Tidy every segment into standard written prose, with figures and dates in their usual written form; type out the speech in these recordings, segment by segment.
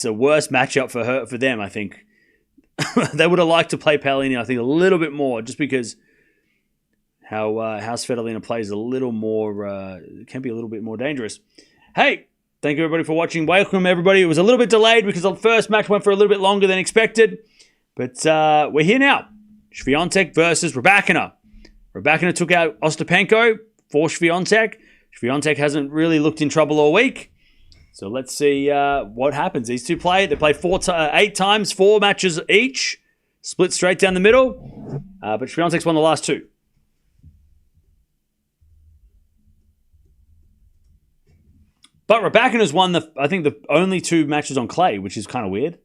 a worse matchup for them, I think. They would have liked to play Paolini, I think, a little bit more, just because how Svitolina plays a little more, can be a little bit more dangerous. Hey, thank you everybody for watching. Welcome everybody. It was a little bit delayed because the first match went for a little bit longer than expected, but we're here now. Shvantech versus Rybakina. Rybakina took out Ostapenko for Shvantech. Shvantech hasn't really looked in trouble all week. So let's see what happens. These two play. They play 8 times, 4 matches each. Split straight down the middle. But Shvantech's won the last 2. But Rybakina's won, I think, the only 2 matches on clay, which is kind of weird.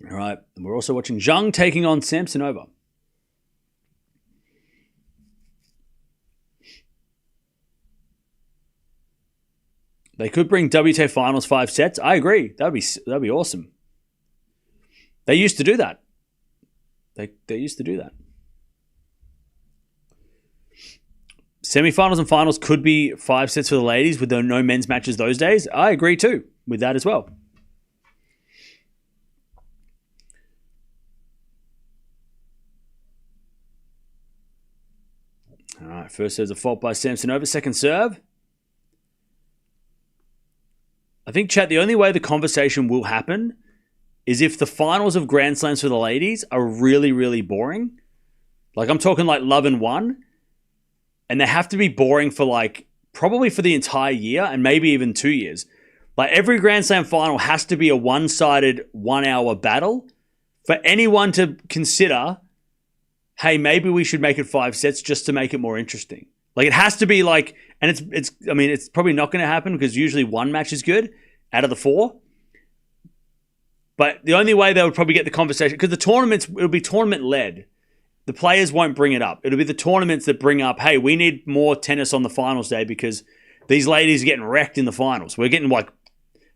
All right. And we're also watching Zhang taking on Samsonova. They could bring WTA Finals 5 sets. I agree. That'd be awesome. They used to do that. They used to do that. Semifinals and finals could be 5 sets for the ladies with no men's matches those days. I agree too with that as well. All right, first serve's a fault by Samsonova. Second serve. I think, chat, the only way the conversation will happen is if the finals of Grand Slams for the ladies are really, really boring. Like, I'm talking like Love and 1. And they have to be boring for probably for the entire year and maybe even 2 years. Like, every Grand Slam final has to be a one-sided 1-hour battle for anyone to consider, hey, maybe we should make it 5 sets just to make it more interesting. Like, it has to be like, and it's probably not going to happen because usually 1 match is good out of the 4. But the only way they would probably get the conversation, because the tournaments, it'll be tournament-led. The players won't bring it up. It'll be the tournaments that bring up, hey, we need more tennis on the finals day because these ladies are getting wrecked in the finals. We're getting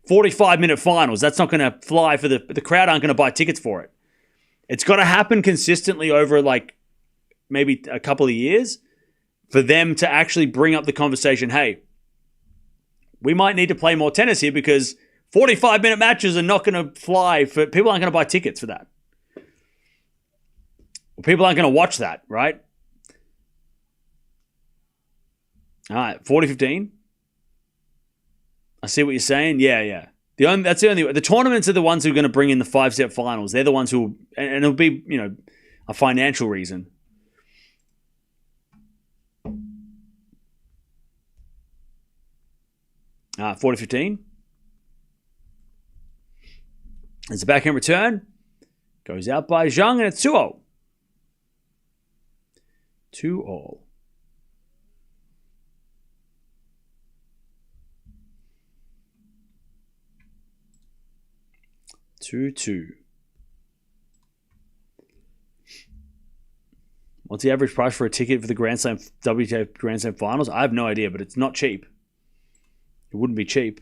45-minute finals. That's not going to fly for the crowd aren't going to buy tickets for it. It's got to happen consistently over maybe a couple of years for them to actually bring up the conversation, hey, we might need to play more tennis here because 45-minute matches are not going to fly. People aren't going to buy tickets for that. People aren't going to watch that, right? All right, 40-15. I see what you're saying. Yeah. That's the only way. The tournaments are the ones who are going to bring in the 5-set finals. They're the ones who, and it'll be, a financial reason. All right, 40-15. It's a backhand return. Goes out by Zhang, and it's 2-0. 2-0. What's the average price for a ticket for the WTA Grand Slam Finals? I have no idea, but it's not cheap. It wouldn't be cheap.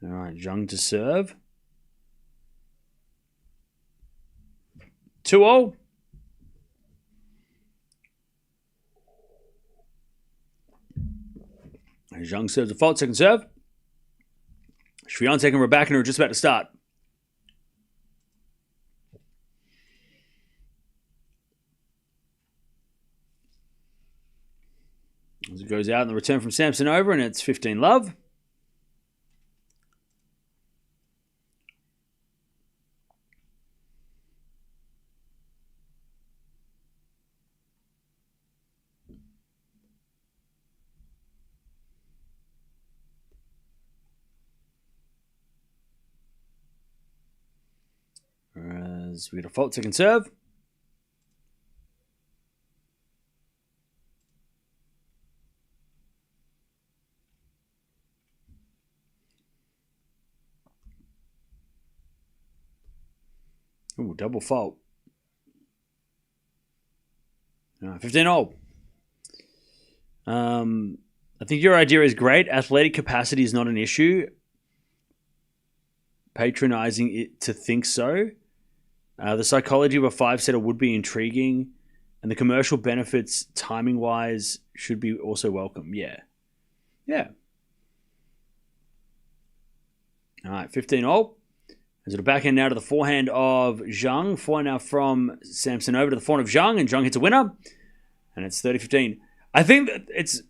All right, Zhang to serve. 2-0. Zhang serves a fault, second serve. Shvantech and Rybakina are just about to start. As it goes out in the return from Samsonova, and it's 15-love. As we get a fault, second serve. Ooh, double fault. 15-0. I think your idea is great. Athletic capacity is not an issue. patronizing it to think so. The psychology of a 5-setter would be intriguing, and the commercial benefits, timing-wise, should be also welcome. Yeah. All right, 15-all. As it'll backhand now to the forehand of Zhang. Forehand now from Samsonova to the forehand of Zhang, and Zhang hits a winner. And it's 30-15. I think that it's...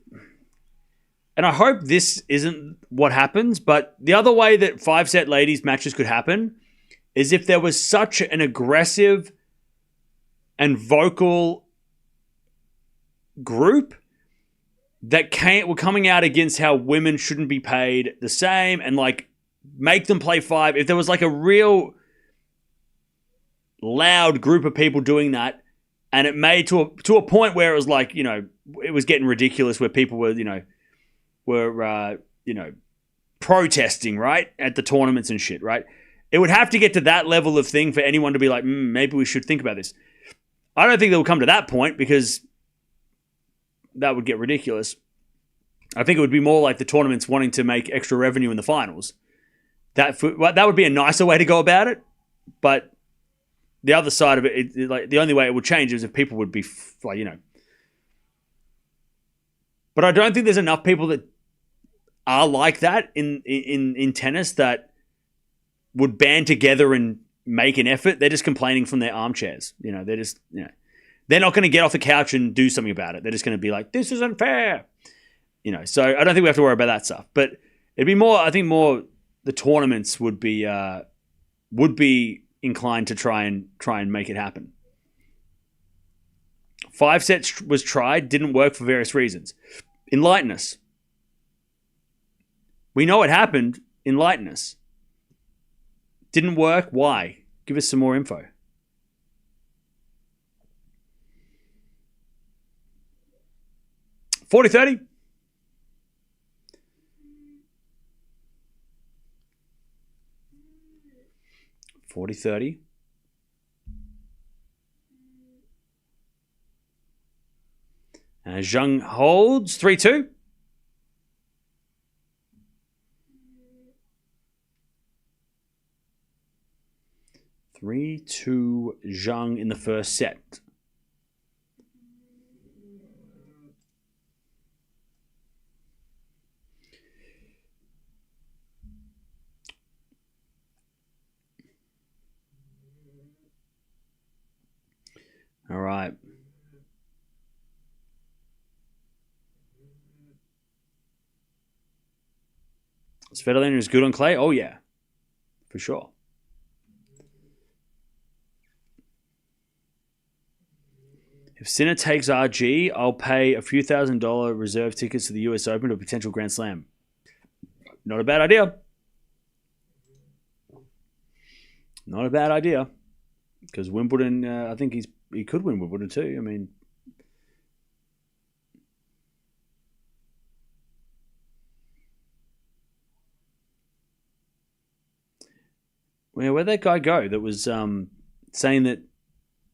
And I hope this isn't what happens, but the other way that 5-set ladies matches could happen is if there was such an aggressive and vocal group that were coming out against how women shouldn't be paid the same and like make them play 5. If there was like a real loud group of people doing that, and it made to a point where it was like, you know, it was getting ridiculous, where people were, protesting, right, at the tournaments and shit, right? It would have to get to that level of thing for anyone to be like, maybe we should think about this. I don't think they'll come to that point, because that would get ridiculous. I think it would be more like the tournaments wanting to make extra revenue in the finals. That would be a nicer way to go about it. But the other side of it, like the only way it would change is if people would be like, you know. But I don't think there's enough people that are like that in tennis that would band together and make an effort. They're just complaining from their armchairs. You know, they're not going to get off the couch and do something about it. They're just going to be like, this isn't fair. You know, so I don't think we have to worry about that stuff. But it'd be more, I think more the tournaments would be inclined to try and make it happen. 5 sets was tried, didn't work for various reasons. Enlighten us. We know it happened. Enlighten us. Didn't work. Why? Give us some more info. $40-30. $40-30. Zhang holds 3-2. Zhang in the first set. All right. Svitolina is good on clay? Oh, yeah. For sure. If Sinner takes RG, I'll pay a few $1,000 reserve tickets to the US Open to a potential Grand Slam. Not a bad idea. Not a bad idea. Because Wimbledon, I think he could win Wimbledon too. I mean, where'd that guy go that was saying that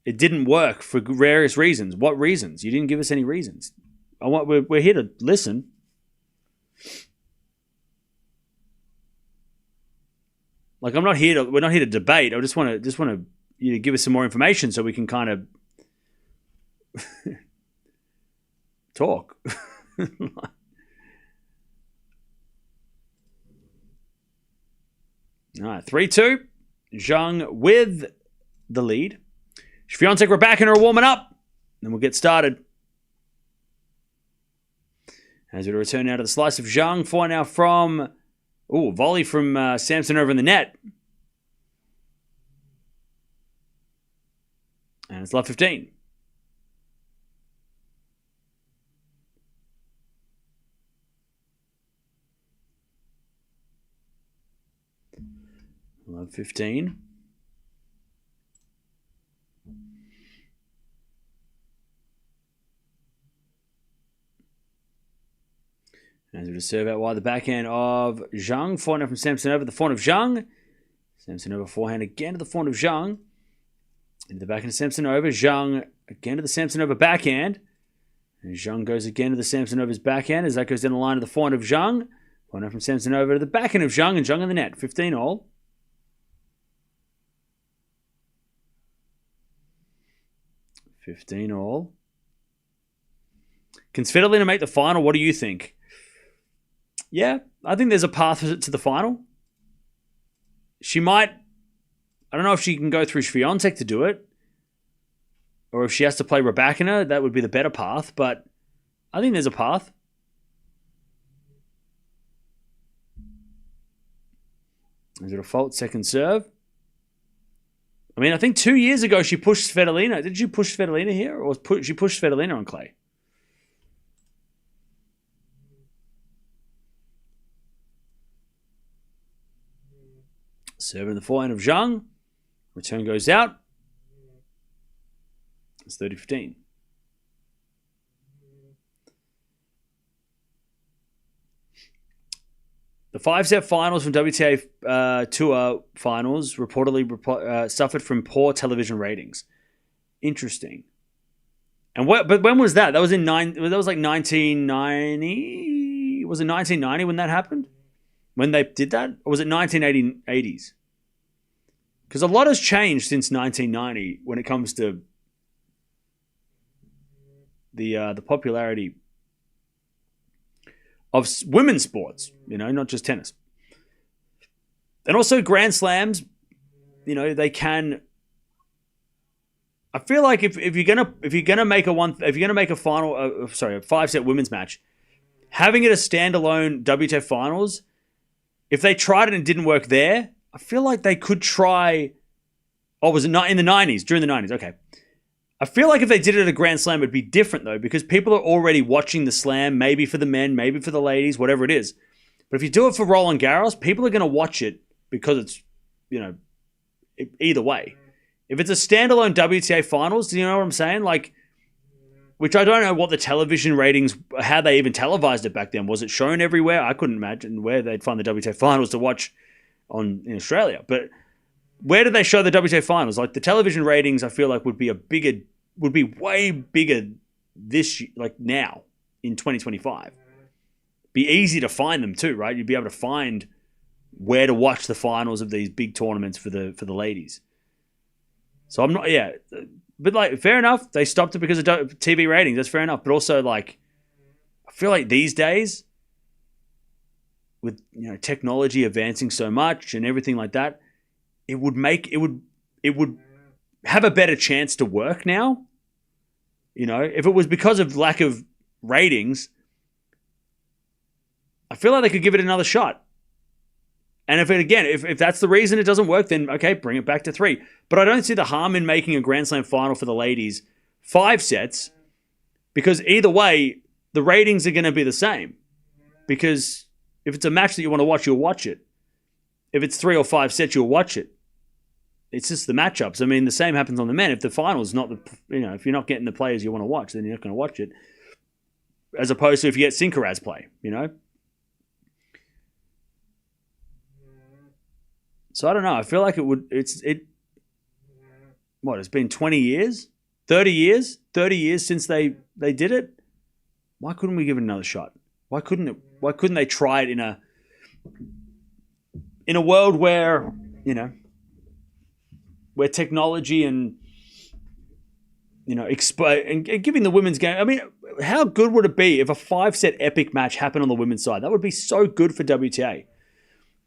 it didn't work for various reasons? What reasons? You didn't give us any reasons. We're here to listen. Like, we're not here to debate. I just want to you to give us some more information so we can kind of talk. All right, 3-2. Zhang with the lead. Shvantech, Rybakina are warming up. Then we'll get started. As we return now to the slice of Zhang. 4 now from... volley from Samsonova in the net. And it's love 15. Love 15. As we just serve out wide the backhand of Zhang. Forehand from Samsonova, the forehand of Zhang. Samsonova forehand again to the forehand of Zhang. Into the backhand of Samsonova. Zhang again to the Samsonova backhand. And Zhang goes again to the Samsonova's backhand as that goes down the line to the forehand of Zhang. Forehand from Samsonova to the backhand of Zhang, and Zhang in the net. 15 all. 15 all. Can Svitolina make the final? What do you think? Yeah, I think there's a path to the final. She might... I don't know if she can go through Shvantech to do it, or if she has to play Rybakina, that would be the better path, but I think there's a path. Is it a fault second serve? I mean, I think 2 years ago she pushed Svitolina. Did you push Svitolina here, or she pushed Svitolina on clay? Serve in the forehand of Zhang. Return goes out. It's 30-15. The 5-set finals from WTA Tour finals reportedly suffered from poor television ratings. Interesting. And but when was that? That was like 1990. Was it 1990 when that happened? When they did that? Or was it 1980s? Because a lot has changed since 1990 when it comes to the popularity of women's sports, not just tennis. And also Grand Slams, they can... I feel like if you're gonna make a 5-set women's match, having it a standalone WTA finals, if they tried it and it didn't work there, I feel like they could try... Oh, was it not in the 90s? During the 90s, okay. I feel like if they did it at a Grand Slam, it'd be different, though, because people are already watching the Slam, maybe for the men, maybe for the ladies, whatever it is. But if you do it for Roland Garros, people are going to watch it because it's, either way. If it's a standalone WTA finals, do you know what I'm saying? Like, which I don't know what the television ratings, how they even televised it back then. Was it shown everywhere? I couldn't imagine where they'd find the WTA finals to watch in Australia. But where did they show the WTA finals? Like, the television ratings, I feel like would be way bigger now in 2025. Be easy to find them too, right? You'd be able to find where to watch the finals of these big tournaments for the ladies. So I'm not, but fair enough. They stopped it because of TV ratings. That's fair enough. But also, I feel like these days, with technology advancing so much and everything like that, it would have a better chance to work now. If it was because of lack of ratings, I feel like they could give it another shot. And if that's the reason it doesn't work, then okay, bring it back to 3. But I don't see the harm in making a Grand Slam final for the ladies 5 sets, because either way, the ratings are going to be the same. Because if it's a match that you want to watch, you'll watch it. If it's 3 or 5 sets, you'll watch it. It's just the matchups. I mean, the same happens on the men. If the final's not if you're not getting the players you want to watch, then you're not going to watch it. As opposed to if you get Sinkeraz play, So I don't know. I feel like it's been 20 years? 30 years? 30 years since they did it? Why couldn't we give it another shot? Why couldn't they try it in a world where, where technology and and giving the women's game. I mean, how good would it be if a 5-set epic match happened on the women's side? That would be so good for WTA.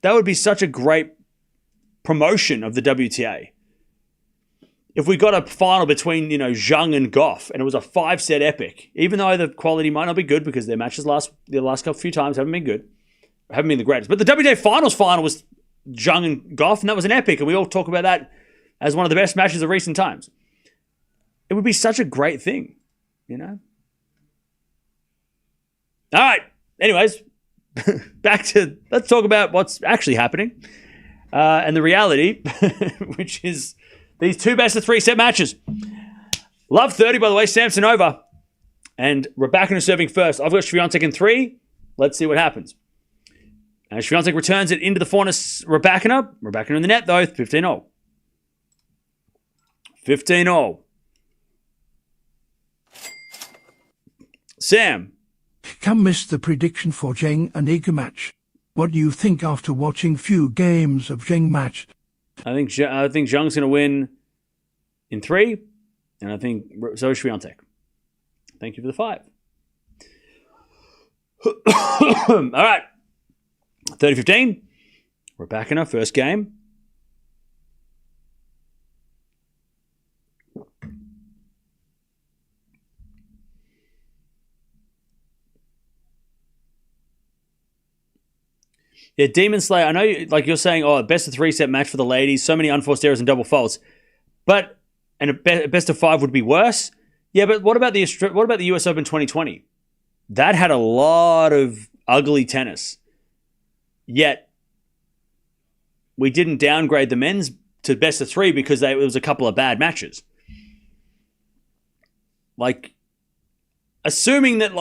That would be such a great promotion of the WTA. If we got a final between, Zhang and Gauff, and it was a 5-set epic, even though the quality might not be good because their matches the last couple few times haven't been good, haven't been the greatest. But the WTA finals final was Zhang and Gauff, and that was an epic, and we all talk about that as one of the best matches of recent times. It would be such a great thing, All right. Anyways, let's talk about what's actually happening. And the reality, which is these 2 best-of-3 set matches. Love 30, by the way, Samsonova. And Rybakina serving first. I've got Shvantech in 3. Let's see what happens. And Shvantech returns it into the corner. Rybakina. Rybakina in the net, though. 15-0. 15-0. Sam. Come miss the prediction for Zhang and Iga match. What do you think after watching few games of Zhang match? I think Zhang's going to win in 3. And I think so is Shvantech. Thank you for the 5. All right. 30-15. We're back in our first game. Yeah, Demon Slayer, I know you're saying, best of 3-set match for the ladies, so many unforced errors and double faults. But, and a best of 5 would be worse. Yeah, but what about the US Open 2020? That had a lot of ugly tennis. Yet, we didn't downgrade the men's to best of 3 because it was a couple of bad matches. Like, assuming that,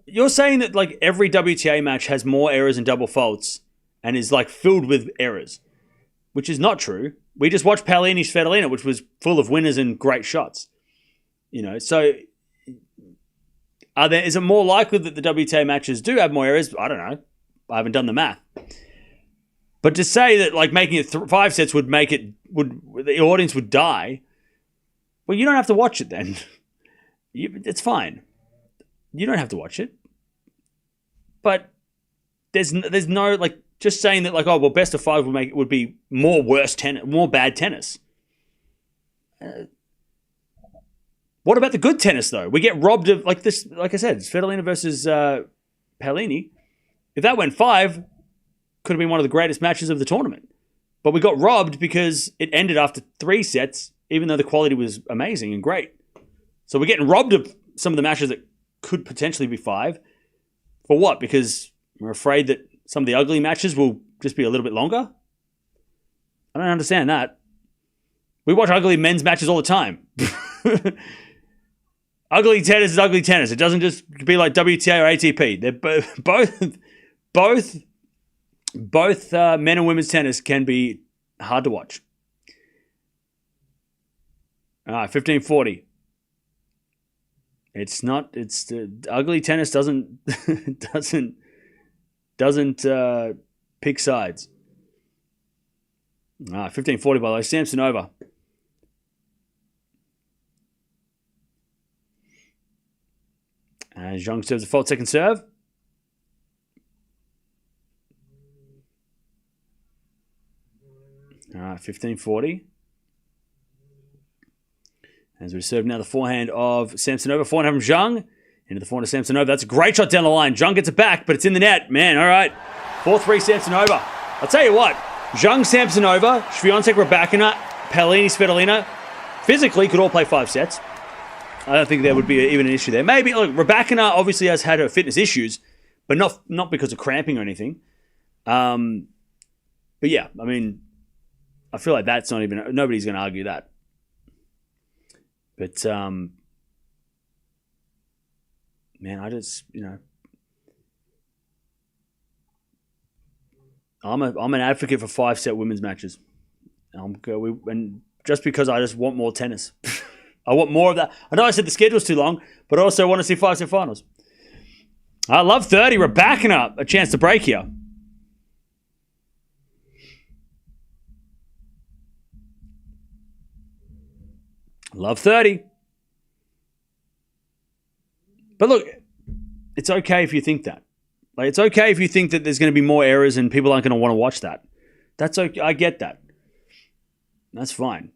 you're saying that, every WTA match has more errors and double faults and is, filled with errors, which is not true. We just watched Paolini's Svitolina, which was full of winners and great shots. So is it more likely that the WTA matches do have more errors? I don't know. I haven't done the math. But to say that, making it 5 sets would make it, the audience would die, well, you don't have to watch it then. It's fine. You don't have to watch it. But there's no, just saying that, best of 5 would be more bad tennis. What about the good tennis, though? We get robbed of, this, like I said, Svitolina versus Paolini. If that went 5, could have been one of the greatest matches of the tournament. But we got robbed because it ended after 3 sets, even though the quality was amazing and great. So we're getting robbed of some of the matches that could potentially be 5. For what? Because we're afraid that some of the ugly matches will just be a little bit longer? I don't understand that. We watch ugly men's matches all the time. Ugly tennis is ugly tennis. It doesn't just be like WTA or ATP. They're both men and women's tennis can be hard to watch. All right, 15-40. It's ugly tennis doesn't pick sides. 15-40 by the way. Samsonova. As Zhang serves a fault second serve. All right, 15-40. As we serve now the forehand of Samsonova. Forehand from Zhang. Into the forehand of Samsonova. That's a great shot down the line. Zhang gets it back, but it's in the net. Man, all right. 4-3 Samsonova. I'll tell you what. Zhang, Samsonova, Shvantech, Rybakina, Paolini, Svitolina, physically could all play 5 sets. I don't think there would be even an issue there. Maybe, look, Rybakina obviously has had her fitness issues, but not because of cramping or anything. But yeah, I mean, I feel like that's not even, nobody's going to argue that. But, man, I just, I'm an advocate for 5-set women's matches. And just because I just want more tennis. I want more of that. I know I said the schedule's too long, but I also want to see 5-set finals. I love 30. Rybakina, a chance to break here. Love 30. But look, it's okay if you think that. It's okay if you think that there's going to be more errors and people aren't going to want to watch that. That's okay. I get that. That's fine.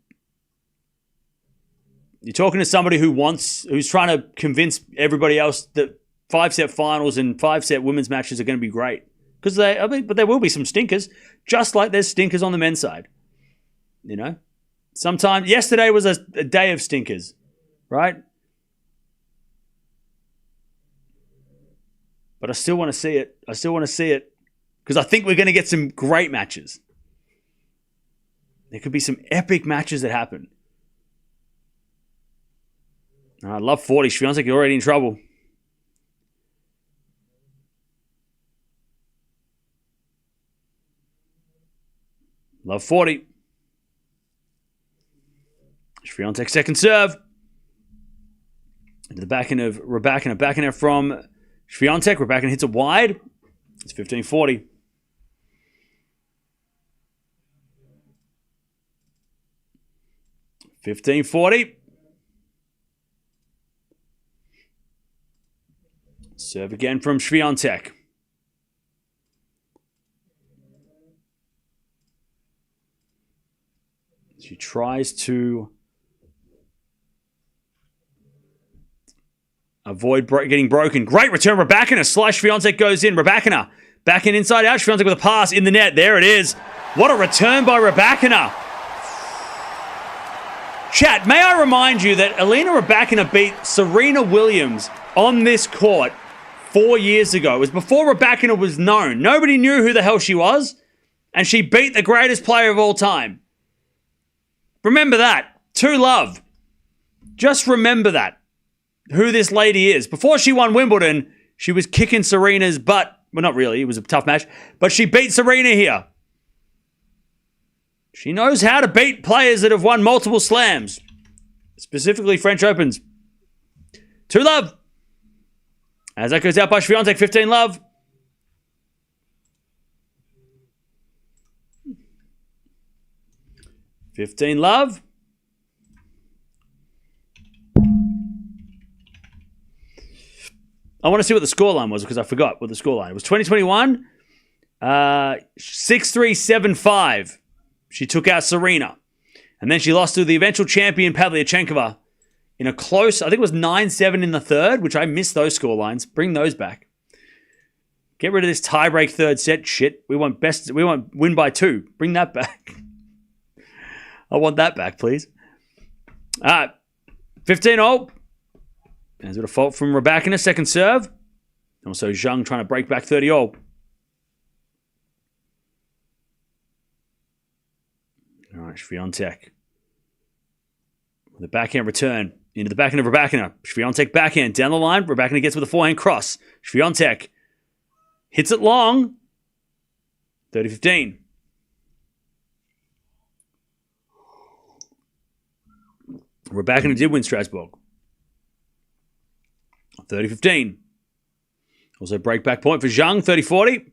You're talking to somebody who's trying to convince everybody else that 5-set finals and 5-set women's matches are going to be great. But there will be some stinkers, just like there's stinkers on the men's side. Sometimes, yesterday was a day of stinkers, right? But I still want to see it. Because I think we're going to get some great matches. There could be some epic matches that happen. I love 40. Shvantech, you're already in trouble. Love 40. Shvantech second serve. Into the backhand of Rybakina. Backhand from Shvantech. Rybakina hits it wide. It's 15-40. Serve again from Shvantech. She tries to avoid getting broken. Great return. Rybakina. Slice. Shvantech goes in. Rybakina. Back in inside out. Shvantech with a pass in the net. There it is. What a return by Rybakina. Chat, may I remind you that Elena Rybakina beat Serena Williams on this court 4 years ago. It was before Rybakina was known. Nobody knew who the hell she was. And she beat the greatest player of all time. Remember that. 2-love. Just remember that. Who this lady is. Before she won Wimbledon, she was kicking Serena's butt. Well, not really. It was a tough match. But she beat Serena here. She knows how to beat players that have won multiple slams. Specifically French Opens. 2-love. As that goes out by Shvantech, 15-love. $15-love. I want to see what the scoreline was because I forgot what the scoreline was. 2021, 6-3, 7-5. She took out Serena. And then she lost to the eventual champion, Pavlyuchenkova, in a close, I think it was 9-7 in the third, which I missed those scorelines. Bring those back. Get rid of this tiebreak third set shit. We want win by 2. Bring that back. I want that back, please. 15-0. There's a bit of fault from Rybakina, second serve. Also, Zhang trying to break back 30-0. All right, Shvantech. The backhand return into the backhand of Rybakina. Shvantech backhand down the line. Rybakina gets with a forehand cross. Shvantech hits it long. 30-15. Rybakina did win Strasbourg. 30-15. Also break back point for Zhang, 30-40.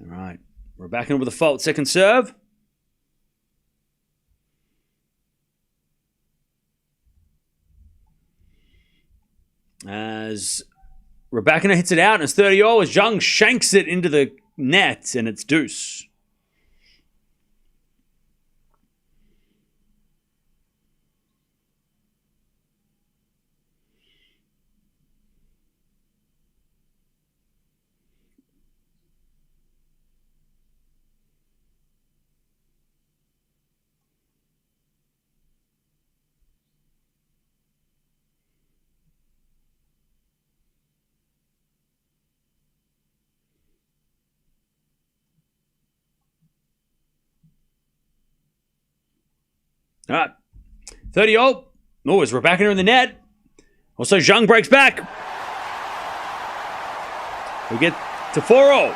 All right. Rybakina with a fault, second serve. As Rybakina hits it out, and it's 30-0 as Zhang shanks it into the net, and it's deuce. All right. 30-0. Oh, is Rybakina in the net? Also, Zhang breaks back. We get to 4-0.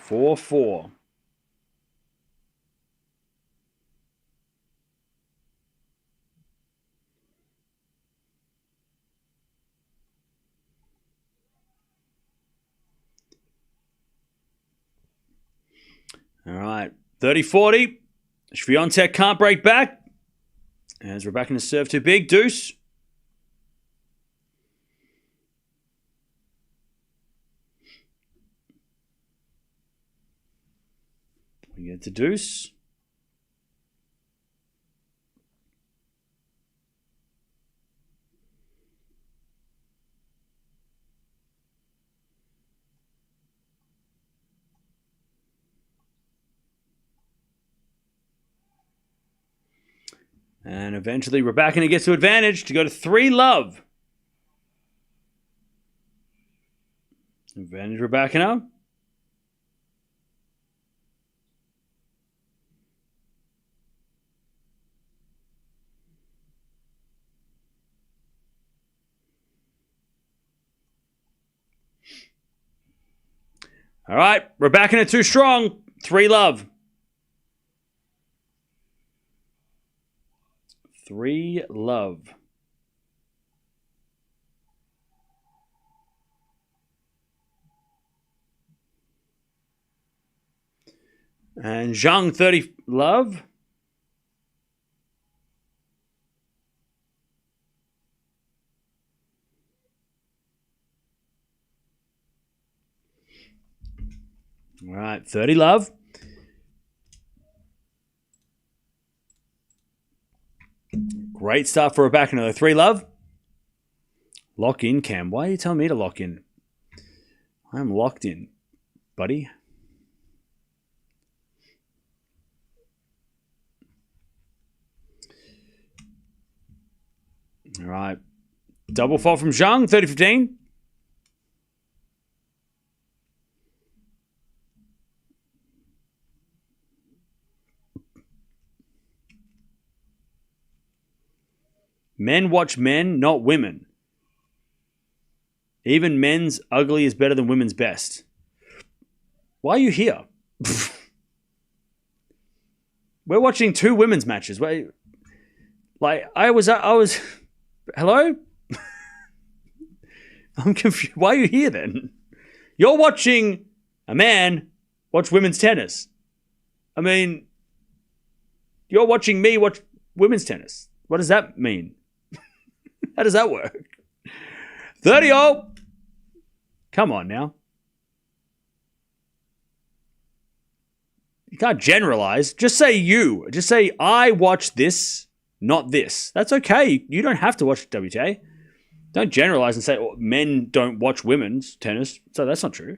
Four. All right, 30-40. Shvantech can't break back. As Rybakina serve too big. Deuce. We get to deuce. And eventually Rybakina gets to advantage to go to 3-love. Advantage Rybakina. All right, Rybakina too strong. 3-love. 3-love. And Zhang, 30 love. All right, 30 love. Great start for Rybakina, though. 3 love. Lock in, Cam. Why are you telling me to lock in? I'm locked in, buddy. All right. Double fault from Zhang, 30-15. Men watch men, not women. Even men's ugly is better than women's best. Why are you here? We're watching 2 women's matches. Wait, like I was. Hello? I'm confused. Why are you here then? You're watching a man watch women's tennis. I mean, you're watching me watch women's tennis. What does that mean? How does that work? 30-all. Come on now. You can't generalize. Just say you. Just say I watch this, not this. That's okay. You don't have to watch WTA. Don't generalize and say men don't watch women's tennis. So that's not true.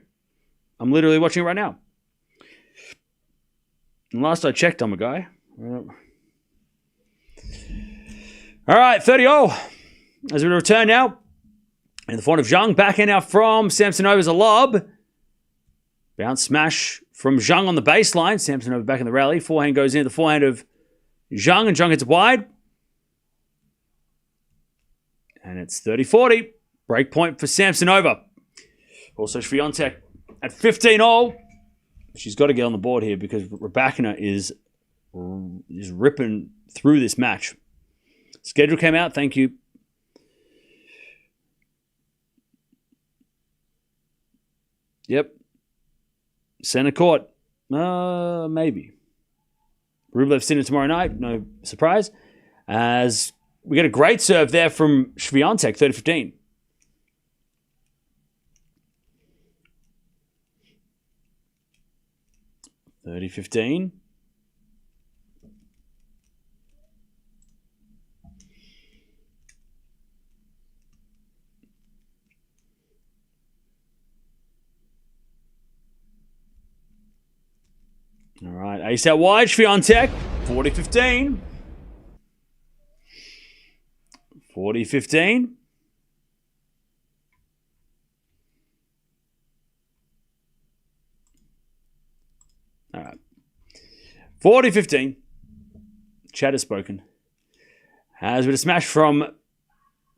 I'm literally watching it right now. And last I checked, I'm a guy. All right, 30-all. As we return now, in the front of Zhang, backhand now from Samsonova's a lob. Bounce smash from Zhang on the baseline. Samsonova back in the rally. Forehand goes in. The forehand of Zhang, and Zhang hits wide. And it's 30-40. Break point for Samsonova. Also Shvantech at 15-all. She's got to get on the board here because Rybakina is ripping through this match. Schedule came out. Thank you. Yep. Center court. Maybe. Rublev Sinner tomorrow night. No surprise. As we get a great serve there from Shvantech, 30-15. All right, ace out wide, Shvantech, 40-15. 40-15. All right. 40-15. Chat has spoken. As with a smash from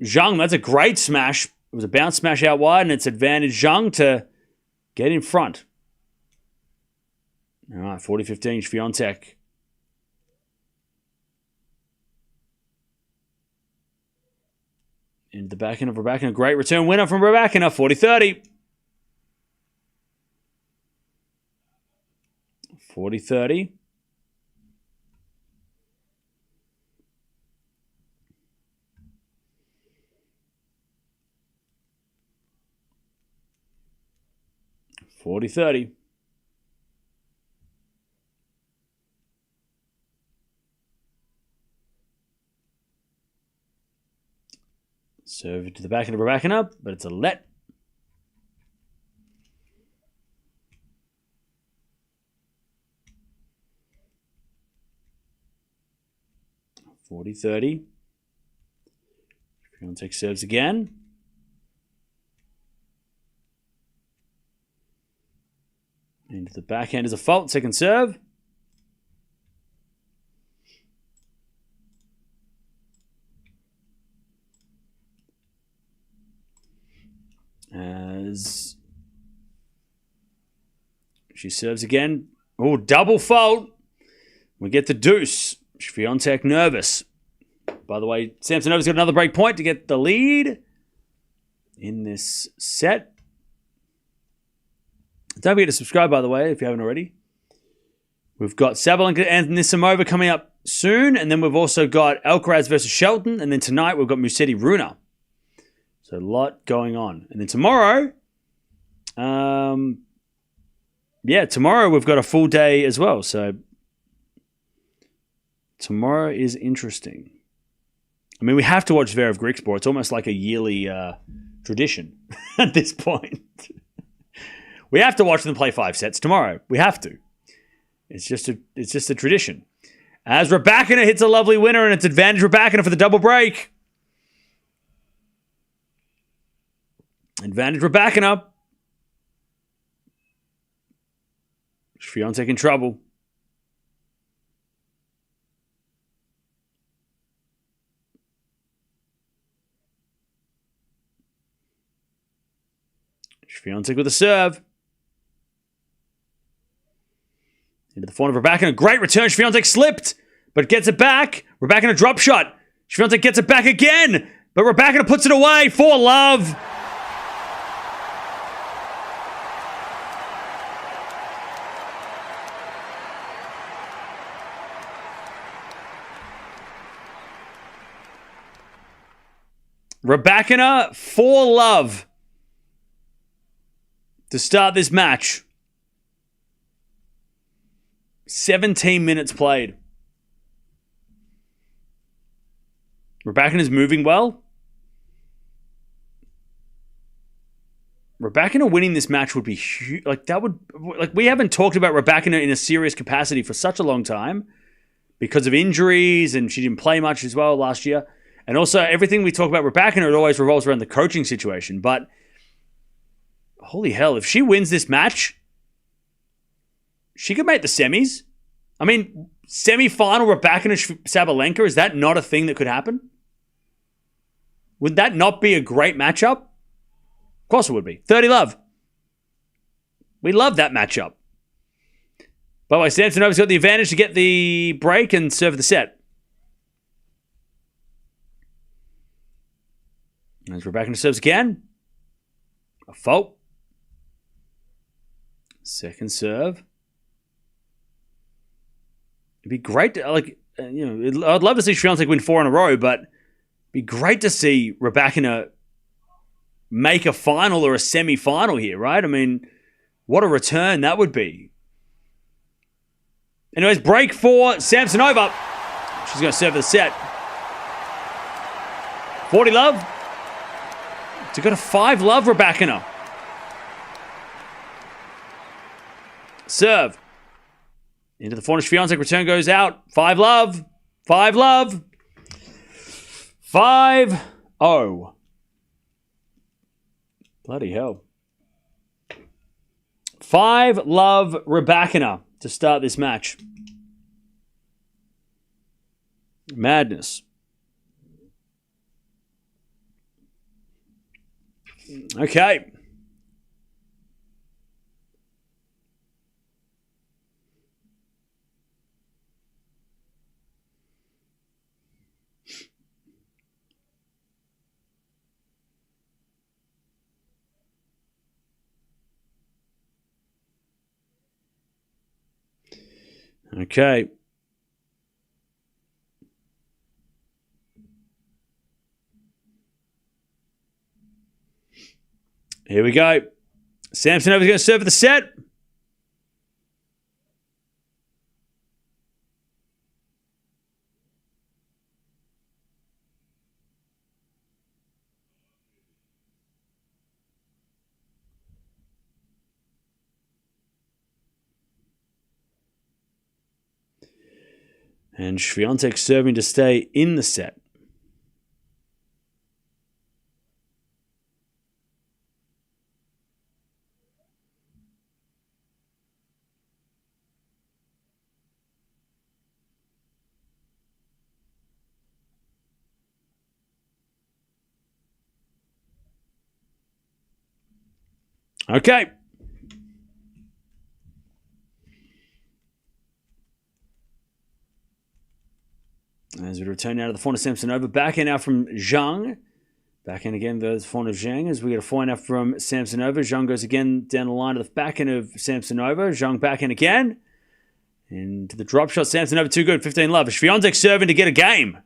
Zhang. That's a great smash. It was a bounce smash out wide, and it's advantage Zhang to get in front. All right, 40-15, Shvantech. Into the backhand of Rybakina. Great return winner from Rybakina, 40-30. 40-30. Serve to the back of Rybakina, but it's a let. (40-30). Shvantech serves again. Into the backhand is a fault. Second serve. As she serves again. Oh, double fault. We get the deuce. Shvantech nervous. By the way, Samsonova's got another break point to get the lead in this set. Don't forget to subscribe, by the way, if you haven't already. We've got Sabalenka and Anisimova coming up soon, and then we've also got Alcaraz versus Shelton, and then tonight we've got Musetti Runa. So a lot going on. And then tomorrow, tomorrow we've got a full day as well. So tomorrow is interesting. I mean, we have to watch Zverev Grigspor. It's almost like a yearly tradition at this point. We have to watch them play 5 sets tomorrow. We have to. It's just a tradition. As Rybakina hits a lovely winner, and it's advantage Rybakina for the double break. Advantage Rybakina. Swiatek in trouble. Swiatek with a serve. Into the forehand of Rybakina. Great return. Swiatek slipped, but gets it back. Rybakina drop shot. Swiatek gets it back again, but Rybakina puts it away for love. Rybakina for love to start this match. 17 minutes played. Rybakina is moving well. Rybakina winning this match would be huge. We haven't talked about Rybakina in a serious capacity for such a long time because of injuries, and she didn't play much as well last year. And also, everything we talk about Rybakina, it always revolves around the coaching situation. But holy hell, if she wins this match, she could make the semis. I mean, semi-final Rybakina Sabalenka, is that not a thing that could happen? Would that not be a great matchup? Of course it would be. 30 love. We love that matchup. By the way, Samsonova's got the advantage to get the break and serve the set. As Rybakina serves again. A fault. Second serve. It'd be great to, I'd love to see Shvantech win 4 in a row, but it'd be great to see Rybakina make a final or a semi-final here, right? I mean, what a return that would be. Anyways, break for Samsonova. She's going to serve the set. 40 love. To go to 5 love, Rybakina. Serve. Into the forehand, Swiatek. Return goes out. 5 love. 5 love. 5-0. Bloody hell. 5 love, Rybakina to start this match. Madness. Okay. Okay. Here we go. Samsonova's going to serve for the set. And Swiatek serving to stay in the set. Okay. As we return now to the forehand of Samsonova. Back in now from Zhang. Back in again the forehand of Zhang as we get a forehand now from Samsonova. Zhang goes again down the line to the back end of Samsonova. Zhang back in again. Into the drop shot. Samsonova too good. 15 love. Shvantech serving to get a game.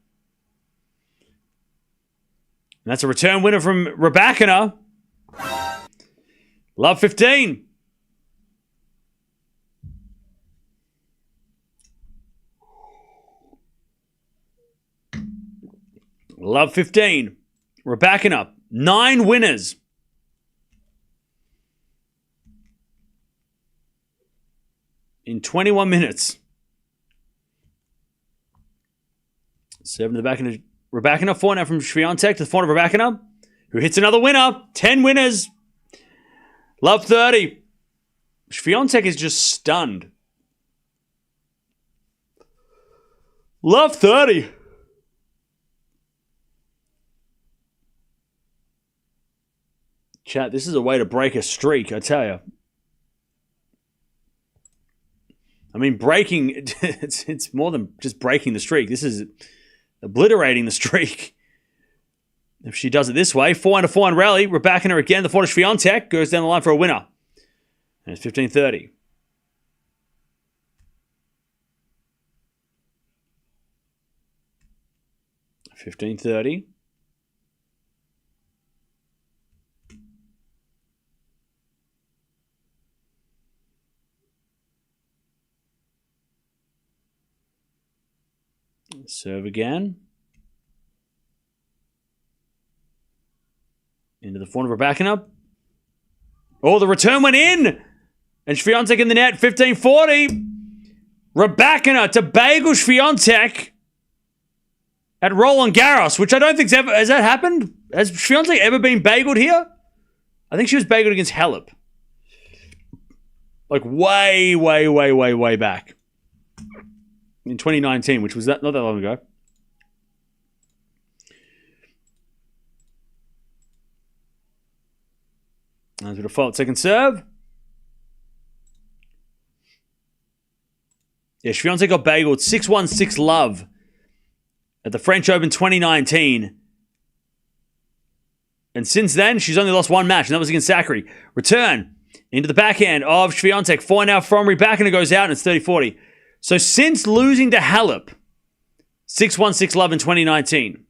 And that's a return winner from Rybakina. Love 15. Love 15. Rybakina. 9 winners. In 21 minutes. 7 to the back of Rybakina. 4 now from Shvantech to the front of Rybakina, who hits another winner. 10 winners. Love 30. Shvantech is just stunned. Love 30. Chat, this is a way to break a streak, I tell you. I mean, breaking, it's more than just breaking the streak. This is obliterating the streak. If she does it this way, 4-4 rally, Rybakina again, the 4 to Shvantech, goes down the line for a winner. And it's 15-30. $15-30. Serve again. Into the front of Rybakina. Oh, the return went in! And Shvantech in the net, 15-40. Rybakina to bagel Shvantech at Roland Garros, which I don't think's ever... Has that happened? Has Shvantech ever been bageled here? I think she was bageled against Halep. Like way back. In 2019, which was not that long ago. That's a default second serve. Yeah, Shvantech got bageled 6-1, 6 love at the French Open 2019. And since then, she's only lost 1 match, and that was against Zachary. Return into the backhand of Shvantech. 4 now from Rybakina goes out, and it's 30-40. So since losing to Halep, 6-1, 6 love in 2019,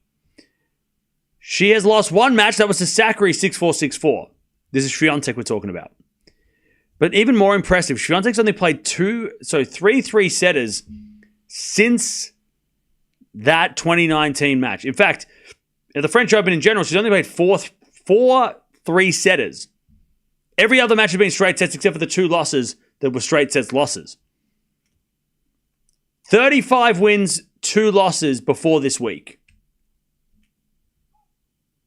she has lost 1 match. That was to Zachary, 6-4, 6-4. This is Shvantech we're talking about. But even more impressive, Shvantech's only played 3 3-setters since that 2019 match. In fact, at the French Open in general, she's only played 4 3-setters. Every other match has been straight sets except for the 2 losses that were straight sets losses. 35 wins, 2 losses before this week.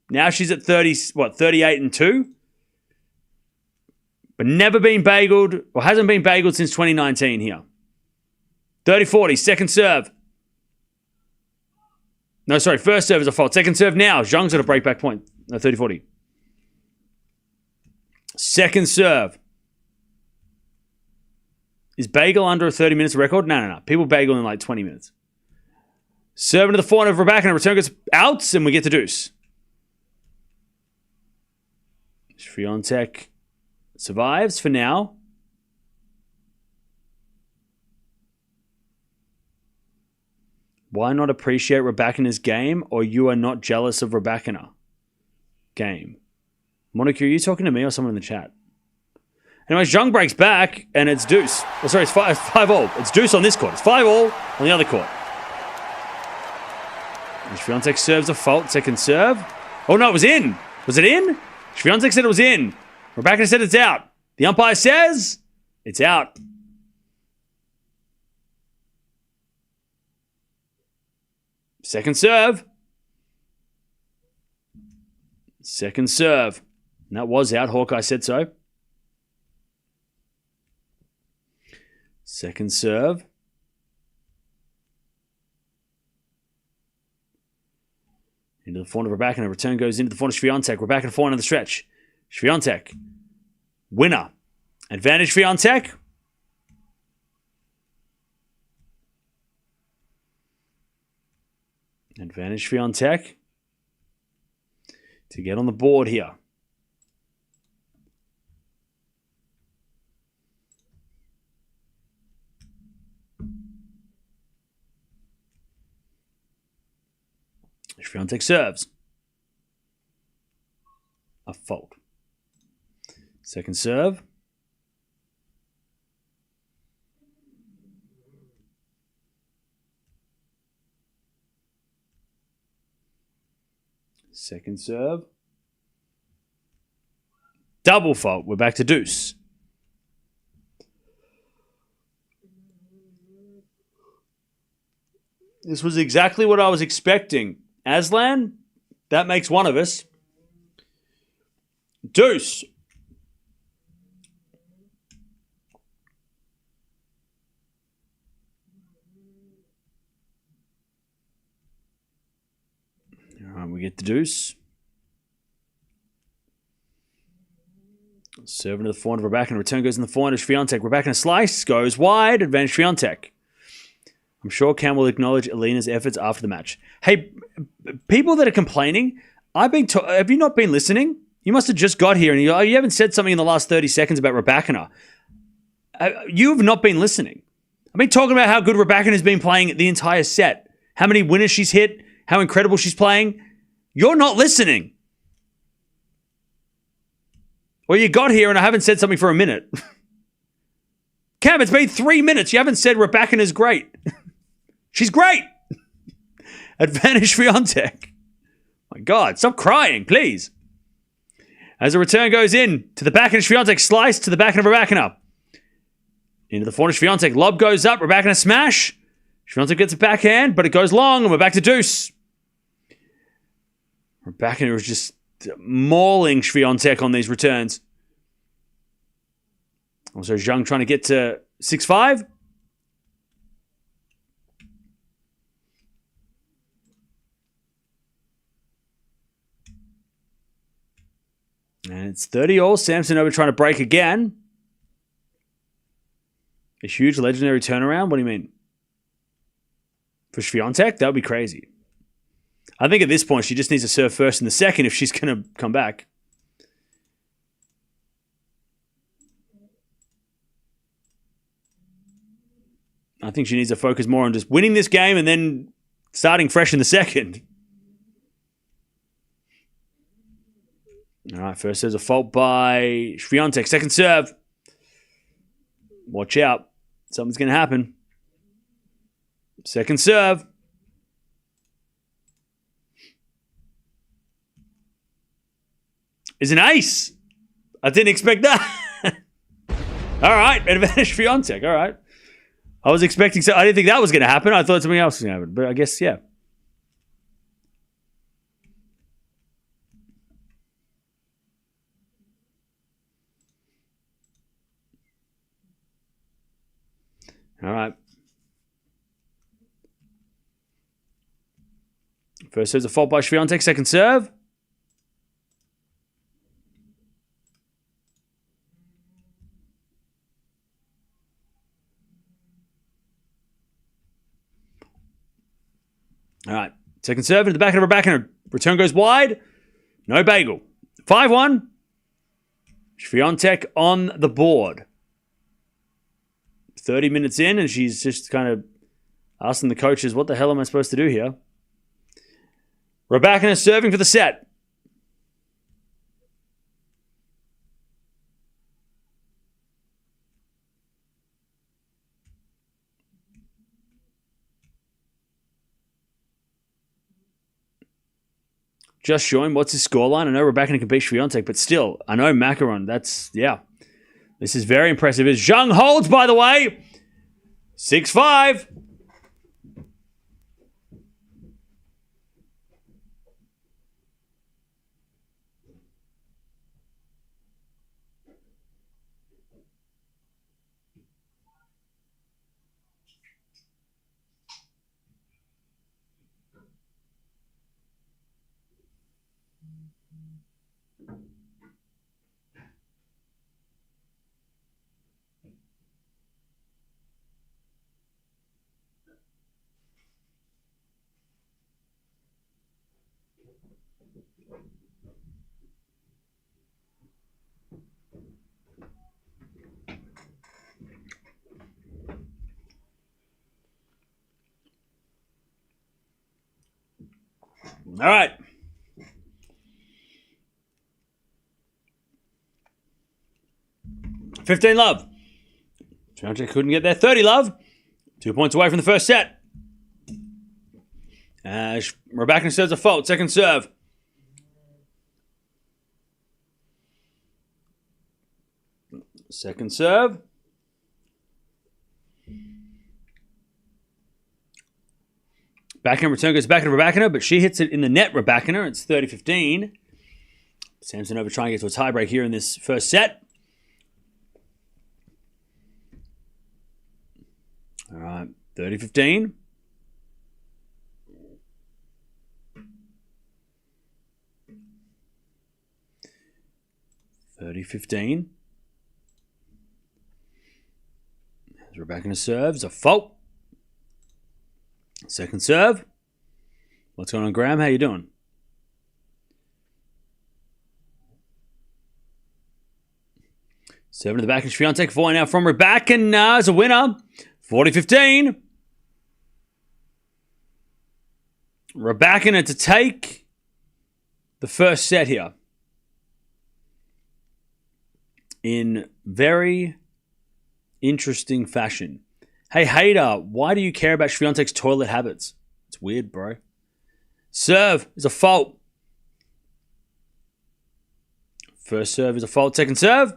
Now she's at 38-2? But never been bageled, or hasn't been bageled since 2019 here. 30-40, second serve. No, sorry, first serve is a fault. Second serve now. Zhang's at a breakback point. No, 30-40. Second serve. Is bagel under a 30 minutes record? No. People bagel in like 20 minutes. Serving to the forehand of Rybakina. Return gets out, and we get the deuce. Shvantech survives for now. Why not appreciate Rybakina's game, or you are not jealous of Rybakina? Game. Monica, are you talking to me or someone in the chat? Anyways, Zhang breaks back, and it's deuce. Oh, sorry, it's 5-all. It's deuce on this court. It's 5-all on the other court. And Shvantech serves a fault. Second serve. Oh, no, it was in. Was it in? Shvantech said it was in. Rybakina said it's out. The umpire says it's out. Second serve. Second serve. And that was out. Hawkeye said so. Second serve. Into the front of Rybakina. Return goes into the front of Shvantech. Rybakina forehand on the stretch. Shvantech. Winner. Advantage Shvantech. Advantage Shvantech. To get on the board here. Shvantech serves. A fault. Second serve. Second serve. Double fault. We're back to deuce. This was exactly what I was expecting. Aslan, that makes one of us. Deuce. All right, we get the deuce. Serving to the forehand of Rybakina. Return goes in the forehand of Swiatek. Rybakina slice goes wide. Advantage Swiatek. I'm sure Cam will acknowledge Elena's efforts after the match. Hey, people that are complaining, have you not been listening? You must have just got here and you haven't said something in the last 30 seconds about Rybakina. You have not been listening. I've been talking about how good Rybakina has been playing the entire set. How many winners she's hit. How incredible she's playing. You're not listening. Well, you got here and I haven't said something for a minute. Cam, it's been 3 minutes. You haven't said Rybakina's great. She's great. Advantage Swiatek. My God, stop crying, please. As the return goes in to the backhand of Swiatek, slice to the backhand of Rybakina. Into the forehand of Swiatek. Lob goes up. Rybakina smash. Swiatek gets a backhand, but it goes long, and we're back to deuce. Rybakina was just mauling Swiatek on these returns. Also, Zhang trying to get to 6-5. And it's 30-all. Samsonova trying to break again. A huge legendary turnaround? What do you mean? For Swiatek? That would be crazy. I think at this point she just needs to serve first in the second if she's going to come back. I think she needs to focus more on just winning this game and then starting fresh in the second. All right, first there's a fault by Swiatek. Second serve. Watch out. Something's going to happen. Second serve. Is an ace. I didn't expect that. All right, advantage Swiatek. All right. I was expecting so. I didn't think that was going to happen. I thought something else was going to happen. But I guess, yeah. All right. First serve's a fault by Swiatek. Second serve. All right. Second serve into the back of her backhand. Return goes wide. No bagel. 5-1. Swiatek on the board. 30 minutes in, and she's just kind of asking the coaches, what the hell am I supposed to do here? Rybakina serving for the set. Just showing what's his scoreline. I know Rybakina can beat Swiatek, but still, I know Macaron. Yeah. This is very impressive. As Zhang holds, by the way. 6-5. All right. $15 love. Shvantech couldn't get there. 30 love. 2 points away from the first set. Rybakina serves a fault. Second serve. Second serve. Backhand return goes back to Rybakina, but she hits it in the net, Rybakina. It's 30-15. Samsonova trying to get to a tiebreak here in this first set. All right, 30-15. Rybakina serves a fault. Second serve. What's going on, Graham? How you doing? Serving to the back of Shvantech. 4 now from Rybakina as a winner. 40-15. Rybakina to take the first set here. In very interesting fashion. Hey, hater, why do you care about Shvantech's toilet habits? It's weird, bro. Serve is a fault. First serve is a fault. Second serve.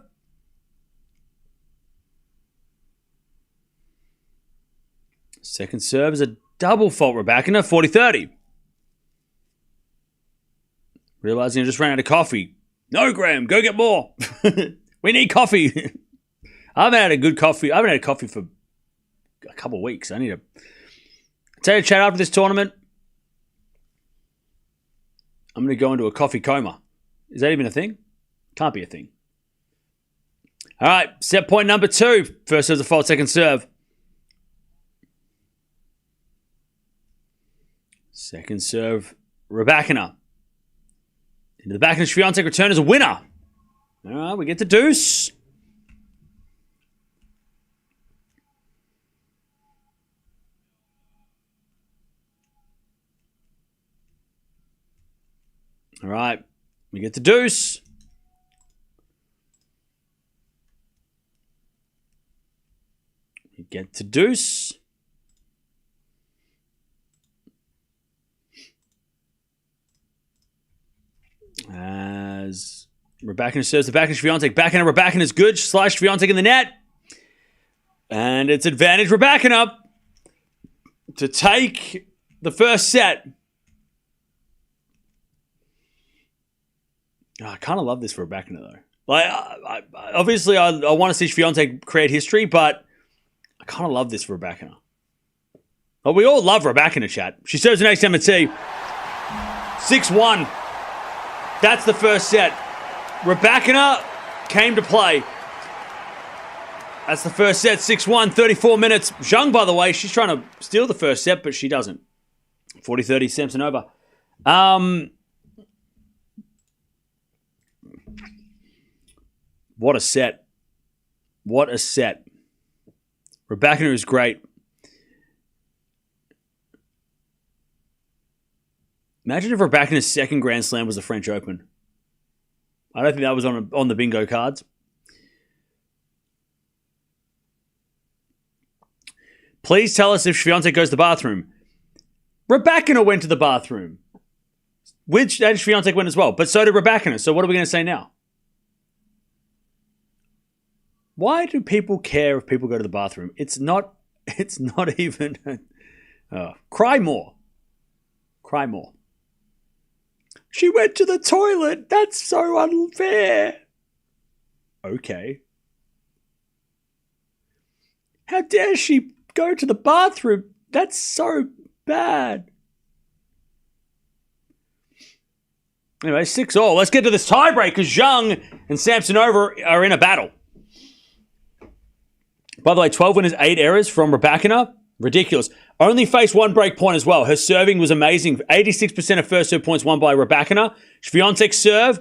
Second serve is a double fault, Rybakina. 40-30. Realizing I just ran out of coffee. No, Graham, go get more. We need coffee. I haven't had a good coffee. I haven't had coffee for a couple of weeks. I need to tell you, chat after this tournament. I'm going to go into a coffee coma. Is that even a thing? Can't be a thing. All right, set point number 2. First serve's a fault, second serve. Second serve, Rybakina. Into the back of Shvantech, return as a winner. All right, we get the deuce. All right, we get the deuce. We get to deuce. As Rybakina serves the back of Shvantech. Backhand of Rybakina is good. Slice Shvantech in the net. And it's advantage Rybakina to take the first set. Oh, I kind of love this for Rybakina, though. Like, obviously, I want to see Shvantech create history, but I kind of love this for Rybakina. Oh, we all love Rybakina, chat. She serves the next M&T. 6-1. That's the first set. Rybakina came to play. That's the first set. 6-1, 34 minutes. Zhang, by the way, she's trying to steal the first set, but she doesn't. 40-30, Samsonova. What a set. What a set. Rybakina is great. Imagine if Rybakina's second Grand Slam was the French Open. I don't think that was on the bingo cards. Please tell us if Shvantech goes to the bathroom. Rybakina went to the bathroom. Which and Shvantech went as well. But so did Rybakina. So what are we going to say now? Why do people care if people go to the bathroom? It's not even... cry more. Cry more. She went to the toilet. That's so unfair. Okay. How dare she go to the bathroom? That's so bad. Anyway, 6-all. Let's get to this tiebreak because Zhang and Samsonova are in a battle. By the way, 12 winners, 8 errors from Rybakina. Ridiculous. Only faced 1 break point as well. Her serving was amazing. 86% of first serve points won by Rybakina. Shvantech's serve,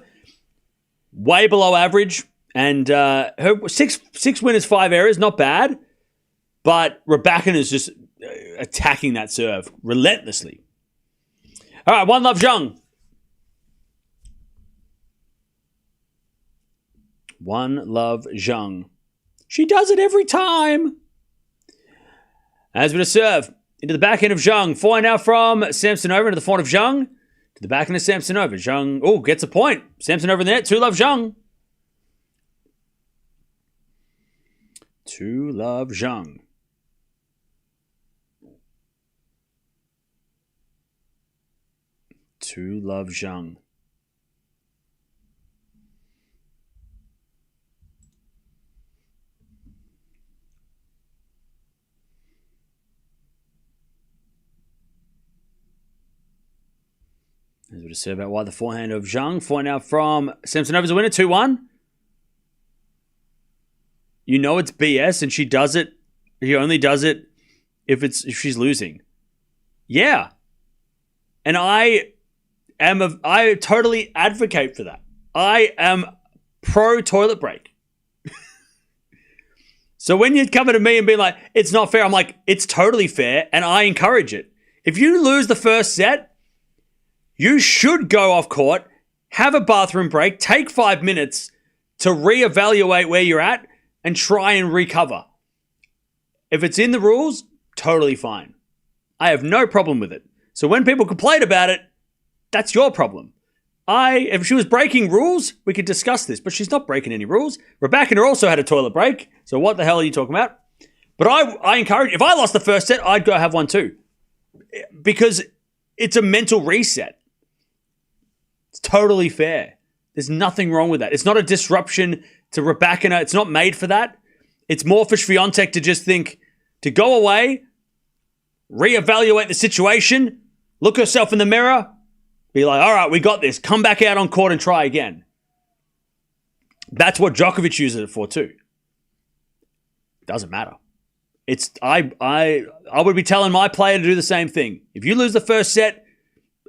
way below average. And her 6 winners, 5 errors, not bad. But Rybakina is just attacking that serve relentlessly. All right, one love Zhang. One love Zhang. She does it every time. As with a serve. Into the backhand of Zhang. Forehand now from Samsonova into the forehand of Zhang. To the backhand of Samsonova. Zhang, gets a point. Samsonova in there. Two love Zhang. Two love Zhang. Two love Zhang. As we just said about why the forehand of Zhang. Forehand out from Samsonova's a winner, 2-1. You know it's BS, and she does it. She only does it if she's losing. Yeah, and I totally advocate for that. I am pro toilet break. So when you come to me and be like, it's not fair, I'm like, it's totally fair, and I encourage it. If you lose the first set, you should go off court, have a bathroom break, take 5 minutes to reevaluate where you're at and try and recover. If it's in the rules, totally fine. I have no problem with it. So when people complain about it, that's your problem. If she was breaking rules, we could discuss this, but she's not breaking any rules. Rybakina also had a toilet break, so what the hell are you talking about? But I encourage, if I lost the first set, I'd go have one too. Because it's a mental reset. It's totally fair. There's nothing wrong with that. It's not a disruption to Rybakina. It's not made for that. It's more for Shvantech to just think, to go away, reevaluate the situation, look herself in the mirror, be like, all right, we got this. Come back out on court and try again. That's what Djokovic uses it for too. Doesn't matter. I would be telling my player to do the same thing. If you lose the first set,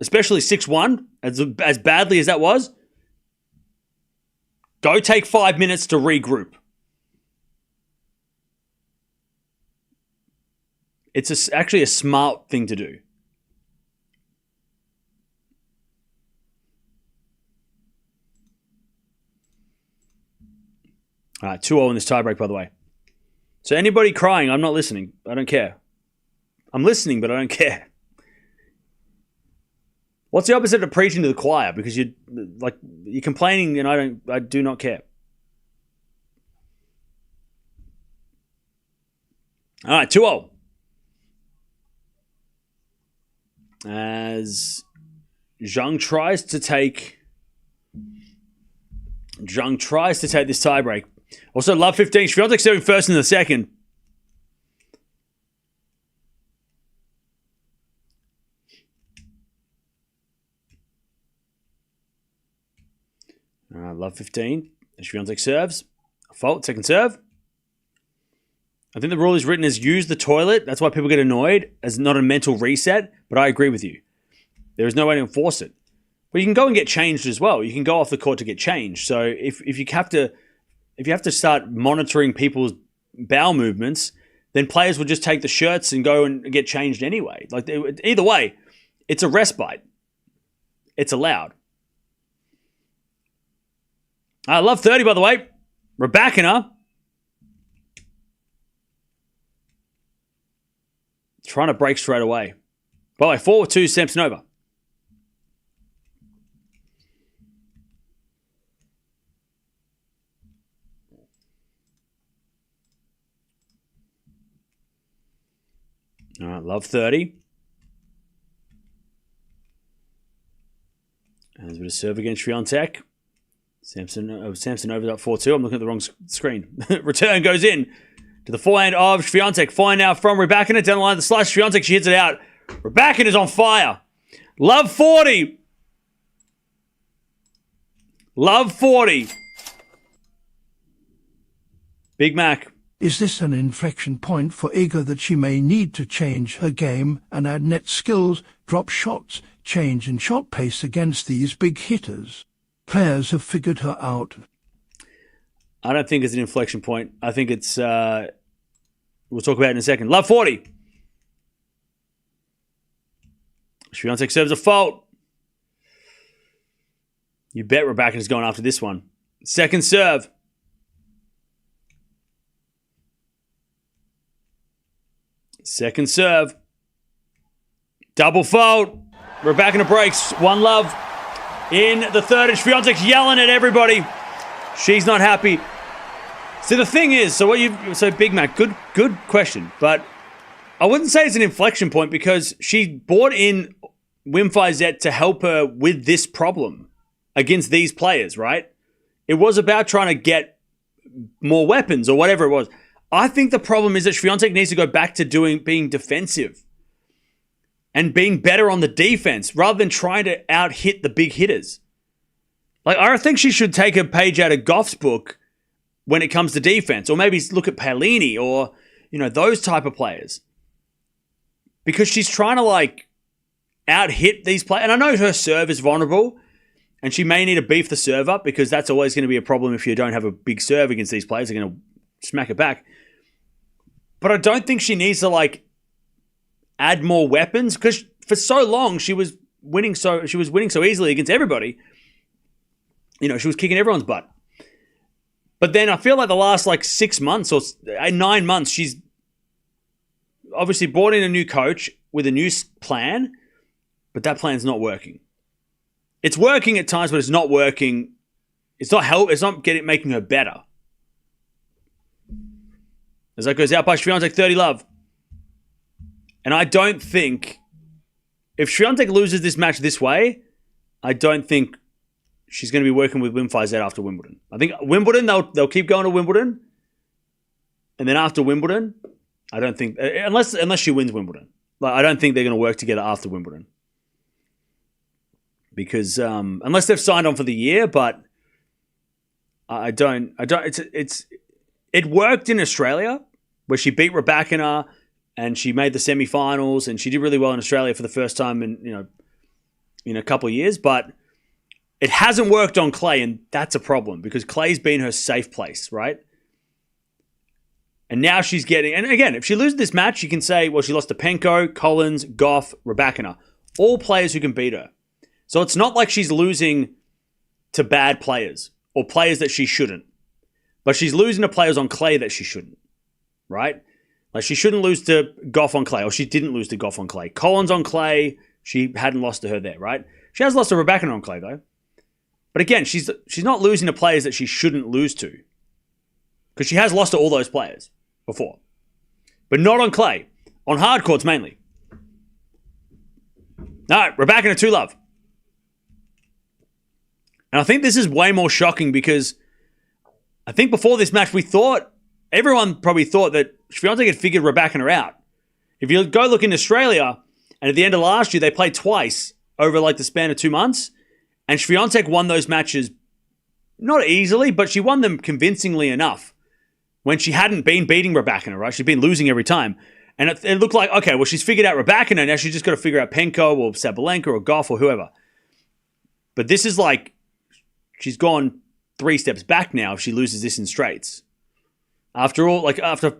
especially 6-1, as badly as that was, go take 5 minutes to regroup. It's actually a smart thing to do. All right, 2-0 in this tiebreak, by the way. So anybody crying, I'm not listening. I don't care. I'm listening, but I don't care. What's the opposite of preaching to the choir? Because you're complaining, and I do not care. All right, 2-0. As Zhang tries to take this tiebreak. Also, love 15. Shvantech serving first in the second. Love 15. Shvantech serves. A fault. Second serve. I think the rule is written as use the toilet. That's why people get annoyed, as not a mental reset. But I agree with you. There is no way to enforce it. But you can go and get changed as well. You can go off the court to get changed. So if you have to start monitoring people's bowel movements, then players will just take the shirts and go and get changed anyway. Either way, it's a respite. It's allowed. I love 30, by the way. Rybakina. Trying to break straight away. By the way, 4-2 Samsonova. All right, love 30. As we serve against Shvantech. Samsonova's up 4-2. I'm looking at the wrong screen. Return goes in to the forehand of Shvantech. Forehand now from Rybakina. Down the line of the slice. Shvantech, she hits it out. Rybakina is on fire. Love 40. Love 40. Big Mac. Is this an inflection point for Iga that she may need to change her game and add net skills, drop shots, change in shot pace against these big hitters? Players have figured her out. I don't think it's an inflection point. I think it's... we'll talk about it in a second. Love 40. Shvantech serves a fault. You bet Rybakina's going after this one. Second serve. Second serve. Double fault. Rybakina breaks. 1-love. In the third, and Shvantech's yelling at everybody. She's not happy. So the thing is, so Big Mac, good question, but I wouldn't say it's an inflection point because she brought in Wim to help her with this problem against these players, right? It was about trying to get more weapons or whatever it was. I think the problem is that Shvantech needs to go back to being defensive and being better on the defense rather than trying to out-hit the big hitters. Like, I think she should take a page out of Gauff's book when it comes to defense, or maybe look at Paolini or, those type of players. Because she's trying to, out-hit these players. And I know her serve is vulnerable, and she may need to beef the serve up because that's always going to be a problem if you don't have a big serve against these players. They're going to smack it back. But I don't think she needs to, add more weapons because for so long she was winning so easily against everybody. She was kicking everyone's butt. But then I feel like the last 6 months or 9 months, she's obviously brought in a new coach with a new plan, but that plan's not working. It's working at times, but it's not working. It's not making her better. As that goes out by Shvantech, 30-love. And I don't think, if Shvantech loses this match this way, I don't think she's going to be working with Wim after Wimbledon. I think Wimbledon, they'll keep going to Wimbledon. And then after Wimbledon, I don't think, unless she wins Wimbledon, I don't think they're going to work together after Wimbledon. Because, unless they've signed on for the year, but it worked in Australia where she beat Rybakina and she made the semi-finals and she did really well in Australia for the first time in a couple of years, but it hasn't worked on clay, and that's a problem because clay's been her safe place, right? And now she's getting, and again, if she loses this match, you can say, well, she lost to Penko, Collins, Gauff, Rybakina, all players who can beat her. So it's not like she's losing to bad players or players that she shouldn't, but she's losing to players on clay that she shouldn't, right? She shouldn't lose to Gauff on clay, or she didn't lose to Gauff on clay. Collins on clay, she hadn't lost to her there, right? She has lost to Rybakina on clay, though. But again, she's not losing to players that she shouldn't lose to. Because she has lost to all those players before. But not on clay. On hard courts, mainly. All right, Rybakina 2-love. And I think this is way more shocking because I think before this match, everyone probably thought that Shvantech had figured Rybakina out. If you go look in Australia, and at the end of last year, they played twice over the span of 2 months, and Shvantech won those matches not easily, but she won them convincingly enough when she hadn't been beating Rybakina, right? She'd been losing every time. And it looked like, okay, well, she's figured out Rybakina, now she's just got to figure out Penko or Sabalenka or Gauff or whoever. But this is she's gone 3 steps back now if she loses this in straights. After all, after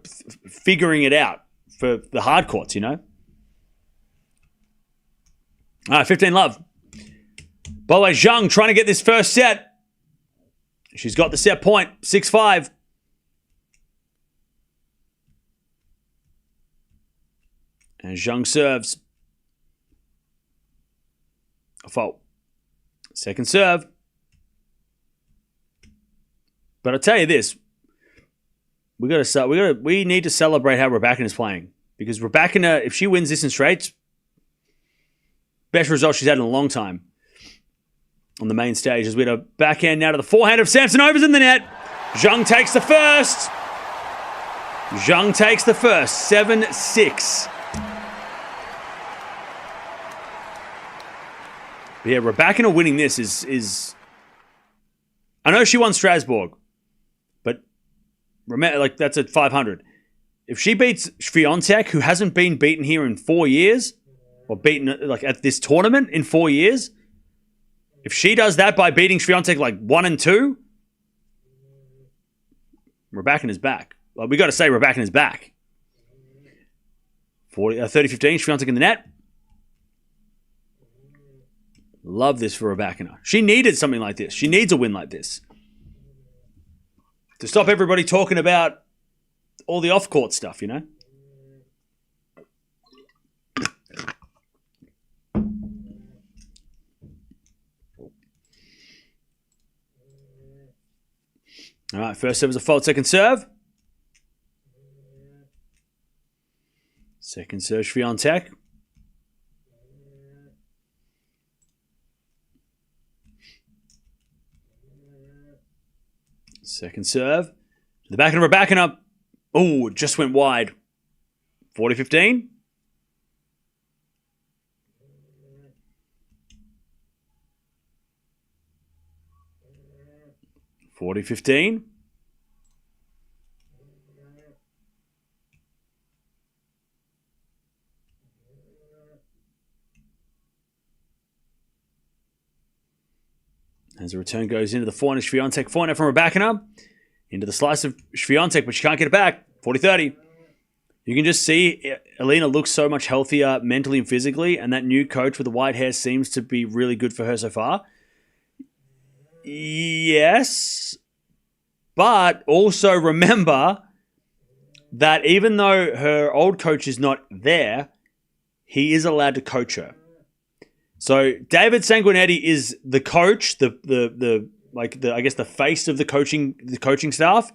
figuring it out for the hard courts, All right, 15-love. By the way, Zhang trying to get this first set. She's got the set point, 6-5. And Zhang serves. A fault. Second serve. But I'll tell you this. We need to celebrate how Rybakina is playing. Because Rybakina, if she wins this in straights, best result she's had in a long time on the main stage. As we had a backhand now to the forehand of Samsonova's in the net. Zhang takes the first. 7-6. But yeah, Rybakina winning this is... I know she won Strasbourg, but remember, that's at 500. If she beats Shvantech, who hasn't been beaten here in 4 years, or beaten at this tournament in 4 years, if she does that by beating Shvantech 1 and 2, Rybakina's back. We got to say Rybakina's back. 30-15, Shvantech in the net. Love this for Rybakina. She needed something like this. She needs a win like this. To stop everybody talking about all the off-court stuff, you know? All right, first serve is a fault, second serve. Second serve, Shvantech. Second serve. To the back of Rybakina. Oh, it just went wide. 40-15. (40-15). As the return goes into the forehand of Shvantech. Forehand from Rybakina. Into the slice of Shvantech, but she can't get it back. 40-30. You can just see Elena looks so much healthier mentally and physically, and that new coach with the white hair seems to be really good for her so far. Yes, but also remember that even though her old coach is not there, he is allowed to coach her. So David Sanguinetti is the coach, I guess the face of the coaching staff,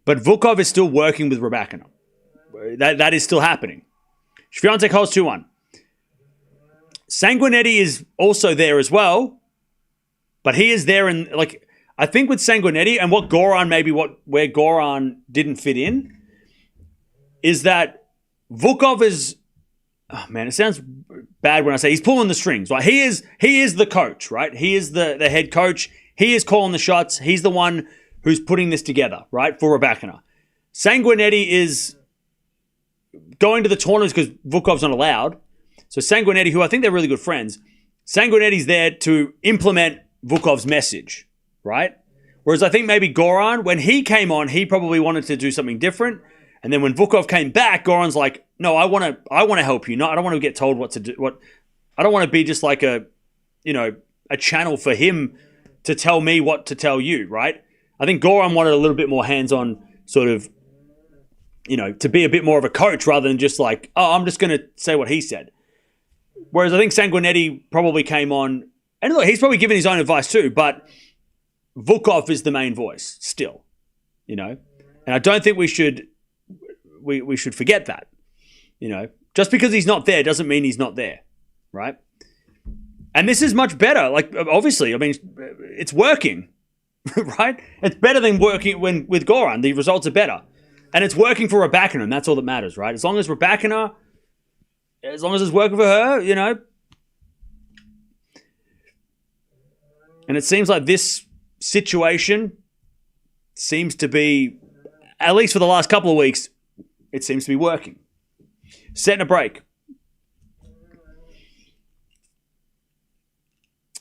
but Vukov is still working with Rybakina. That is still happening. Shvantech holds 2-1. Sanguinetti is also there as well, but he is there in I think with Sanguinetti and what Goran where Goran didn't fit in is that Vukov is. Oh man, it sounds bad when I say he's pulling the strings, right? He is the coach, right? He is the head coach. He is calling the shots. He's the one who's putting this together, right? For Rybakina. Sanguinetti is going to the tournaments because Vukov's not allowed. So Sanguinetti, who I think they're really good friends, Sanguinetti's there to implement Vukov's message, right? Whereas I think maybe Goran, when he came on, he probably wanted to do something different. And then when Vukov came back, Goran's like, no, I want to help you. No, I don't want to get told what to do. I don't want to be just like a channel for him to tell me what to tell you, right? I think Goran wanted a little bit more hands-on sort of, to be a bit more of a coach rather than just like, oh, I'm just going to say what he said. Whereas I think Sanguinetti probably came on, and look, he's probably given his own advice too, but Vukov is the main voice still, And I don't think we should forget that. Just because he's not there doesn't mean he's not there, right? And this is much better. Obviously, it's working, right? It's better than working with Goran. The results are better. And it's working for Rybakina, and that's all that matters, right? As long as Rybakina, as long as it's working for her, And it seems like this situation seems to be, at least for the last couple of weeks, it seems to be working. Setting a break.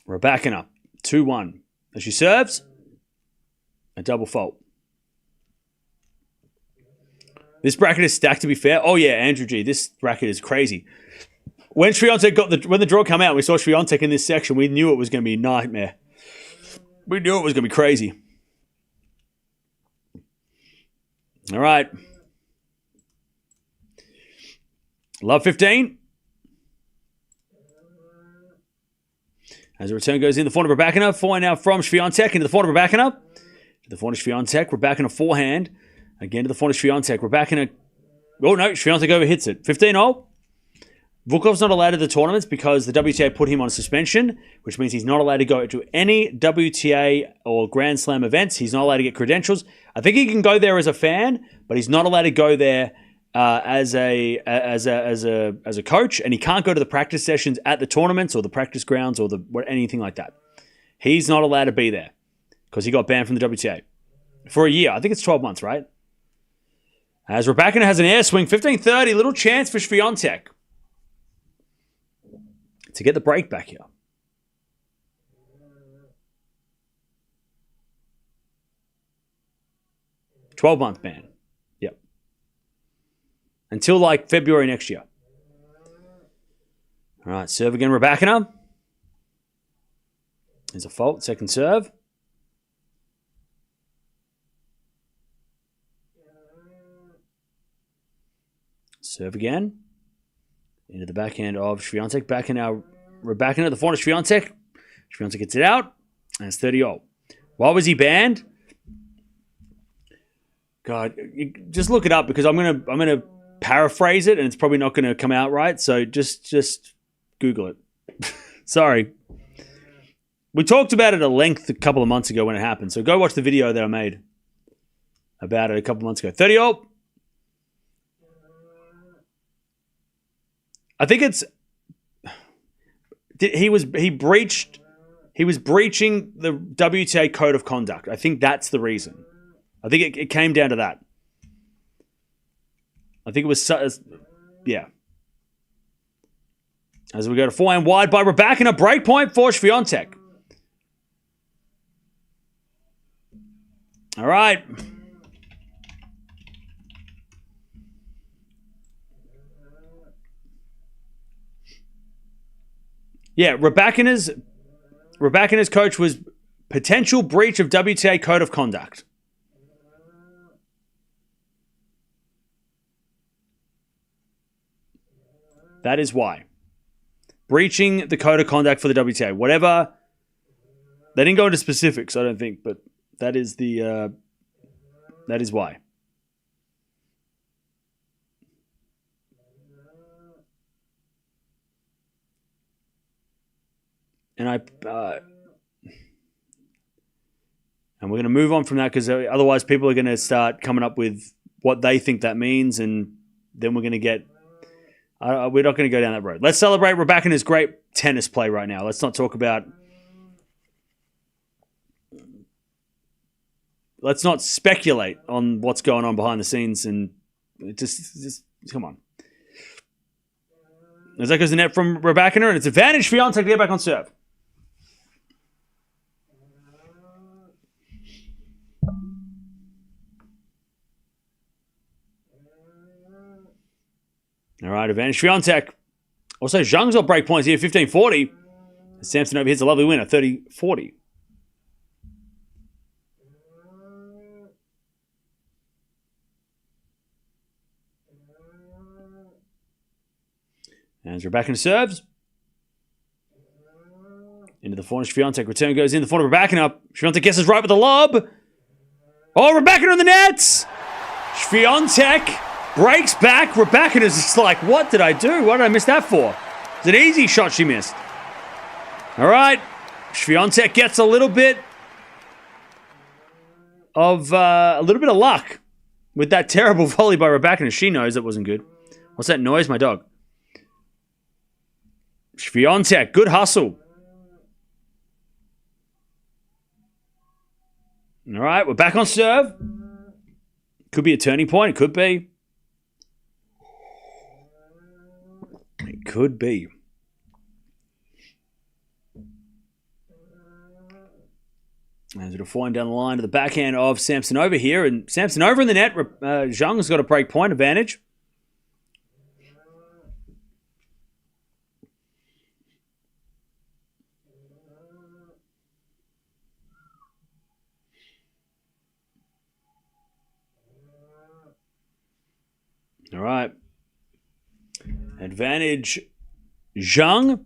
Rybakina, 2-1. As she serves, a double fault. This bracket is stacked, to be fair. Oh yeah, Andrew G, this bracket is crazy. When Shvantech when the draw came out, we saw Shvantech in this section, we knew it was going to be a nightmare. We knew it was going to be crazy. All right. Love 15. As the return goes in, the forehand of Rybakina. Forehand now from Shvantech into the forehand of Rybakina. To the forehand of Shvantech. Rybakina forehand. Again to the forehand of Shvantech. Rybakina. Oh no, Shvantech overhits it. 15-0. Vukov's not allowed to the tournaments because the WTA put him on suspension, which means he's not allowed to go to any WTA or Grand Slam events. He's not allowed to get credentials. I think he can go there as a fan, but he's not allowed to go there as a coach, and he can't go to the practice sessions at the tournaments or the practice grounds or anything like that. He's not allowed to be there because he got banned from the WTA for a year. I think it's 12 months, right? As Rybakina has an air swing, 15-30, little chance for Shvantech to get the break back here. 12-month ban. Yep. Until February next year. All right, serve again, Rybakina. There's a fault. Second serve. Serve again. Into the backhand of Shvantech. Back in our Rybakina at the forehand of Shvantech. Shvantech gets it out. And it's 30-all. Why was he banned? God, just look it up because I'm gonna paraphrase it and it's probably not gonna come out right. So just Google it. Sorry. We talked about it at length a couple of months ago when it happened. So go watch the video that I made about it a couple of months ago. 30-all. I think it's he was breaching the WTA code of conduct. I think that's the reason. I think it came down to that. I think it was yeah. As we go to forehand wide by Rybakina, break point for Shvantech. All right. Yeah, Rybakina's coach was potential breach of WTA code of conduct. That is why. Breaching the code of conduct for the WTA. Whatever. They didn't go into specifics, I don't think, but that is the that is why. And we're going to move on from that because otherwise people are going to start coming up with what they think that means, and then we're going to get. We're not going to go down that road. Let's celebrate Rybakina's great tennis play right now. Let's not talk about. Let's not speculate on what's going on behind the scenes, and just come on. As that goes the net from Rybakina, and it's advantage for Shvantech to get back on serve. All right, advantage Shvantech. Also, Zhang's got break points here, 15-40. Samsonova hits a lovely winner, 30-40. As Rybakina serves. Into the forehand, Shvantech. Return goes in. The forehand, Rybakina. Shvantech guesses right with the lob. Oh, Rybakina on the nets. Shvantech breaks back. Rybakina's just like, what did I do? What did I miss that for? It's an easy shot she missed. All right. Shvantech gets a little bit of luck with that terrible volley by Rybakina. She knows it wasn't good. What's that noise? My dog. Shvantech, good hustle. All right, we're back on serve. Could be a turning point. It could be. It could be. As it'll flying down the line to the backhand of Samsonova here. And Samsonova in the net. Zhang's got a break point advantage. All right. Advantage Zhang.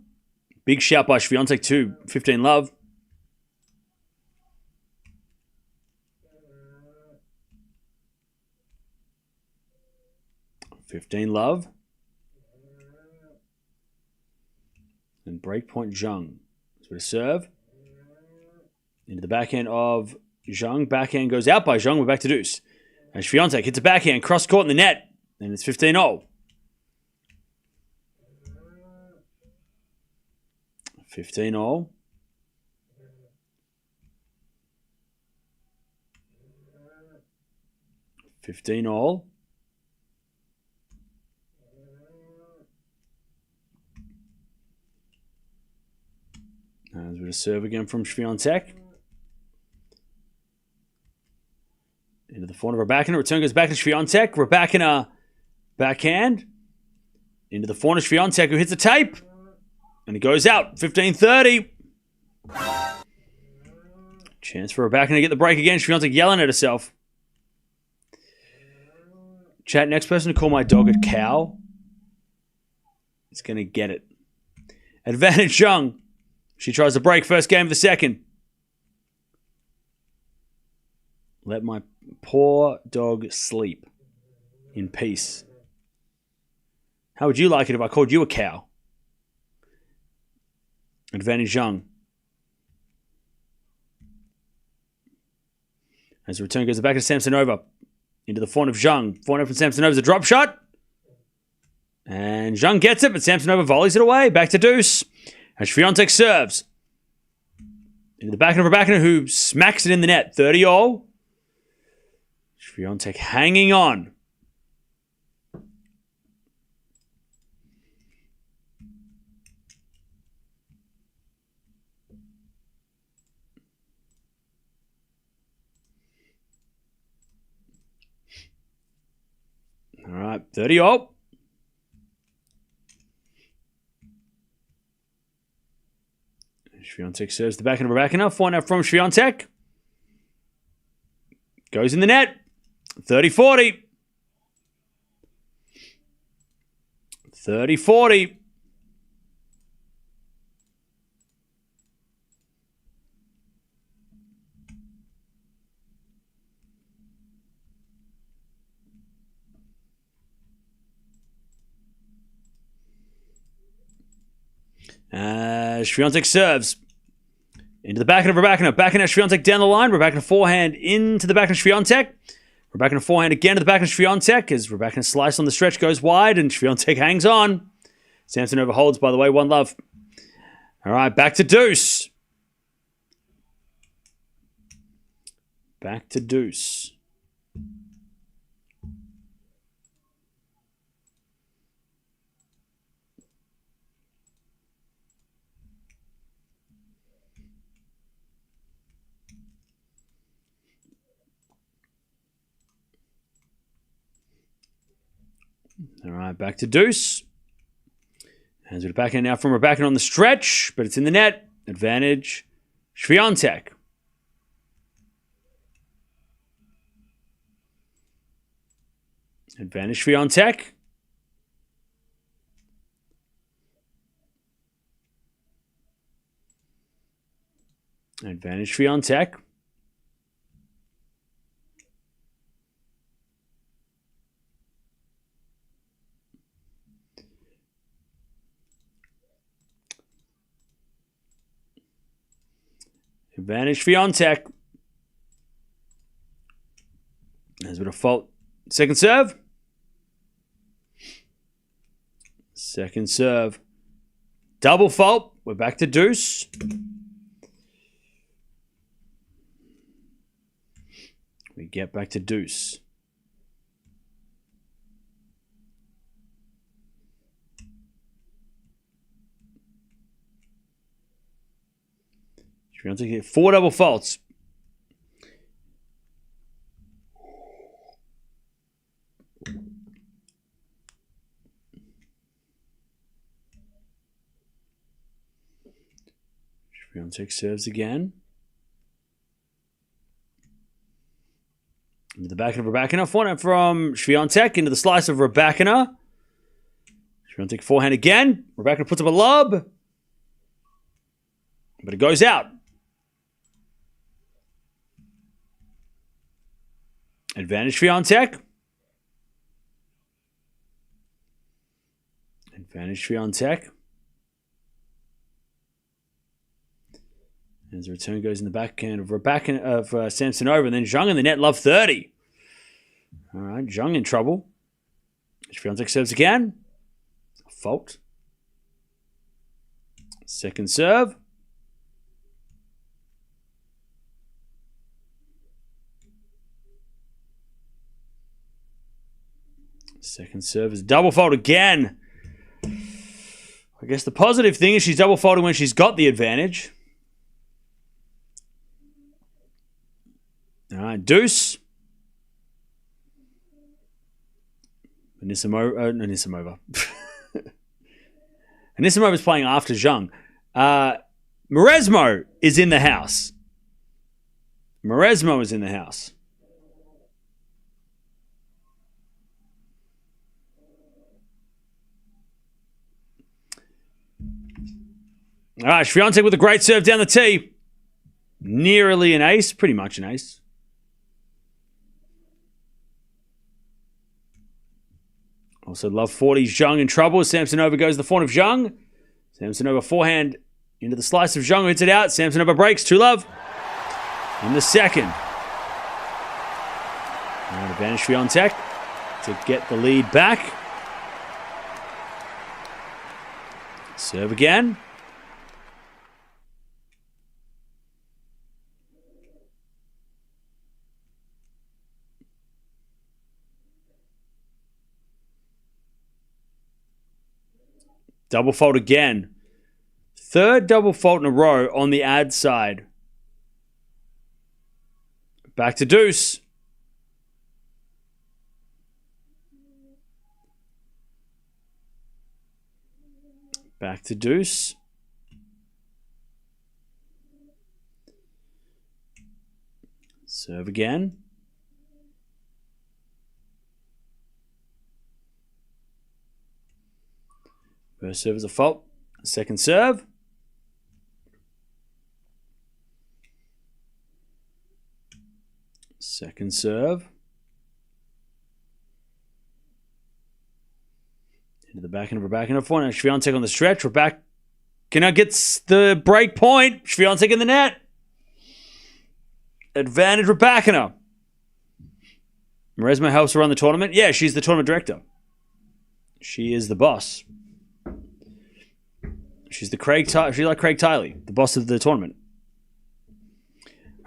Big shout by Shvantech too. 15 love. And breakpoint Zhang. So to serve. Into the backhand of Zhang. Backhand goes out by Zhang. We're back to deuce. And Shvantech hits a backhand. Cross court in the net. And it's 15-0. 15-0. As we serve again from Shvantech. Into the forehand of Rybakina. Return goes back to Shvantech. Rybakina backhand. Into the forehand of Shvantech, who hits the tape. And he goes out. 15-30. Chance for Rybakina to get the break again. Shvantech yelling at herself. Chat, next person to call my dog a cow is going to get it. Advantage Zhang. She tries to break first game of the second. Let my poor dog sleep in peace. How would you like it if I called you a cow? Advantage Zhang. As the return goes back to Samsonova. Into the forehand of Zhang. Forehand from Samsonova's a drop shot. And Zhang gets it, but Samsonova volleys it away. Back to deuce. As Shvantech serves. Into the backhand of Rybakina, who smacks it in the net. 30-all. Shvantech hanging on. All right, 30-all. Shvantech serves the backhand of Rybakina. Forehand from Shvantech. Goes in the net. 30-40. 30-40. Shvantech serves. Into the backhand of Rybakina. Backhand of Shvantech down the line. Rybakina forehand into the backhand of Shvantech. Rybakina forehand again to the backhand of Shvantech as Rybakina slice on the stretch goes wide and Shvantech hangs on. Samsonova holds, by the way, 1-love. All right, back to deuce. Back to deuce. All right, back to deuce. Hands it back in now from Rybakina on the stretch, but it's in the net. Advantage Shvantech. Advantage Shvantech. Advantage Shvantech. Advantage Shvantech. Has been a fault. Second serve. Second serve. Double fault. We're back to deuce. We get back to deuce. Shvantech hit 4 double faults. Shvantech serves again. Into the back of Rybakina. Forehand from Shvantech into the slice of Rybakina. Shvantech forehand again. Rybakina puts up a lob. But it goes out. Advantage Shvantech. Advantage Shvantech. As the return goes in the backhand of Rybakina of Samsonova, and then Zhang in the net, love 30. All right, Zhang in trouble. Shvantech serves again. Fault. Second serve. Second serve is double fault again. I guess the positive thing is she's double faulting when she's got the advantage. All right, deuce. Anisimova. Anisimova is playing after Zhang. Mauresmo is in the house. Maresmo is in the house. All right, Shvantech with a great serve down the tee. Nearly an ace, pretty much an ace. Also, love 40s. Zhang in trouble. Samsonova goes to the forehand of Zhang. Samsonova forehand into the slice of Zhang, who hits it out. Samsonova breaks. 2-love. In the second. And advantage Shvantech to get the lead back. Serve again. Double fault again. Third double fault in a row on the ad side. Back to deuce. Back to deuce. Serve again. First serve is a fault. Second serve. Second serve. Into the backhand of Rybakina. Now Shvantech on the stretch. Rybakina gets the break point. Shvantech in the net. Advantage Rybakina. Maresmo helps her run the tournament. Yeah, she's the tournament director. She is the boss. She's like Craig Tiley, the boss of the tournament.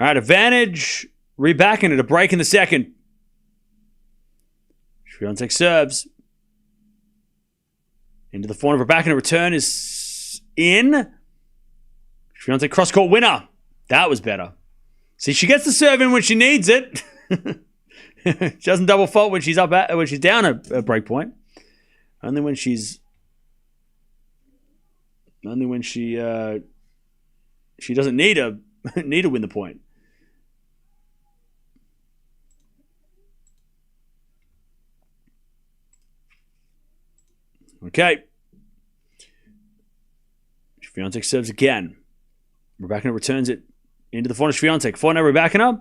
All right, advantage Rybakina to break in the second. Shvantech serves. Into the forehand of Rybakina. Return is in. Shvantech cross-court winner. That was better. See, she gets the serve in when she needs it. She doesn't double fault when she's down a break point. Only when she doesn't need to win the point. Okay. Shvantech serves again. Rybakina returns it into the forehand of Shvantech. Forehand of Rybakina.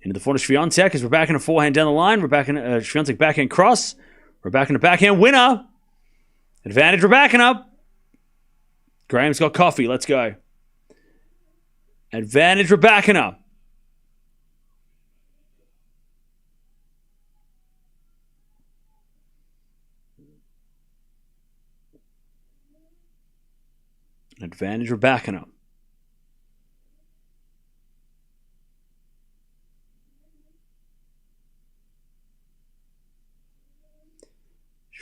Into the forehand of Shvantech as Rybakina forehand down the line. Shvantech backhand cross. Rybakina backhand winner. Advantage Rybakina. Graham's got coffee. Let's go. Advantage Rybakina. Advantage Rybakina.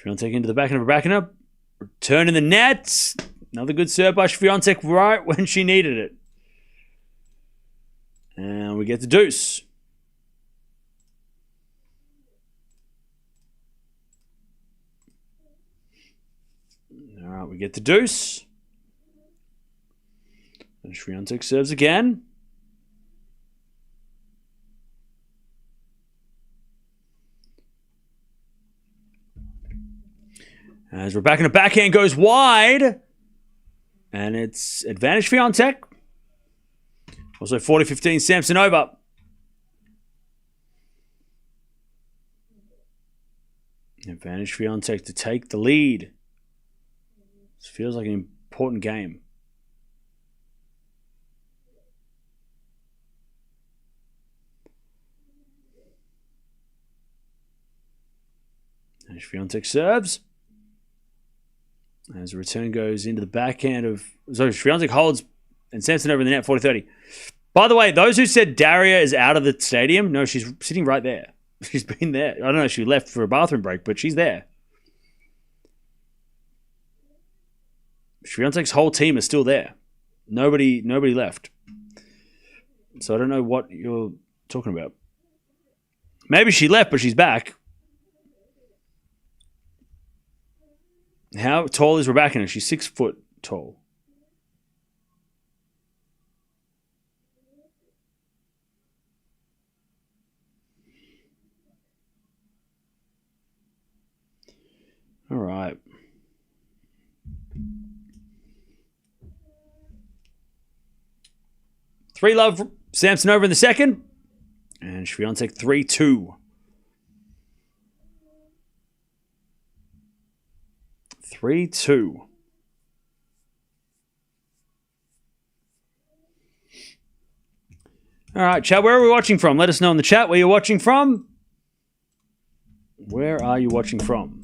Shvantech into the backhand of Rybakina. Return in the net. Another good serve by Shvantech right when she needed it. And we get the deuce. All right, we get the deuce. And Shvantech serves again. As Rybakina backhand goes wide. And it's advantage Shvantech. Also 40-15 Samsonova. Advantage Shvantech to take the lead. This feels like an important game. And Shvantech serves. As the return goes into the backhand of... So Shvantech holds and Samsonova in the net, 40-30. By the way, those who said Daria is out of the stadium, no, she's sitting right there. She's been there. I don't know if she left for a bathroom break, but she's there. Shvantech's whole team is still there. Nobody left. So I don't know what you're talking about. Maybe she left, but she's back. How tall is Rybakina? She's 6 foot tall. All right. Three love Samsonova in the second. And Shvantech 3-2. 3-2. All right, chat, where are we watching from? Let us know in the chat where you're watching from. Where are you watching from?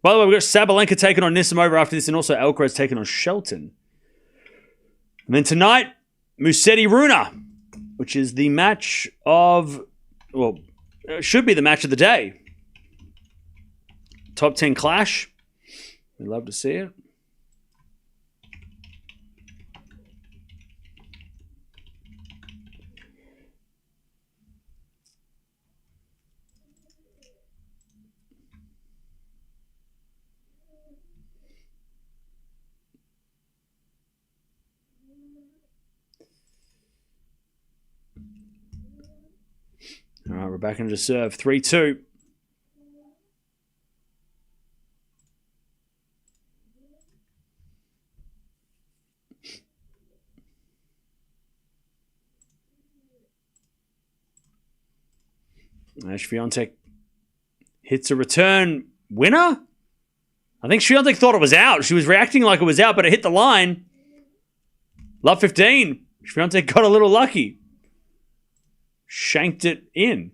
By the way, we've got Sabalenka taking on Nisimova after this, and also Alcaraz taking on Shelton. And then tonight, Musetti-Runa, which is the match of, well, should be the match of the day. Top 10 clash. We'd love to see it. All right, we're back into serve. 3-2. Shvantech hits a return winner. I think Shvantech thought it was out. She was reacting like it was out, but it hit the line. Love 15. Shvantech got a little lucky. Shanked it in.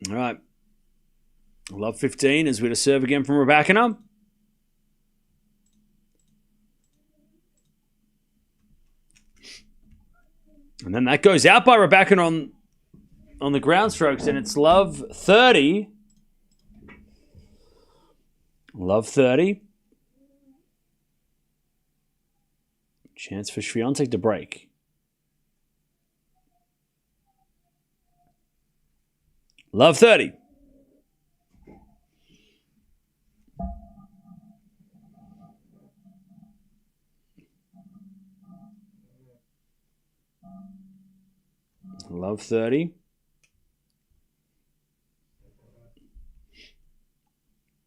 All right. Love 15 as we're to serve again from Rybakina. And then that goes out by Rybakina on the ground strokes, and it's love 30. Love 30. Chance for Shvantech to break. Love 30. Love 30.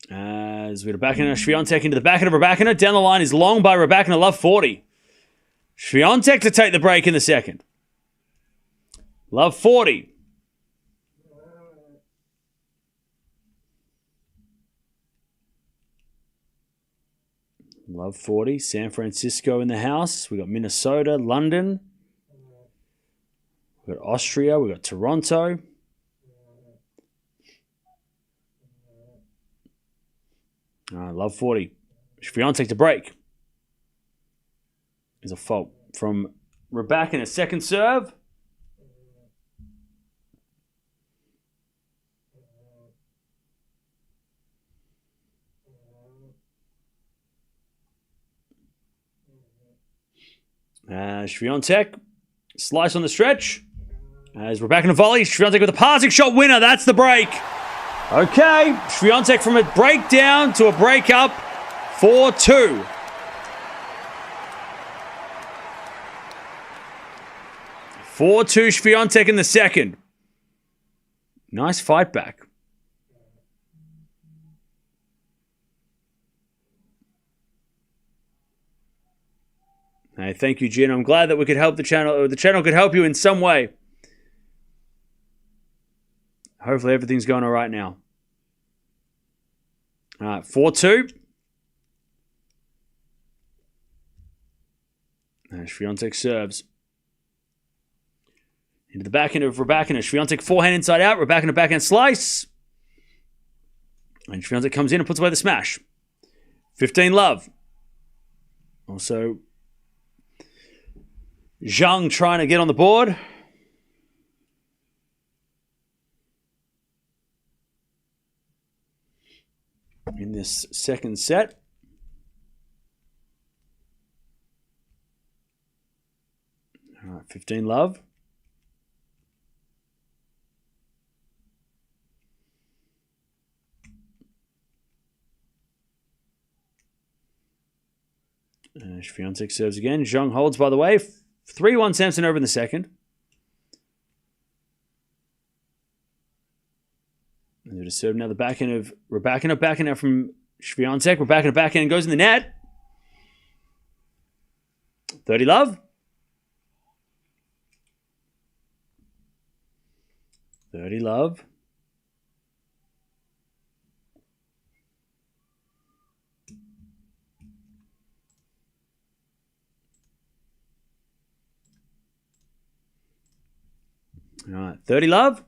As we're backing Shvantech into the back end of Rybakina. Down the line is long by Rybakina. Love 40. Shvantech to take the break in the second. Love 40. Love 40. San Francisco in the house. We got Minnesota, London. We got Austria. We got Toronto. Love 40. Shvantech to break. Is a fault from Rybakina. Second serve. Shvantech. Slice on the stretch. As Rybakina volley. Shvantech with a passing shot winner. That's the break. Okay. Shvantech from a breakdown to a break up. 4-2. Shvantech in the second. Nice fight back. Hey, thank you, Jin. I'm glad that we could help the channel, or the channel could help you in some way. Hopefully everything's going all right now. All right, 4-2. Shvantech serves. Into the backhand of Rybakina. Shvantech forehand inside out. Rybakina backhand slice. And Shvantech comes in and puts away the smash. 15 love. Also, Zhang trying to get on the board. In this second set. All right, 15 love. Shvantech serves again. Zhang holds, by the way. 3-1 Samsonova in the second. And they're to serve now the backhand of Rybakina. Backhand out from Shvantech. Rybakina backhand goes in the net. 30 love. 30 love. All right, 30 love.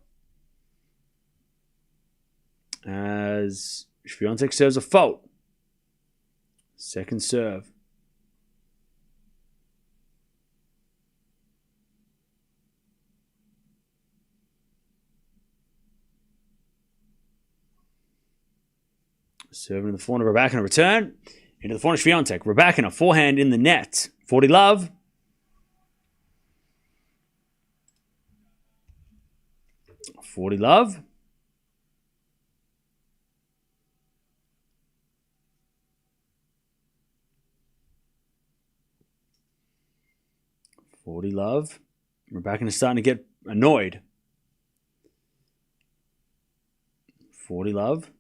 As Shvantech serves a fault. Second serve. Serving to the forehand of Rybakina. Return. Into the forehand of Shvantech. Rybakina, forehand in the net. 40 love. 40 love. Rybakina is starting to get annoyed. 40 love.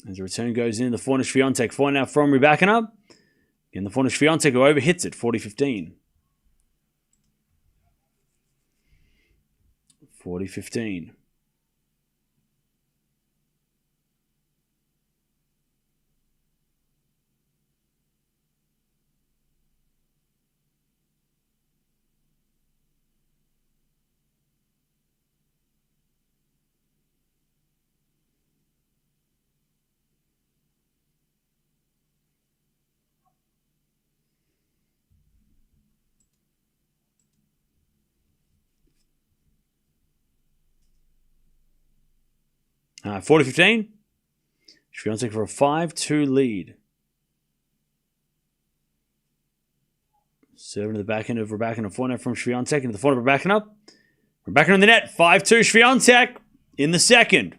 As the return goes in, the forehand of Shvantech. Forehand now from Rybakina. And the forehand of Shvantech who overhits it. 40-15. 40-15. All right, 40-15. Shvantech for a 5-2 lead. Serving to the backhand of Rybakina. Forehand from Shvantech into the forehand of Rybakina. Rybakina in the net. 5-2 Shvantech in the second.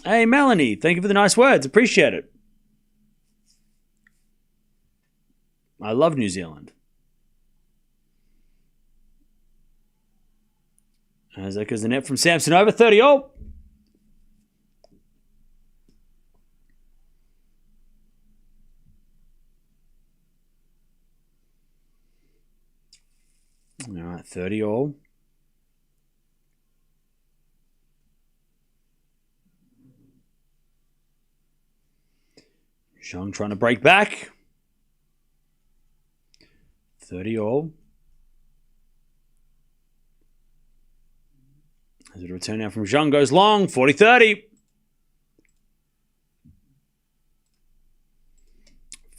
Hey, Melanie. Thank you for the nice words. Appreciate it. I love New Zealand. As that goes the net from Samsonova. 30-all. All right, 30-all. Zhang trying to break back. 30-all. As a return now from Zhang goes long. 40-30.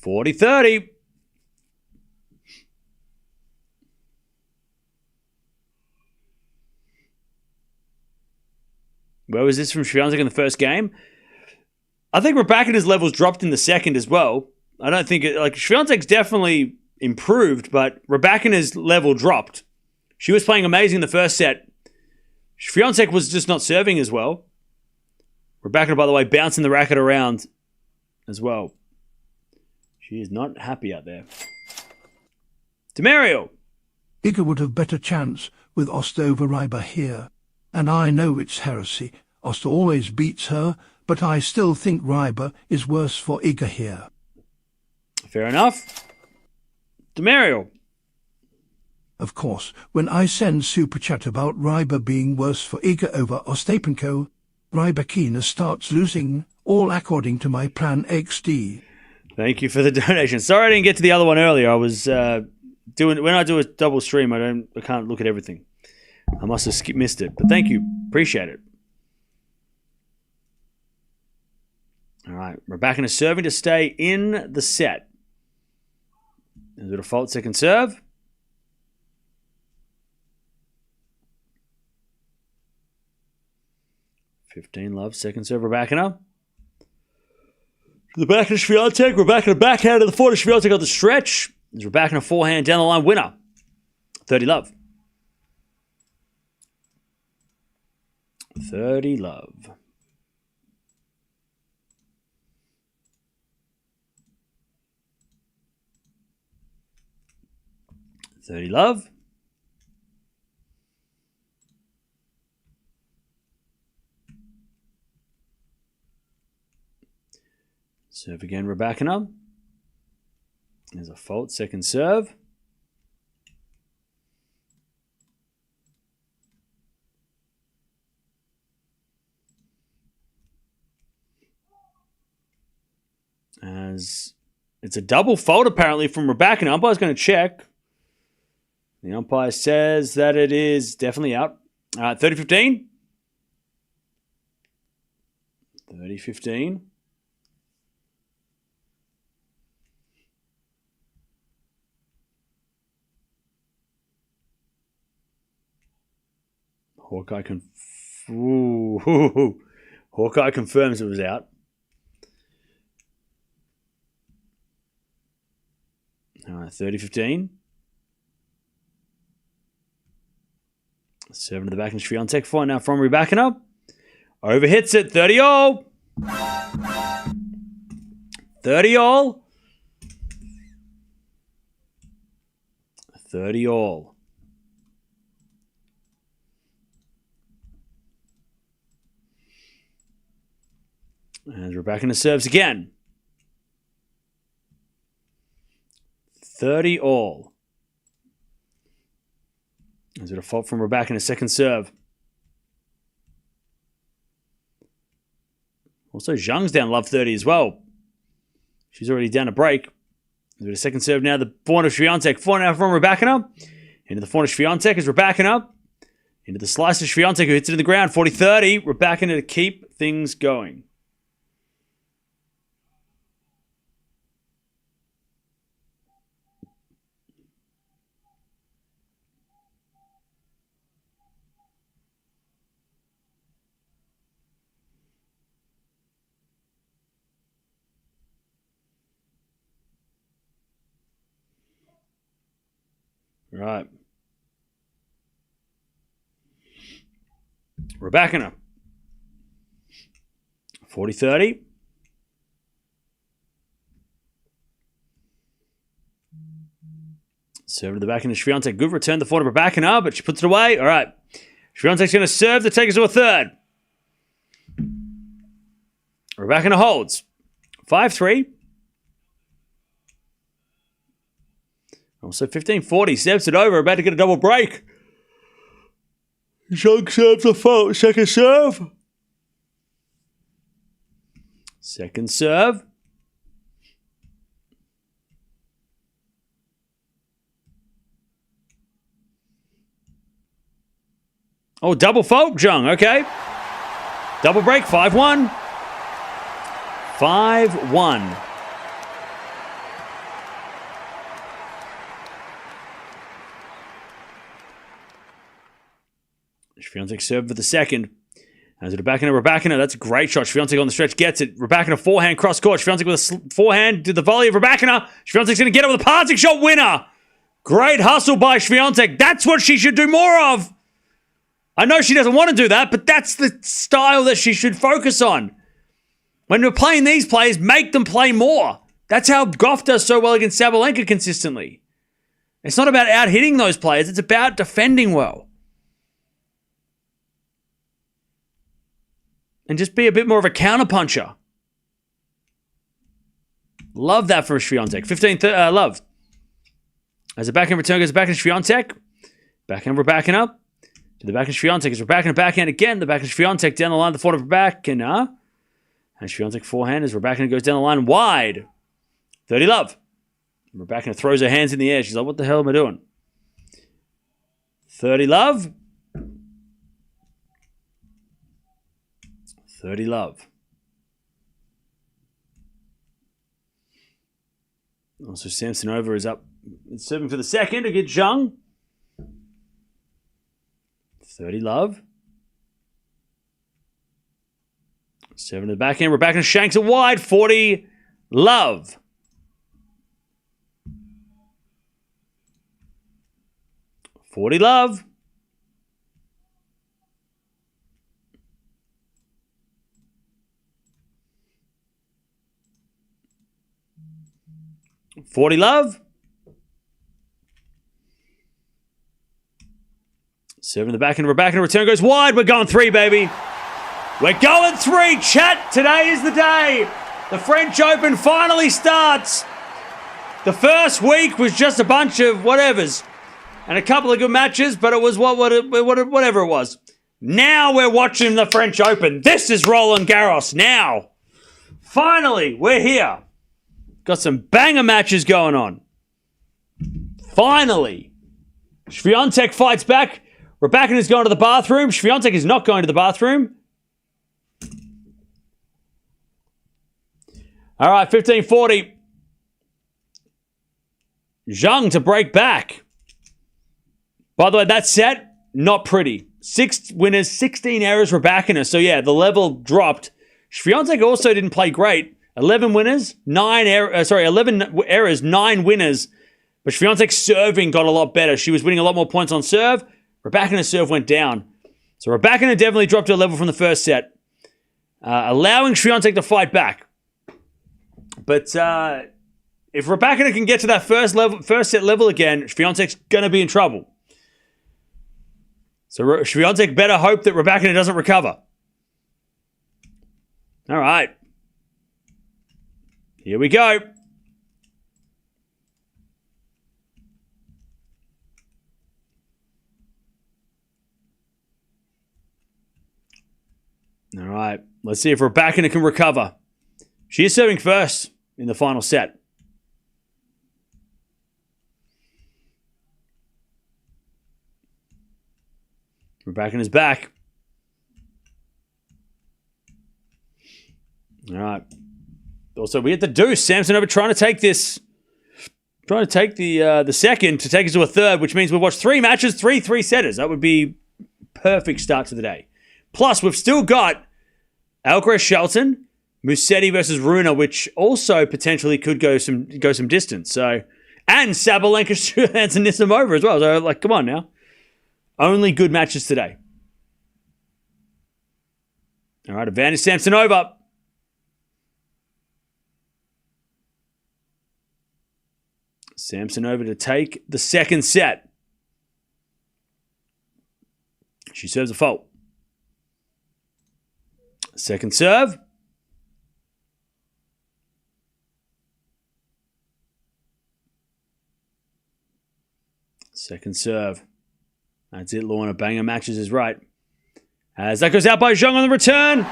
40-30. Where was this from Shvantech in the first game? I think Rybakina's levels dropped in the second as well. I don't think it, like Shvantech's definitely improved, but Rybakina's level dropped. She was playing amazing in the first set. Shvantech was just not serving as well. Rybakina, by the way, bouncing the racket around as well. She is not happy out there. Demario. Iga would have better chance with Osta over Ryba here. And I know it's heresy. Osta always beats her, but I still think Ryba is worse for Iga here. Fair enough. Demario. Of course, when I send Super Chat about Ryba being worse for Iga over Ostapenko, Rybakina starts losing, all according to my plan XD. Thank you for the donation. Sorry I didn't get to the other one earlier. I was doing, when I do a double stream, I can't look at everything. I must have missed it, but thank you. Appreciate it. All right, Rybakina serving to stay in the set. Is it a fault second serve? $15 love, second serve, Rybakina. The backhand of Swiatek, Rybakina backhand to the forehand of Swiatek on the stretch. There's Rybakina forehand down the line winner. 30 love. 30 love. Thirty love. Serve again, Rybakina. There's a fault, second serve. As it's a double fault apparently from Rybakina. Umpire's going to check. The umpire says that it is definitely out. 30-15. 30-15. Hawkeye confirms it was out. All right, 30-15. Serving to the back and Shvantech for now from Rybakina. Overhits it, 30-all. 30-all. 30-all. And Rybakina serves again. 30-all. Is it a fault from Rybakina? Second serve. Also, Zhang's down love 30 as well. She's already down a break. Is it a second serve now? The forehand of Shvantech. Forehand now from Rybakina. Into the forehand of Shvantech is Rybakina. Into the slice of Shvantech who hits it in the ground. 40-30. Rybakina to keep things going. Right. Rybakina. 40-30. Serve to the back end of Shvantech. Good return the forehand of Rybakina, but she puts it away. All right. Shvantech's going to serve to take us to a third. Rybakina holds. 5-3. Also 15-40. Steps it over. About to get a double break. Zhang serves a fault. Second serve. Second serve. Oh, double fault, Zhang. Okay. Double break. 5-1. 5-1. Shvantech served for the second. As it Rybakina. That's a great shot. Shvantech on the stretch gets it. Rybakina forehand cross court. Shvantech with a forehand to the volley of Rybakina. Shvantech's going to get it with a passing shot winner. Great hustle by Shvantech. That's what she should do more of. I know she doesn't want to do that, but that's the style that she should focus on. When we're playing these players, make them play more. That's how Gauff does so well against Sabalenka consistently. It's not about out-hitting those players. It's about defending well. And just be a bit more of a counterpuncher. Love that for Shvantech. 15 love. As the backhand return goes back in Shvantech. Backhand Rybakina. To the backhand Shvantech. Is Rybakina backhand again. The backhand Shvantech down the line. The forehand of Rybakina. And Shvantech forehand as Rybakina goes down the line wide. 30 love. Rybakina throws her hands in the air. She's like, what the hell am I doing? 30 love. 30 love. Also, Jang-Samsonova is up. It's serving for the second to get Zhang. 30 love. 7 to the backhand. Rybakina shanks it wide. 40 love. $40 love. 40 love. Serve in the back end. Rybakina return goes wide. We're going 3, baby. We're going 3. Chat, today is the day. The French Open finally starts. The first week was just a bunch of whatevers and a couple of good matches, but it was whatever it was. Now we're watching the French Open. This is Roland Garros now. Finally, we're here. Got some banger matches going on. Finally. Shvantech fights back. Rybakina is going to the bathroom. Shvantech is not going to the bathroom. All right, 15-40. Zhang to break back. By the way, that set, not pretty. 6 winners, 16 errors, Rybakina. So yeah, the level dropped. Shvantech also didn't play great. 11 winners, 11 errors, 9 winners. But Shvantech's serving got a lot better. She was winning a lot more points on serve. Rybakina's serve went down. So Rybakina definitely dropped her level from the first set, allowing Shvantech to fight back. But if Rybakina can get to that first set level again, Shvantech's going to be in trouble. So Shvantech better hope that Rybakina doesn't recover. All right. Here we go. All right. Let's see if Rybakina can recover. She is serving first in the final set. Rybakina's back. All right. Also, we get the deuce. Samsonova trying to take this. Trying to take the second to take us to a third, which means we've watched 3 matches, 3 3-setters. That would be perfect start to the day. Plus, we've still got Alcaraz Shelton, Musetti versus Runa, which also potentially could go some distance. So, and Sabalenka and Anisimova as well. So, like, come on now. Only good matches today. All right, advantage Samsonova. Samsonova to take the second set. She serves a fault. Second serve. Second serve. That's it, Lorna. Banger matches is right. As that goes out by Zhang on the return.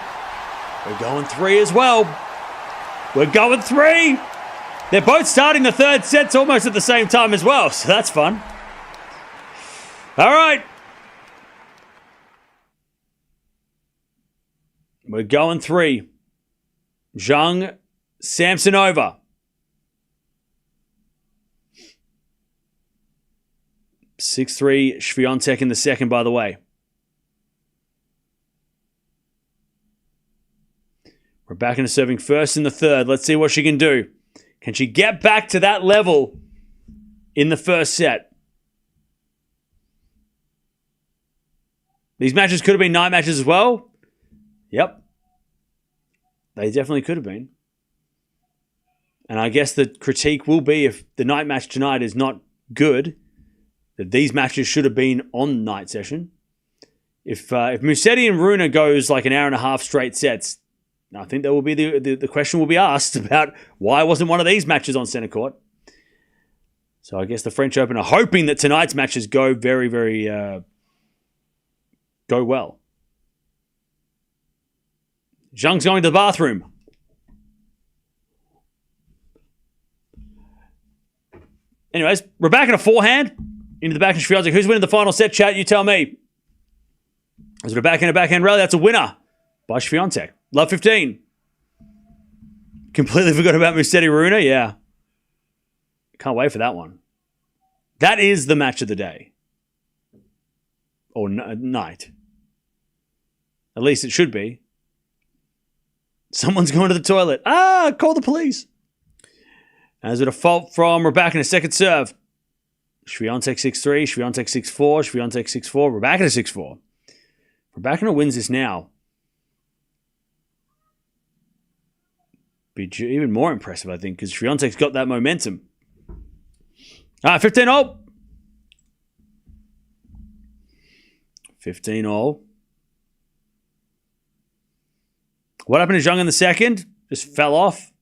We're going 3 as well. We're going 3. They're both starting the third sets almost at the same time as well, so that's fun. All right. We're going 3. Zhang, Samsonova. 6-3, Shvantech in the second, by the way. Rybakina serving first in the third. Let's see what she can do. Can she get back to that level in the first set? These matches could have been night matches as well. Yep. They definitely could have been. And I guess the critique will be if the night match tonight is not good, that these matches should have been on night session. If Musetti and Runa goes like an hour and a half straight sets, I think there will be the question will be asked about why wasn't one of these matches on center court. So I guess the French Open are hoping that tonight's matches go very, very go well. Zhang's going to the bathroom. Anyways, Rybakina forehand into the back of Shvantech. Who's winning the final set, chat? You tell me. Is it a backhand rally? That's a winner by Shvantech. Love 15. Completely forgot about Musetti Runa. Yeah. Can't wait for that one. That is the match of the day. Or night. At least it should be. Someone's going to the toilet. Call the police. As with a fault from Rybakina, second serve. Shvantech 6-3, Shvantech 6-4, Shvantech 6-4, Rybakina 6-4. Rybakina wins this now. Be even more impressive, I think, because Shvantech's got that momentum. All right, 15 all. 15 all. What happened to Zhang in the second? Just fell off.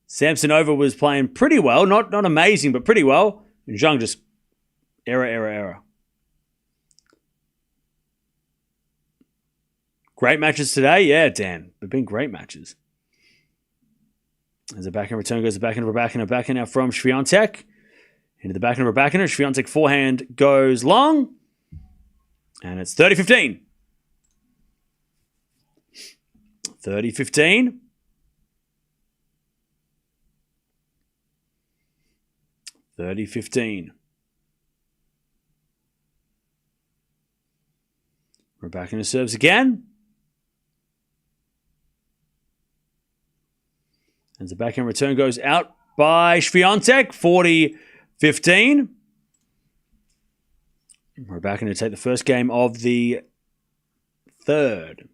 Samsonova was playing pretty well. Not amazing, but pretty well. And Zhang just error. Great matches today? Yeah, Dan. They've been great matches. As the backhand return goes, the backhand of Rybakina. Backhand now from Shvantech. Into the backhand of Rybakina. Shvantech forehand goes long. And it's 30-15. 30-15. 30-15. Rybakina serves again. As the backhand return goes out by Shvantech. 40-15. Rybakina to take the first game of the third.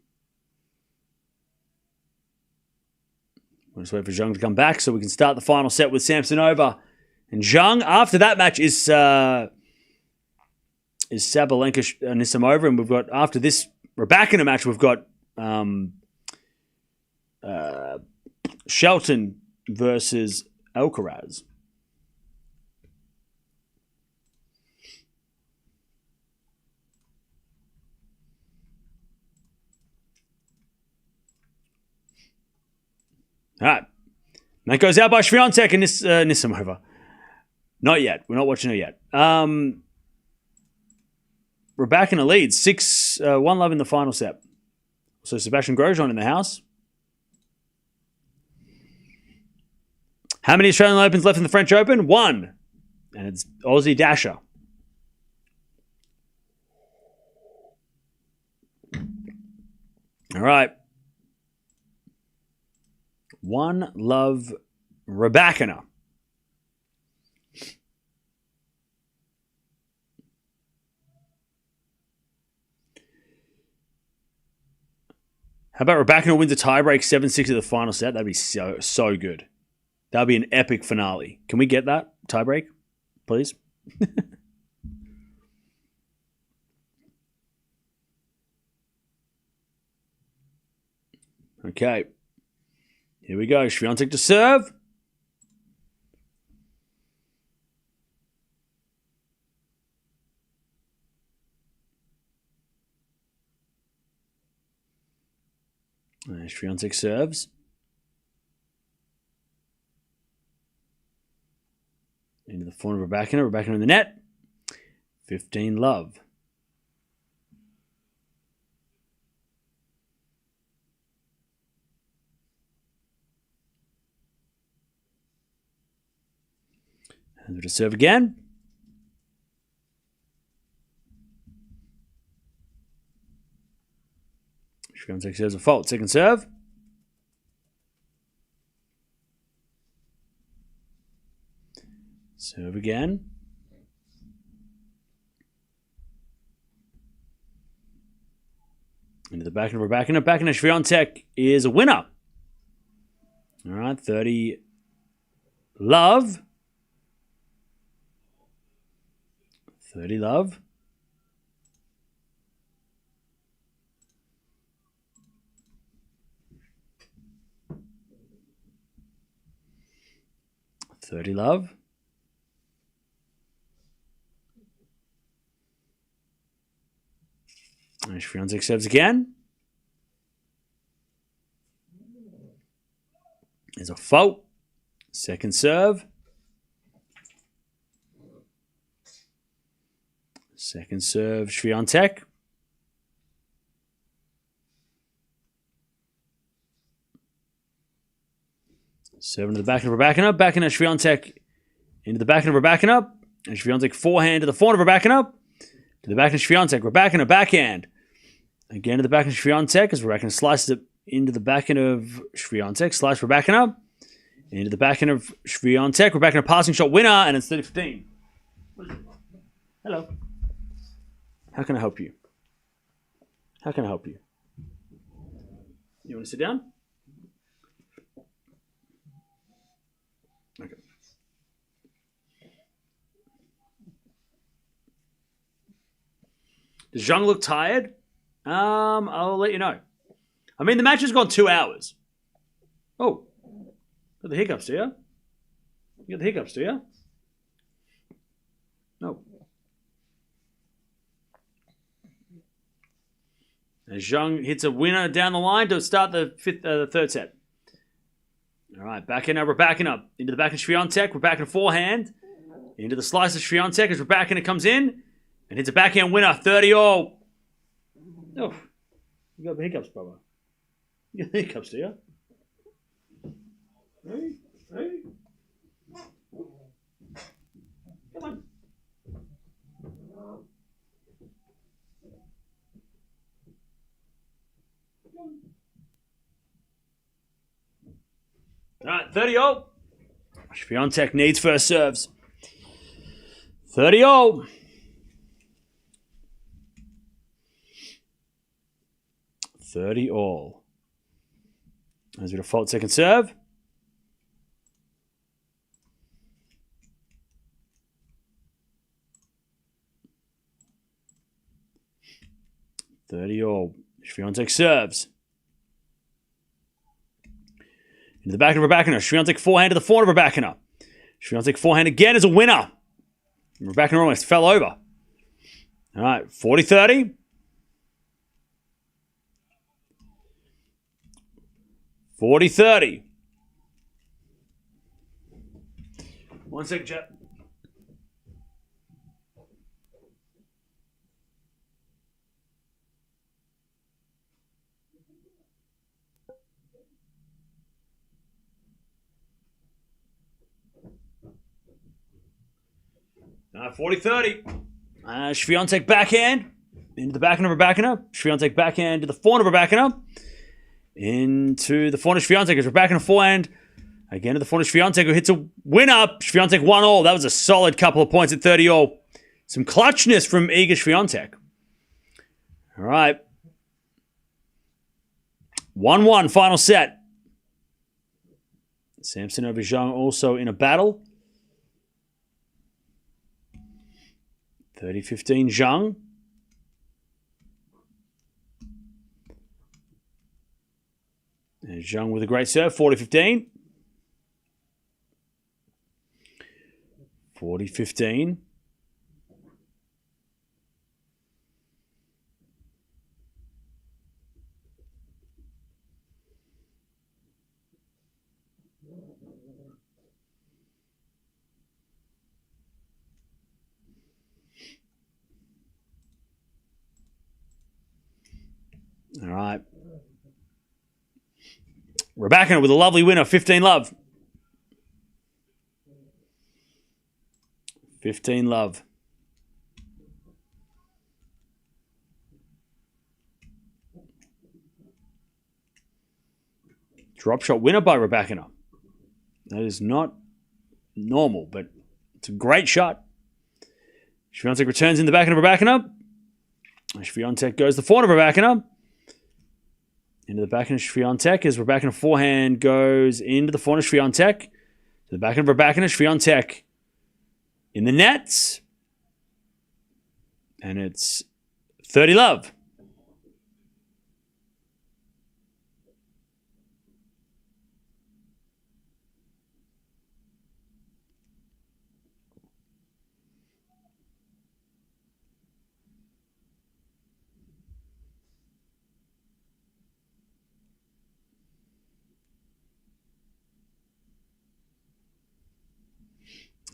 We'll just wait for Zhang to come back so we can start the final set with Samsonova and Zhang. After that match is Sabalenka Anisimova, and we've got, after this Rybakina match, we've got Shelton versus Alcaraz. All right. And that goes out by Shvantech and Anisimova. Not yet. We're not watching her yet. Rybakina leads 6-1 in the final set. So Sebastian Grosjean in the house. How many Australian Opens left in the French Open? 1. And it's Aussie Dasher. All right. 1 love Rybakina. How about Rybakina wins a tiebreak 7-6 of the final set? That'd be so good. That'd be an epic finale. Can we get that tiebreak, please? Okay. Here we go. Shvantech to serve. Shvantech serves. Into the forehand of Rybakina. Rybakina in the net. 15 love. And to serve again. Shvantech serves a fault. Second serve. Serve again. Into the backhand of Rybakina. Backhand of Shvantech is a winner. All right, 30 love. 30 love. $30 love. And Shvantech serves again. There's a fault. Second serve. Second serve, Shvantech. Serving to the backhand of Rybakina. Backhand of Shvantech into the backhand of Rybakina. And Shvantech forehand to the forehand of Rybakina. To the backhand of Shvantech. Rybakina backhand. Again to the backhand of Shvantech as Rybakina slices it into the backhand of Shvantech. Slice Rybakina. Into the backhand of Shvantech. Rybakina passing shot winner. And it's 30-15. Hello. How can I help you? How can I help you? You want to sit down? Okay. Does Zhang look tired? I'll let you know. I mean, the match has gone 2 hours. Oh, got the hiccups, do you? You got the hiccups, do you? No. As Zhang hits a winner down the line to start the third set. All right, back in Rybakina. Into the back of Shvantech. Rybakina forehand. Into the slice of Shvantech as Rybakina comes in and hits a backhand winner, 30-all. Oh, you got the hiccups, brother. You got the hiccups, do you? Hey. Come on. All right, 30-all. Shvantech needs first serves. 30-all. 30-all. As we default second serve. All. Shvantech serves. Into the back of Rybakina. Shvantech forehand to the forehand of Rybakina. Shvantech forehand again is a winner. Rybakina almost fell over. All right, 40-30. 40-30. 1 sec, Jet. All right, 40-30. Shvantech backhand. Into the backhand of Rybakina. Shvantech backhand to the forehand of Rybakina. Into the forehand of Shvantech as Rybakina forehand. Again to the forehand of Shvantech who hits a winner. Shvantech 1-all. That was a solid couple of points at 30-all. Some clutchness from Iga Swiatek. All right. 1-1 final set. Samsonova Zhang also in a battle. 30-15 Zhang. And Zhang with a great serve. 40-15. 40-15. All right. Rybakina with a lovely winner, 15-love. 15-love. Drop shot winner by Rybakina. That is not normal, but it's a great shot. Shvantech returns in the backhand of Rybakina. Shvantech goes the forehand of Rybakina. Into the backhand of Shvantech as Rybakina forehand goes into the forehand of Shvantech. To the backhand of Rybakina, Shvantech in the nets. And it's 30-love.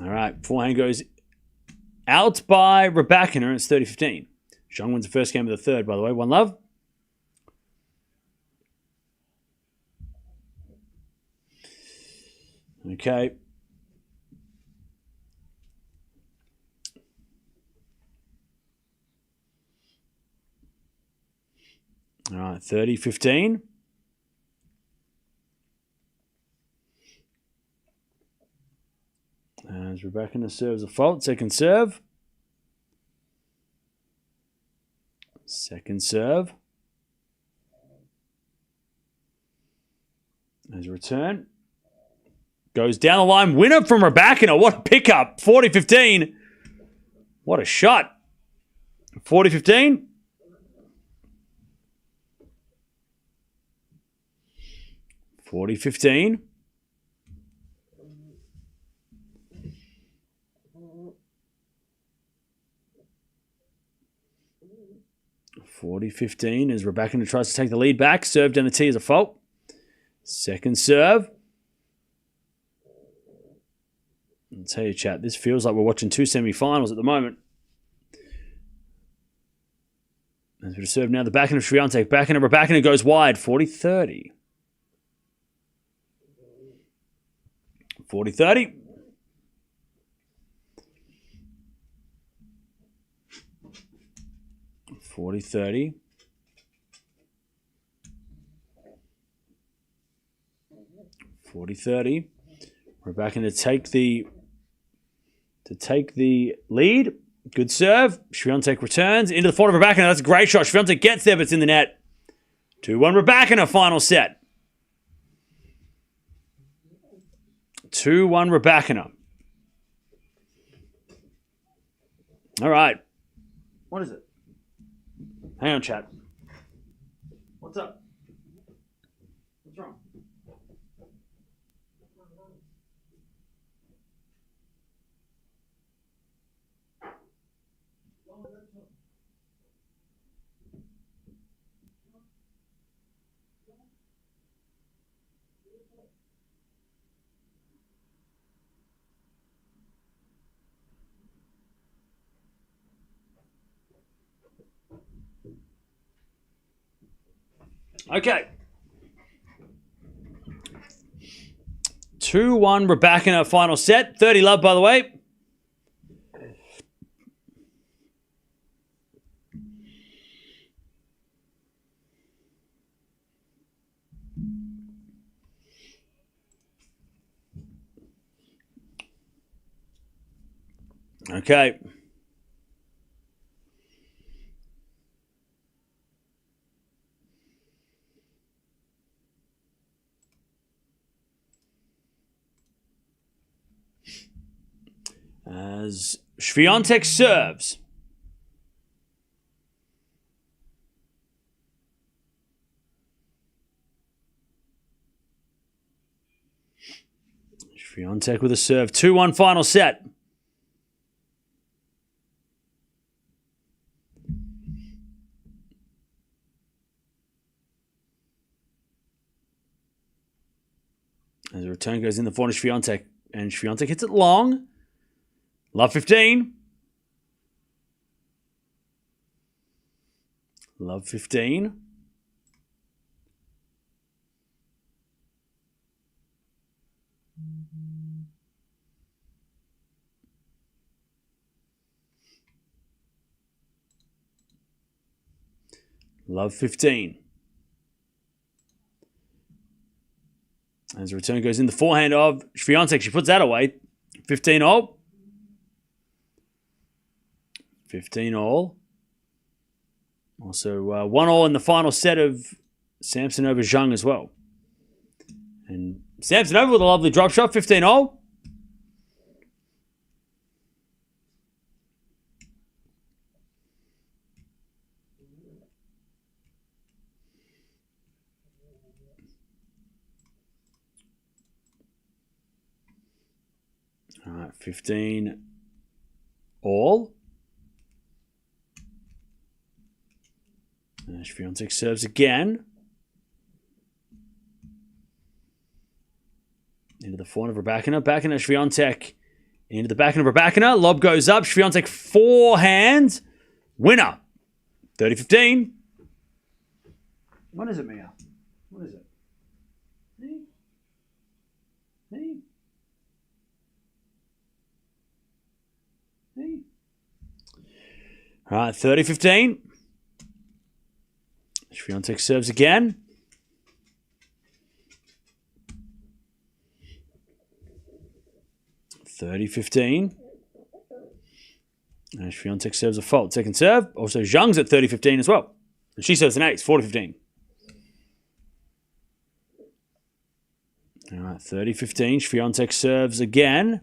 All right, forehand goes out by Rybakina, and it's 30-15. Zhang wins the first game of the third, by the way. 1-love. Okay. All right, 30-15. As Rybakina serves a fault. Second serve. Second serve. As a return. Goes down the line. Winner from Rybakina. What a pickup. 40-15. What a shot. 40-15. 40-15. As Rybakina tries to take the lead back. Serve down the tee is a fault. Second serve. I'll tell you, chat, this feels like we're watching two semi-finals at the moment. As we serve now, the backhand of Shvantech. Backhand of Rybakina goes wide. 40-30. 40-30. $40-30. $40-30. Rybakina to take the lead. Good serve. Shvantech returns into the forehand of Rybakina. That's a great shot. Shvantech gets there, but it's in the net. 2-1 Rybakina, final set. 2-1 Rybakina. All right. What is it? Hang on, chat. What's up? What's wrong? Okay. 2-1 Rybakina final set. 30 love, by the way. Okay. As Shvantech serves. Shvantech with a serve. 2-1 final set. As the return goes in the forehand of Shvantech. And Shvantech hits it long. Love 15. Love 15. Love 15. As the return goes in the forehand of Shvantech. She puts that away. 15 all. 15 all. Also 1 all in the final set of Samsonova Zhang as well. And Samsonova with a lovely drop shot. 15 all. All right, 15 all. Shvantech serves again. Into the forehand of Rybakina. Backhand of Shvantech. Into the backhand of Rybakina. Lob goes up. Shvantech forehand. Winner. 30-15. What is it, Mia? What is it? Hey? Hey? Hey? All right, 30-15. Shvantech serves again. $30-15. And Shvantech serves a fault. Second serve. Also, Zhang's at 30-15 as well. And she serves an ace, 40-15. All right, 30-15. Shvantech serves again.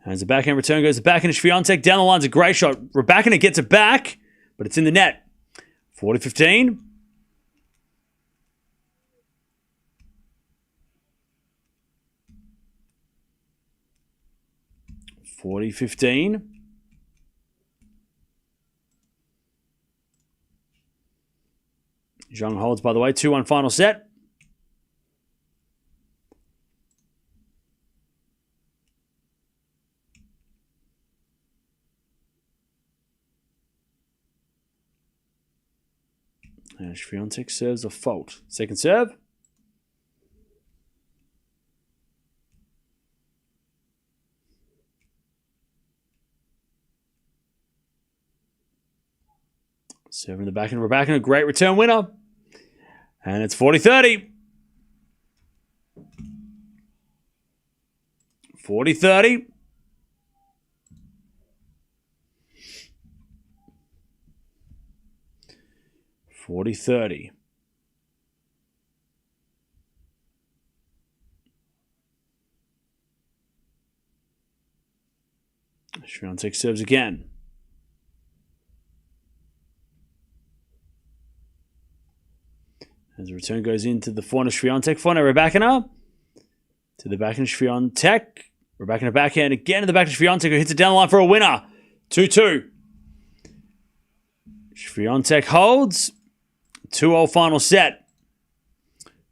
As the backhand return goes, the backhand to Shvantech. Down the line's a great shot. Rybakina gets it back, but it's in the net. 40-15. Zhang holds, by the way. 2-1 final set. And Shvantech serves a fault. Second serve. Serving the backhand. Rybakina, great return winner. And it's 40-30. 40-30. Shvantech serves again. As the return goes into the forehand of Shvantech. Forehand of Rybakina. To the backhand of Shvantech. Rybakina backhand again to the backhand of Shvantech, who hits it down the line for a winner. 2-2. Shvantech holds. 2-0 final set.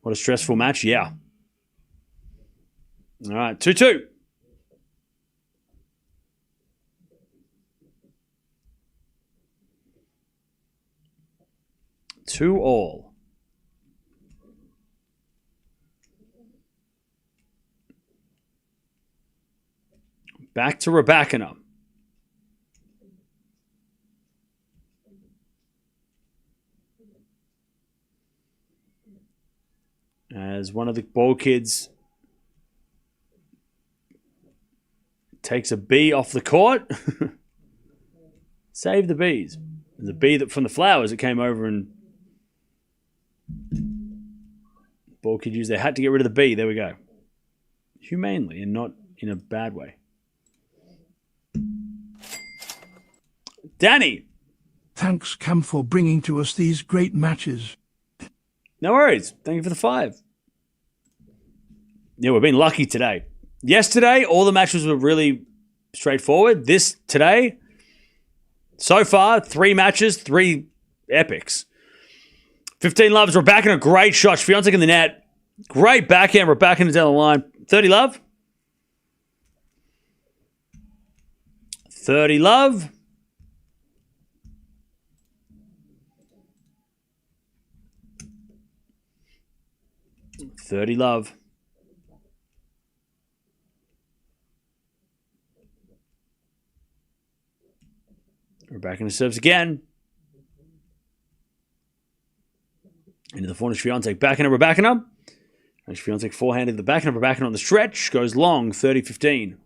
What a stressful match. Yeah. All right. 2-2. Two all. Back to Rybakina. As one of the ball kids takes a bee off the court. Save the bees. The bee that from the flowers that came over and ball kid used their hat to get rid of the bee. There we go. Humanely and not in a bad way. Danny. Thanks, Cam, for bringing to us these great matches. No worries. Thank you for the 5. Yeah, we've been lucky today. Yesterday, all the matches were really straightforward. This, today, so far, 3 matches, 3 epics. 15 loves, Rybakina, great shot. Shvantech in the net. Great backhand, Rybakina down the line. 30 love. 30 love. 30 love. Rybakina serves again. Into the forehand of Shvantech. Backhand of Rybakina. And Shvantech forehanded the backhand of Rybakina on the stretch. Goes long, 30-15.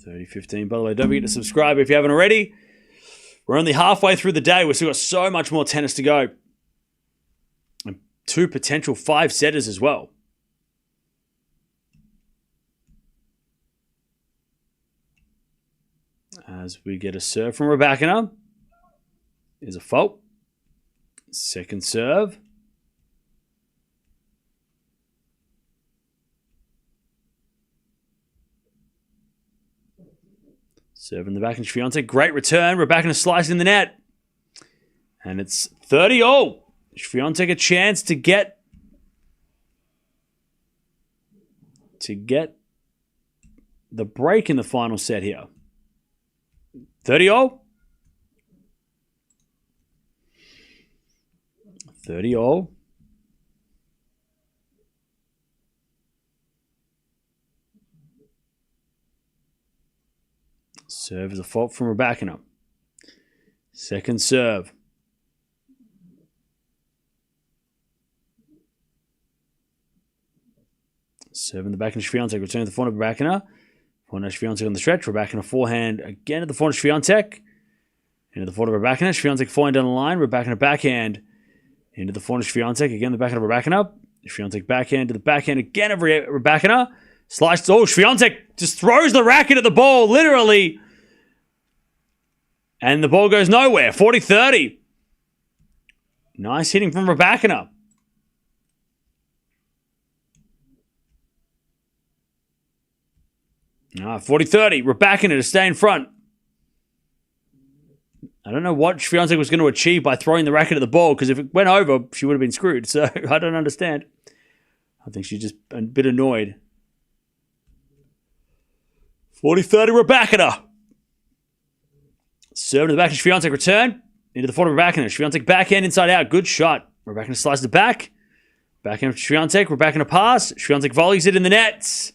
By the way, don't forget to subscribe if you haven't already. We're only halfway through the day. We've still got so much more tennis to go. And 2 potential 5-setters as well. As we get a serve from Rybakina. Is a fault. Second serve. Serving the back in Shvantech. Great return. Rybakina slicing in the net. And it's 30-all. Shvantech a chance to get the break in the final set here. 30-all. 30-all. Serve is a fault from Rybakina. Second serve. Serving the back in Shvantech. Return to the forehand of Rybakina. Forehand of Shvantech on the stretch. Rybakina forehand again at the forehand of Shvantech. Into the forehand of Rybakina. Shvantech forehand down the line. Rybakina backhand. Into the forehand of Shvantech. Again the backhand of Rybakina. Shvantech backhand to the backhand again of Rybakina. Sliced. Oh, Shvantech just throws the racket at the ball, literally. And the ball goes nowhere. 40-30. Nice hitting from Rybakina. 40-30. Rybakina to stay in front. I don't know what Shvantech was going to achieve by throwing the racket at the ball, because if it went over, she would have been screwed. So I don't understand. I think she's just a bit annoyed. 40-30 Rybakina. Serve to the back of Shvantech. Return. Into the front of Rybakina. Shvantech backhand inside out. Good shot. Rybakina slices it back. Backhand for Shvantech. Rybakina pass. Shvantech volleys it in the nets.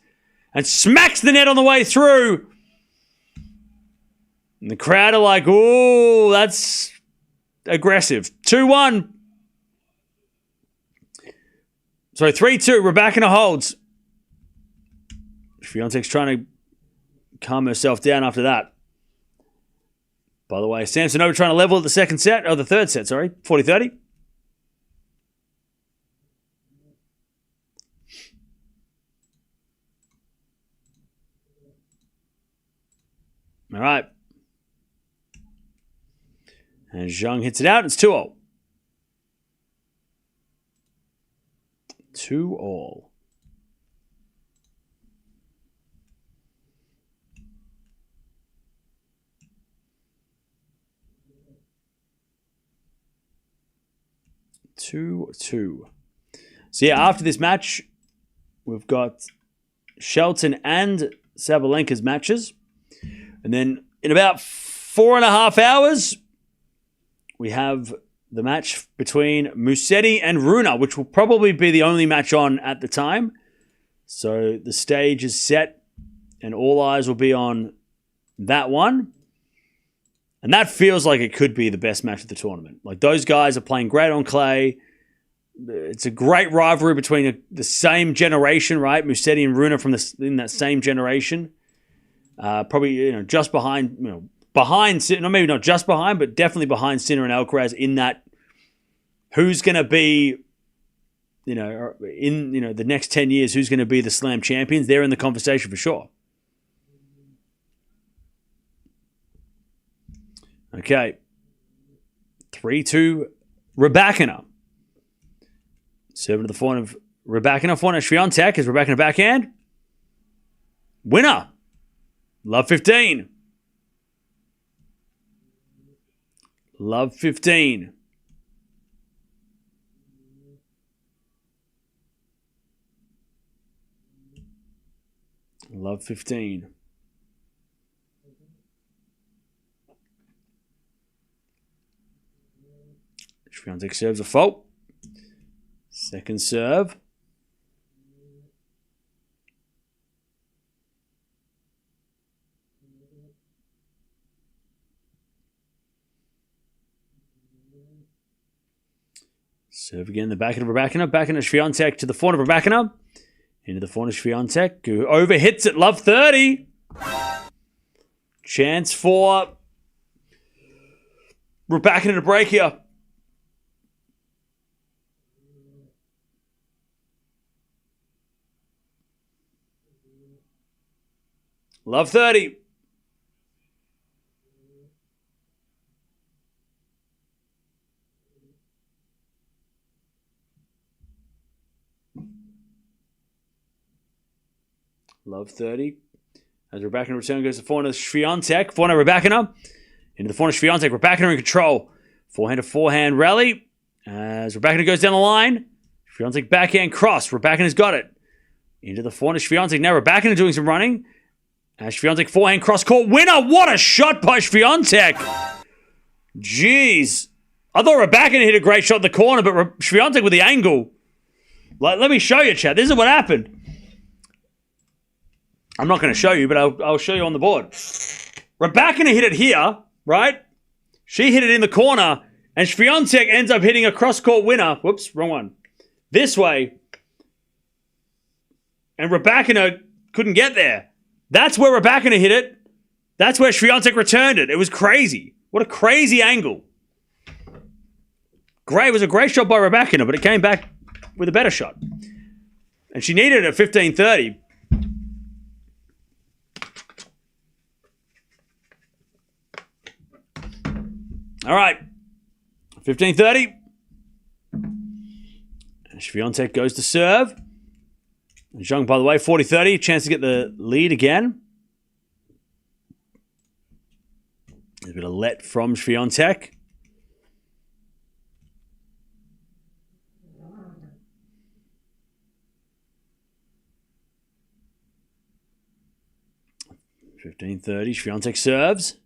And smacks the net on the way through. And the crowd are like, ooh, that's aggressive. 2-1. Sorry, 3-2. Rybakina holds. Shvantech's trying to calm herself down after that. By the way, Samsonova trying to level at the the third set, sorry. 40-30. All right. And Zhang hits it out. It's 2-0. 2-2. So yeah, after this match, we've got Shelton and Sabalenka's matches. And then in about 4.5 hours, we have the match between Musetti and Rune, which will probably be the only match on at the time. So the stage is set and all eyes will be on that one. And that feels like it could be the best match of the tournament. Like, those guys are playing great on clay. It's a great rivalry between the same generation, right? Musetti and Rune in that same generation. Probably, just behind, maybe not just behind, but definitely behind Sinner and Alcaraz in that who's going to be, in the next 10 years, who's going to be the Slam champions. They're in the conversation for sure. Okay. 3-2 Rybakina. Serving to the forehand of Rybakina. Forehand of Shvantech as Rybakina backhand. Winner. Love 15. Love 15. Love 15. Shvantech serves a fault. Second serve. Serve again, the backhand of Rybakina. Backhand of Shvantech to the forehand of Rybakina. Into the forehand of Shvantech, who overhits it. Love 30. Chance for Rybakina to break here. Love 30. Love 30. As Rybakina return goes to forehand of Shvantech. Forehand of Rybakina. Into the forehand of Shvantech. Rybakina in control. Forehand to forehand rally. As Rybakina goes down the line. Shvantech backhand cross. Rybakina's got it. Into the forehand of Shvantech. Now Rybakina doing some running. As Shvantech forehand cross court winner. What a shot by Shvantech. Jeez. I thought Rybakina hit a great shot in the corner, but Shvantech with the angle. Let me show you, chat. This is what happened. I'm not going to show you, but I'll show you on the board. Rybakina hit it here, right? She hit it in the corner, and Shvantech ends up hitting a cross-court winner. Whoops, wrong one. This way. And Rybakina couldn't get there. That's where Rybakina hit it. That's where Shvantech returned it. It was crazy. What a crazy angle. Great. It was a great shot by Rybakina, but it came back with a better shot. And she needed it at 15:30. All right. 15:30. And Swiatek goes to serve. And Zhang, by the way, 40-30. Chance to get the lead again. There's a bit of let from Swiatek. Swiatek serves.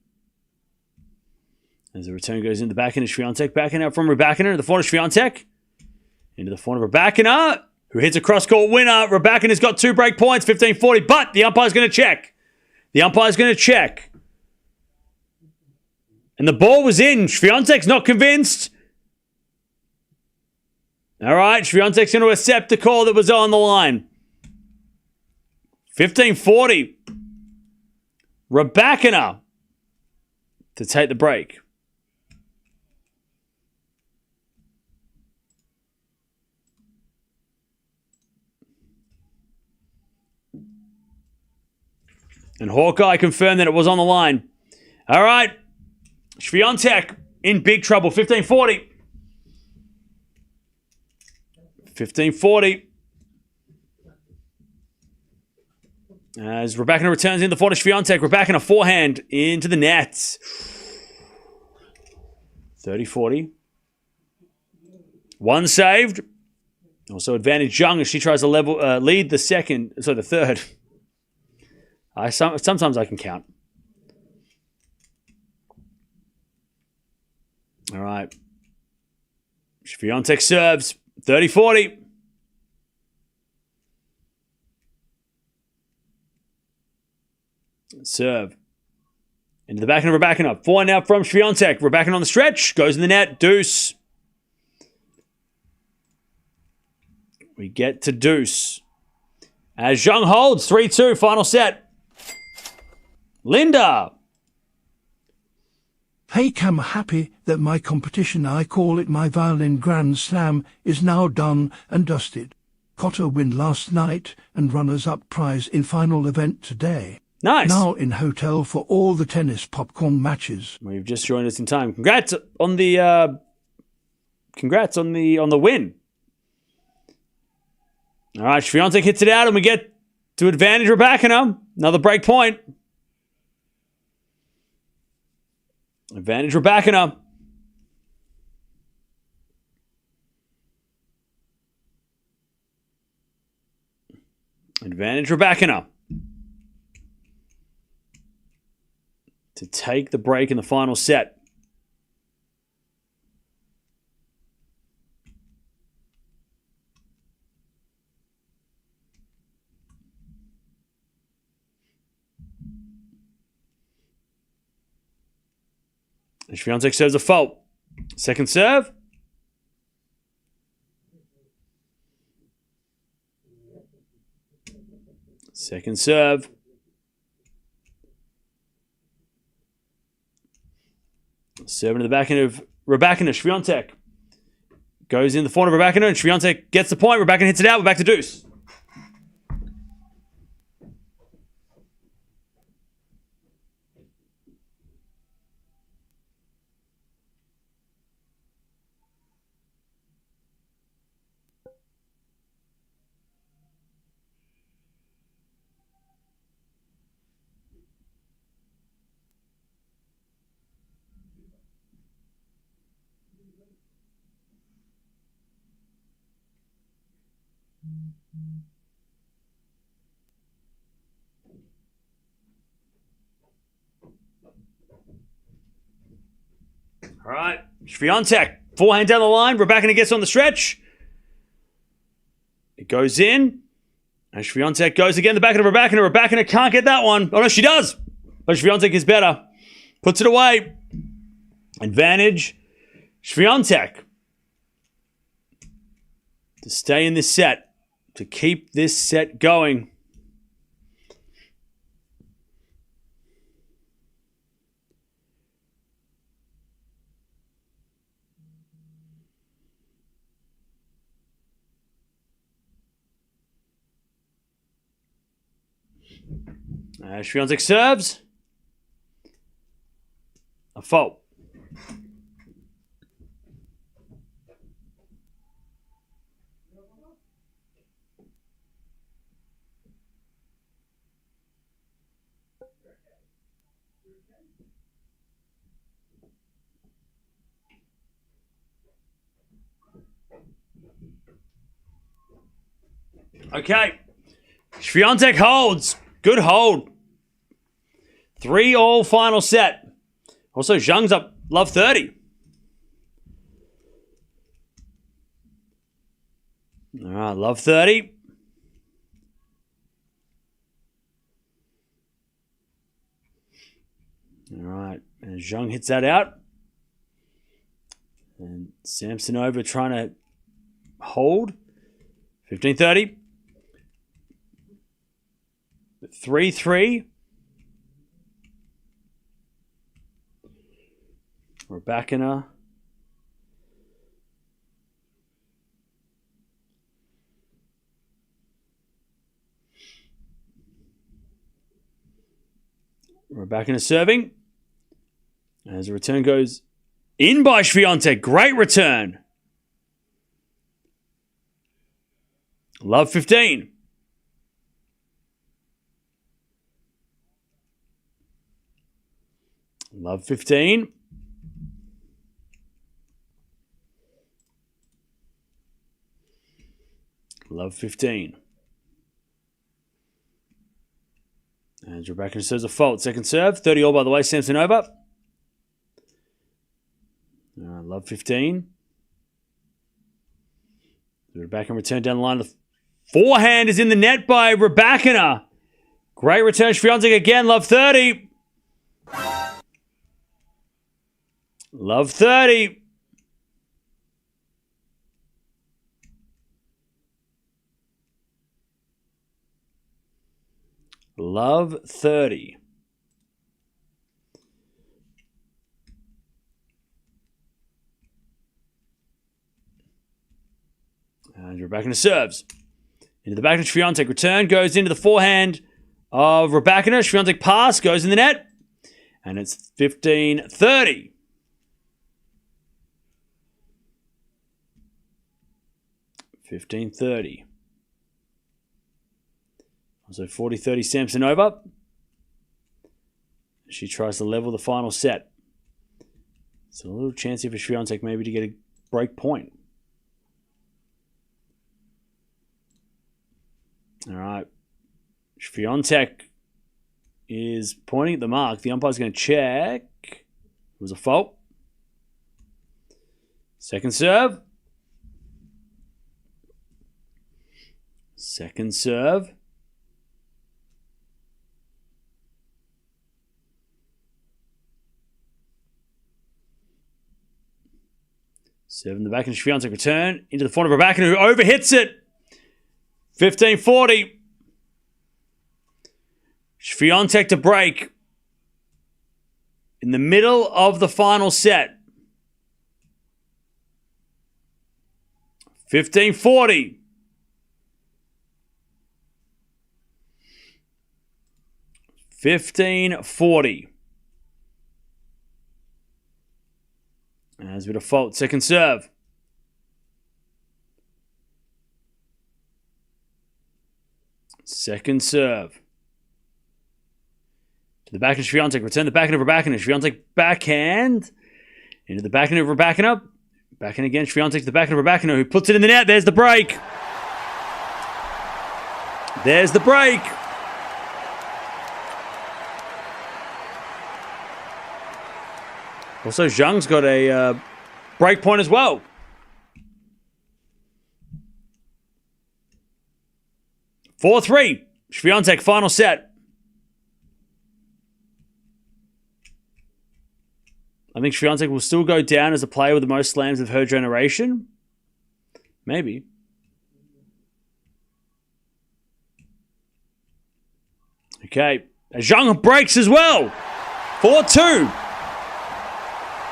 As the return goes in the backhand of Swiatek. Backhand out from Rybakina. The forehand of Swiatek. Into the forehand of Rybakina, who hits a cross-court winner. Rybakina's got 2 break points, 15-40, but the umpire's going to check. The umpire's going to check. And the ball was in. Swiatek's not convinced. All right, Swiatek's going to accept the call that was on the line. 15-40. Rybakina to take the break. And Hawkeye confirmed that it was on the line. All right. Swiatek in big trouble. 15-40. 15-40. As Rybakina returns in the forehand of Swiatek. Rybakina forehand into the net. 30-40. One saved. Also advantage Young as she tries to lead the third. Sometimes I can count. All right. Swiatek serves. 30-40. Serve. Into the backhand of Rybakina. Forehand now from Swiatek. Rybakina on the stretch. Goes in the net. Deuce. We get to deuce. As Zhang holds. 3-2. Final set. Linda. Hey, I'm happy that my competition, I call it my violin Grand Slam, is now done and dusted. Got a win last night and runners-up prize in final event today. Nice. Now in hotel for all the tennis popcorn matches. We've just joined us in time. Congrats on the win. All right, Swiatek hits it out and we get to advantage Rybakina. Another break point. Advantage Rybakina. Advantage Rybakina. To take the break in the final set. And Shvantech serves a fault. Second serve. Second serve. Serving to the backhand of Rybakina. Shvantech goes in the forehand of Rybakina, and Shvantech gets the point. Rybakina hits it out. We're back to deuce. All right, Shvantech, forehand down the line. Rybakina gets on the stretch. It goes in. And Shvantech goes again. The back of Rybakina. Rybakina can't get that one. Oh, no, she does. But Shvantech is better. Puts it away. Advantage. Shvantech. To stay in this set. To keep this set going. Shvantech serves. A fault. Okay. Shvantech holds. Good hold. 3-all final set. Also, Zhang's up love 30. All right, love 30. All right, and Zhang hits that out. And Samsonova trying to hold. 15-30. 3-3. Rybakina. Rybakina serving. As the return goes in by Shvantech. Great return. Love 15. Love 15. Love 15. And Rybakina serves a fault. Second serve. 30-all, by the way. Samsonova. Love 15. Rybakina return down the line. The forehand is in the net by Rybakina. Great return. Shvantech again. Love 30. Love 30. Love 30. And Rybakina serves. Into the back of Shvantech. Return goes into the forehand of Rybakina. Shvantech pass goes in the net. And it's 15-30. So 40-30 Samsonova. She tries to level the final set. So a little chance here for Shvantech maybe to get a break point. All right. Shvantech is pointing at the mark. The umpire's going to check. It was a fault. Second serve. Second serve. Serve in the back and Shvantech return into the front of Rybakina who overhits it. 15-40. Shvantech to break in the middle of the final set. 15-40. As with a fault, second serve. Second serve. To the back of Shvantech. Return the backhand of Rybakina. Shvantech backhand. Into the backhand of Rybakina. Backhand again. Shvantech to the backhand of Rybakina who puts it in the net. There's the break. There's the break. Also, Zhang's got a break point as well. Four-3. Shvantech, final set. I think Shvantech will still go down as a player with the most slams of her generation. Maybe. Okay. Zhang breaks as well. 4-2.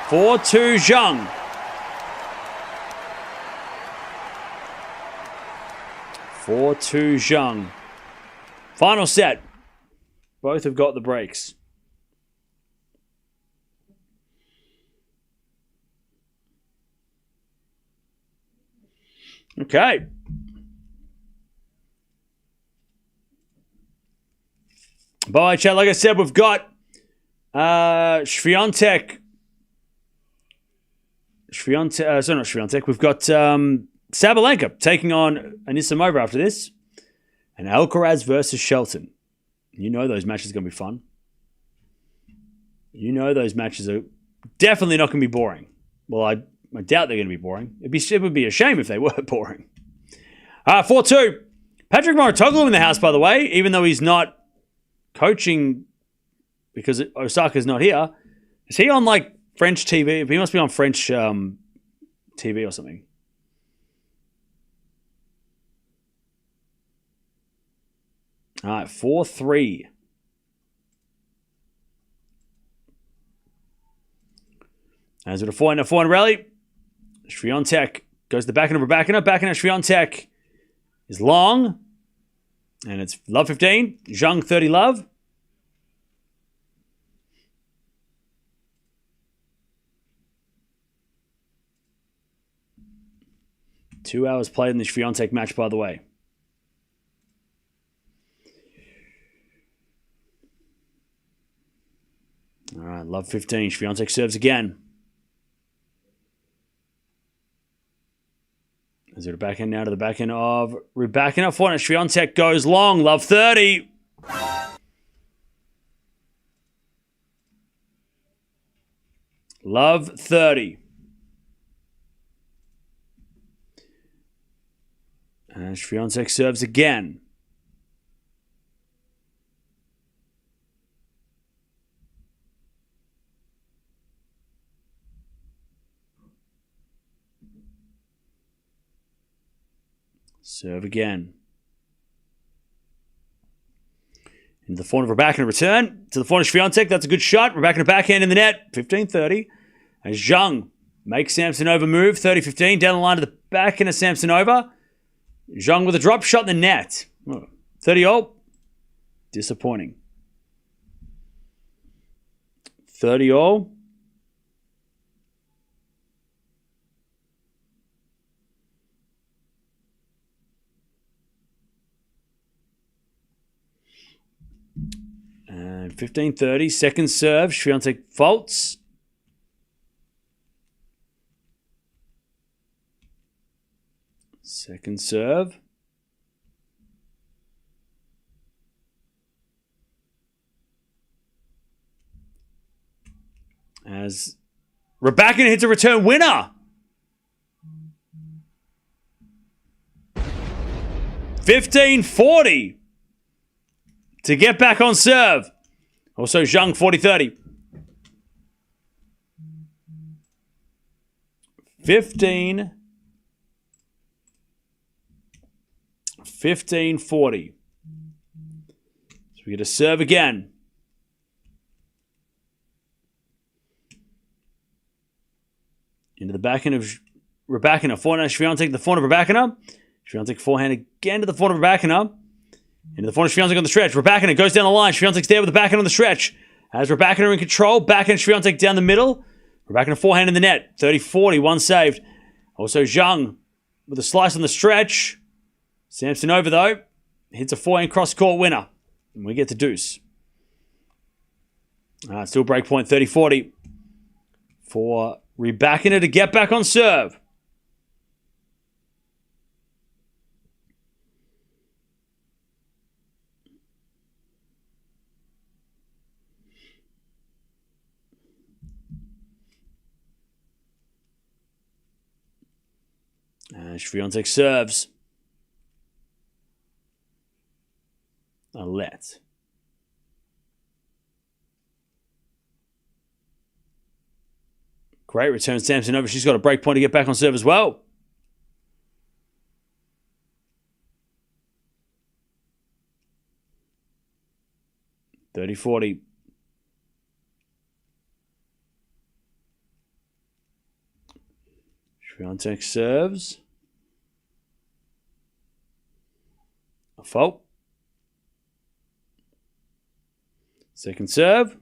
4-2 Zhang. 4-2 Zhang. Final set. Both have got the breaks. Okay. Bye, chat. Like I said, we've got Shvantech. Sorry, not Shvantech. We've got Sabalenka taking on Anisimova after this. And Alcaraz versus Shelton. You know those matches are going to be fun. You know those matches are definitely not going to be boring. Well, I doubt they're going to be boring. It would be a shame if they were boring. 4-2. Patrick Mouratoglou in the house, by the way, even though he's not coaching because Osaka's not here. Is he on like French TV? He must be on French TV or something. All right, 4-3. As with a 4-4 rally, Shvantech goes to the backhand of Rybakina. Backhand of Shvantech is long. And it's love 15. Zhang 30 love. Two hours played in the Shvantech match, by the way. All right, love 15. Shvantech serves again. Is it a backhand now to the backhand of Rybakina? Forehand. Shvantech goes long. Love 30. Love 30. And Shvantech serves again. Serve again. Into the forehand of Rybakina return. To the forehand of Shvantech. That's a good shot. Rybakina backhand in the net. 15-30. As Zhang makes Samsonova move. 30-15. Down the line to the backhand of Samsonova. Zhang with a drop shot in the net. 30-all. Disappointing. 30-all. And 15-30, second serve. Shvantech faults. Second serve. As Rybakina hits a return winner. 15-40. To get back on serve. Also, Zhang, 40-30. 15-40. So we get a serve again. Into the backhand of Rybakina. Forehand, Shvantech, the forehand of Rybakina. Shvantech forehand again to the forehand of Rybakina. Into the forehand, Shvantech on the stretch. Rybakina goes down the line. Shvantech's there with the backhand on the stretch. As Rybakina in control. Backhand, Shvantech down the middle. Rybakina forehand in the net. 30-40, one saved. Also Zhang with a slice on the stretch. Samsonova, though, hits a forehand cross-court winner. And we get to deuce. Still break point, 30-40. For Rybakina to get back on serve. Shvantech serves. A let. Great return, Samsonova. She's got a break point to get back on serve as well. $30-40. Shvantech serves. A fault. Second serve.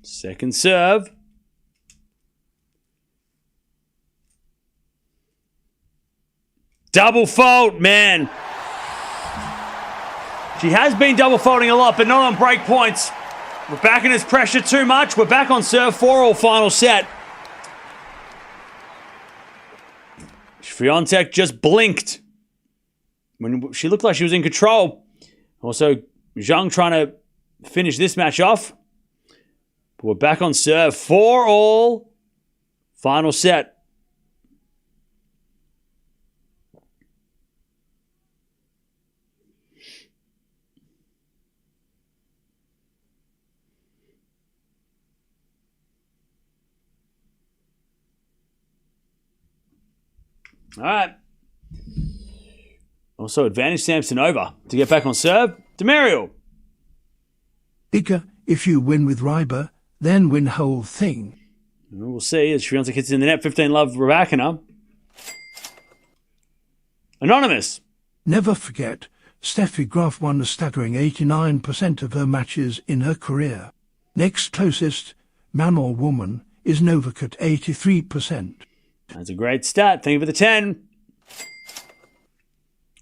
Second serve. Double fault, man. She has been double faulting a lot, but not on break points. Rybakina's pressure too much. We're back on serve 4-all final set. Shvantech just blinked when she looked like she was in control. Also, Zhang trying to finish this match off. But we're back on serve 4-all final set. All right. Also, advantage Samsonova to get back on serve. Demario. Iga, if you win with Ryba, then win whole thing. We'll see as Shvantech hits in the net. 15-love Rybakina. Anonymous. Never forget, Steffi Graf won a staggering 89% of her matches in her career. Next closest, man or woman, is Novak at 83%. That's a great stat. Thank you for the 10.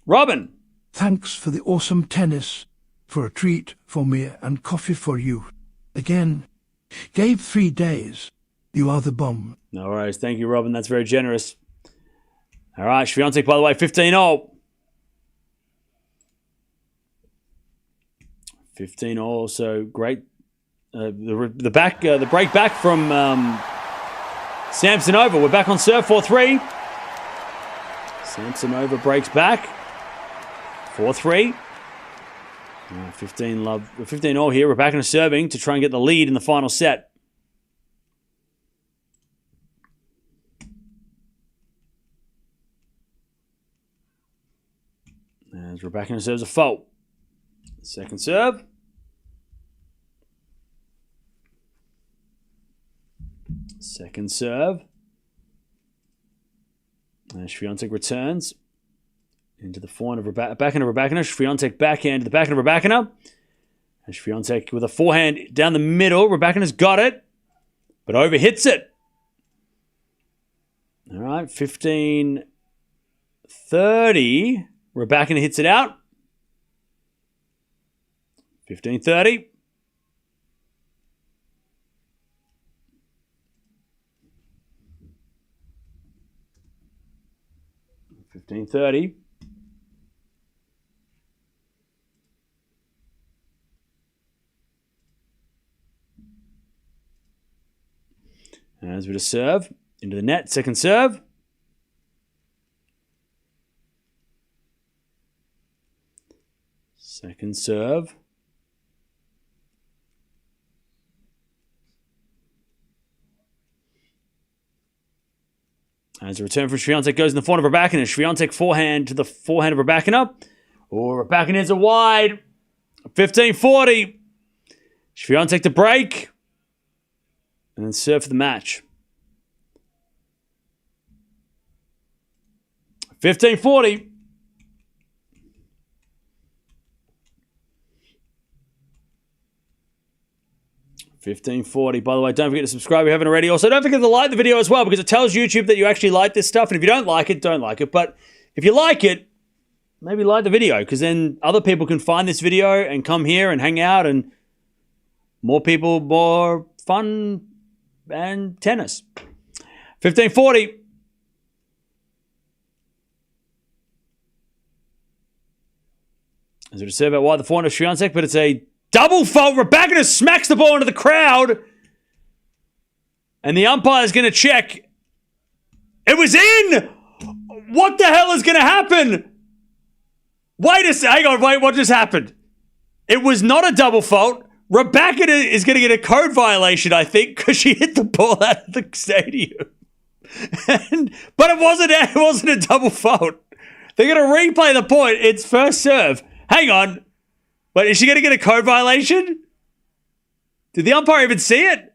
Robin. Thanks for the awesome tennis, for a treat for me and coffee for you. Again, gave 3 days. You are the bomb. No worries. Thank you, Robin. That's very generous. All right, Shvantech, by the way, 15-all. 15-all, so great. The break back from Samsonova. We're back on serve 4-3. Samsonova breaks back. 4-3. 15-all here. We're back into serving to try and get the lead in the final set. As Rybakina serves a fault. Second serve. Second serve. And Shvantech returns into the forehand of backhand of Rybakina. Shvantech backhand to the backhand of Rybakina. And Shvantech with a forehand down the middle. Rybakina's got it, but overhits it. All right, 15-30. Rybakina hits it out. 15-30. As we just serve into the net, second serve. Second serve. As a return from Shvantech goes in the forehand of Rybakina. Shvantech forehand to the forehand of Rybakina. Rybakina is a wide. 15-40. Shvantech to break. And then serve for the match. 15-40. By the way, don't forget to subscribe if you haven't already. Also, don't forget to like the video as well, because it tells YouTube that you actually like this stuff. And if you don't like it, don't like it. But if you like it, maybe like the video, because then other people can find this video and come here and hang out, and more people, more fun and tennis. 15-40. As we just said about why the forehand of Shvantech, but it's a double fault. Rybakina smacks the ball into the crowd. And the umpire is going to check. It was in! What the hell is going to happen? Wait a second. Hang on. Wait, what just happened? It was not a double fault. Rybakina is going to get a code violation, I think, because she hit the ball out of the stadium. But it wasn't a double fault. They're going to replay the point. It's first serve. Hang on. But is she going to get a code violation? Did the umpire even see it?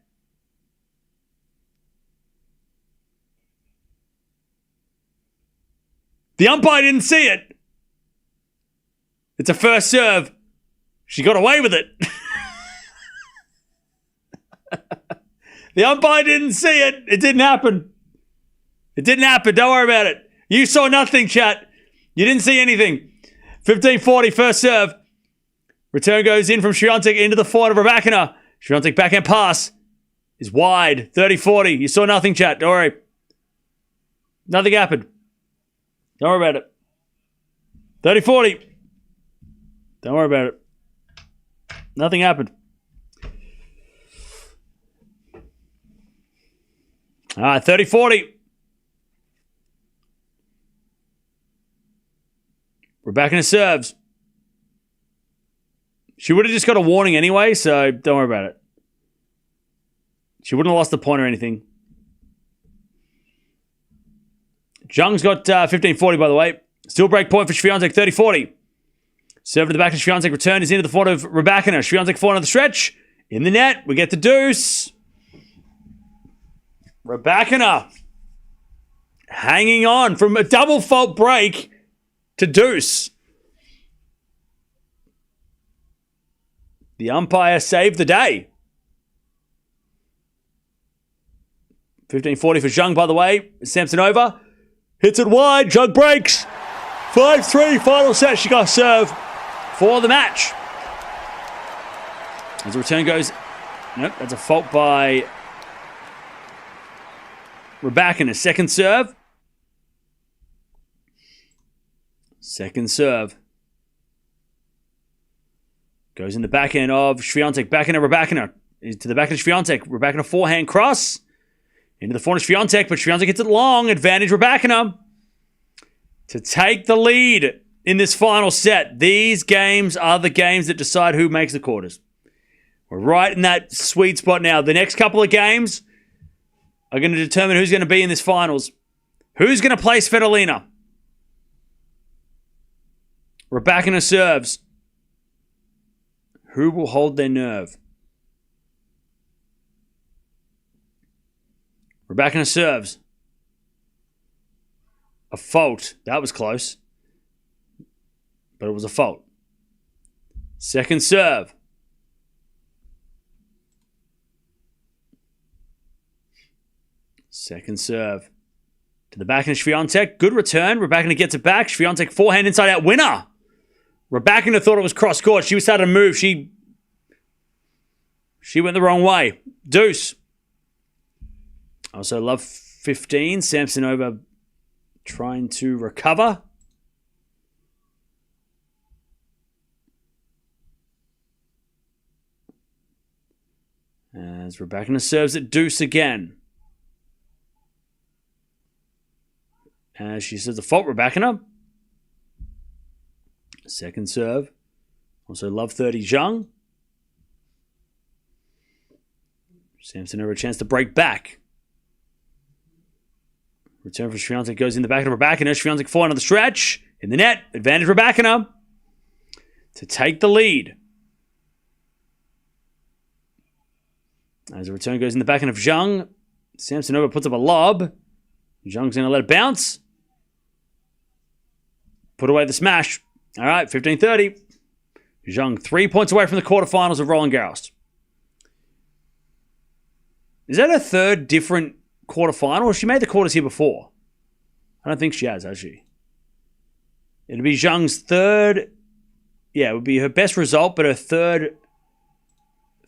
The umpire didn't see it. It's a first serve. She got away with it. The umpire didn't see it. It didn't happen. It didn't happen. Don't worry about it. You saw nothing, chat. You didn't see anything. 15-40, first serve. Return goes in from Shvantech into the forehand of Rybakina. Shvantech backhand pass is wide. 30-40. You saw nothing, chat. Don't worry. Nothing happened. Don't worry about it. 30-40. Don't worry about it. Nothing happened. All right, 30-40. Rybakina serves. She would have just got a warning anyway, so don't worry about it. She wouldn't have lost the point or anything. Zhang's got 15-40, by the way. Still break point for Shvantech, 30-40. Serve to the back of Shvantech. Return is into the forehand of Rybakina. Shvantech forehand on the stretch. In the net, we get the deuce. Rybakina hanging on from a double fault break to deuce. The umpire saved the day. 15-40 for Zhang, by the way. Samsonova hits it wide. Zhang breaks. 5-3, final set. She got serve for the match. As the return goes, nope, that's a fault by Rybakina. Second serve. Second serve. Goes in the backhand of Shvantech. Backhand of Rybakina. To the backhand of Shvantech. Rybakina forehand cross. Into the forehand of Shvantech, but Shvantech hits it long. Advantage Rybakina to take the lead in this final set. These games are the games that decide who makes the quarters. We're right in that sweet spot now. The next couple of games are going to determine who's going to be in this finals. Who's going to place Svitolina? Rybakina serves. Who will hold their nerve? Rybakina serves. A fault. That was close. But it was a fault. Second serve. Second serve. To the backhand of Shvantech. Good return. Rybakina gets it back. Shvantech forehand inside out winner. Rybakina thought it was cross court. She was starting to move. She went the wrong way. Deuce. Also love 15. Samsonova trying to recover. As Rybakina serves it deuce again. As she says a fault, Rybakina. Second serve. Also love 30 Zhang. Samsonova a chance to break back. Return for Shvantech goes in the back of Rybakina. Shvantech forehand on the stretch. In the net. Advantage Rybakina to take the lead. As the return goes in the backhand of Zhang. Samsonova puts up a lob. Zhang's going to let it bounce. Put away the smash. All right, 15-30. Zhang 3 points away from the quarterfinals of Roland Garros. Is that her third different quarterfinal? She made the quarters here before. I don't think she has she? It'd be Zhang's third. Yeah, it would be her best result, but her third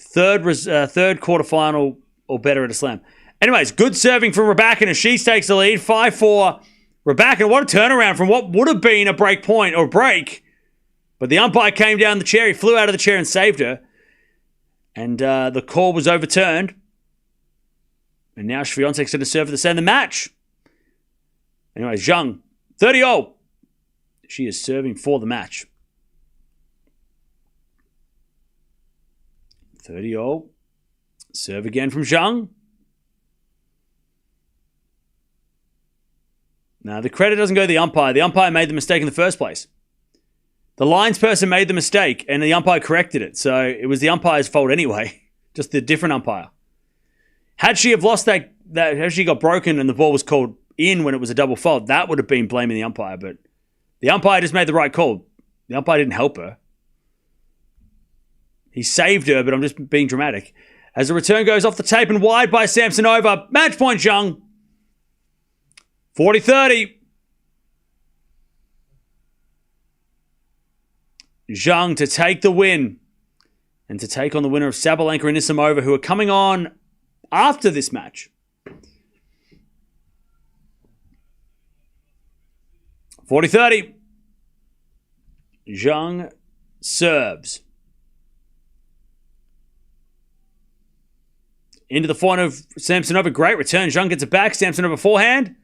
quarterfinal or better at a slam. Anyways, good serving from Rybakina. She takes the lead. 5-4. Rybakina, what a turnaround from what would have been a break point or break. But the umpire came down the chair. He flew out of the chair and saved her. And the call was overturned. And now Shvantech's going to serve for the end of the match. Anyway, Zhang, 30-0. She is serving for the match. 30-0. Serve again from Zhang. Now, the credit doesn't go to the umpire. The umpire made the mistake in the first place. The lines person made the mistake, and the umpire corrected it. So it was the umpire's fault anyway. Just the different umpire. Had she have lost that had she got broken and the ball was called in when it was a double fault, that would have been blaming the umpire. But the umpire just made the right call. The umpire didn't help her. He saved her, but I'm just being dramatic. As the return goes off the tape and wide by Samsonova. Match point, Zhang. 40-30. Zhang to take the win and to take on the winner of Sabalenka and Anisimova, who are coming on after this match. 40-30. Zhang serves. Into the forehand of Samsonova. Great return. Zhang gets it back. Samsonova forehand.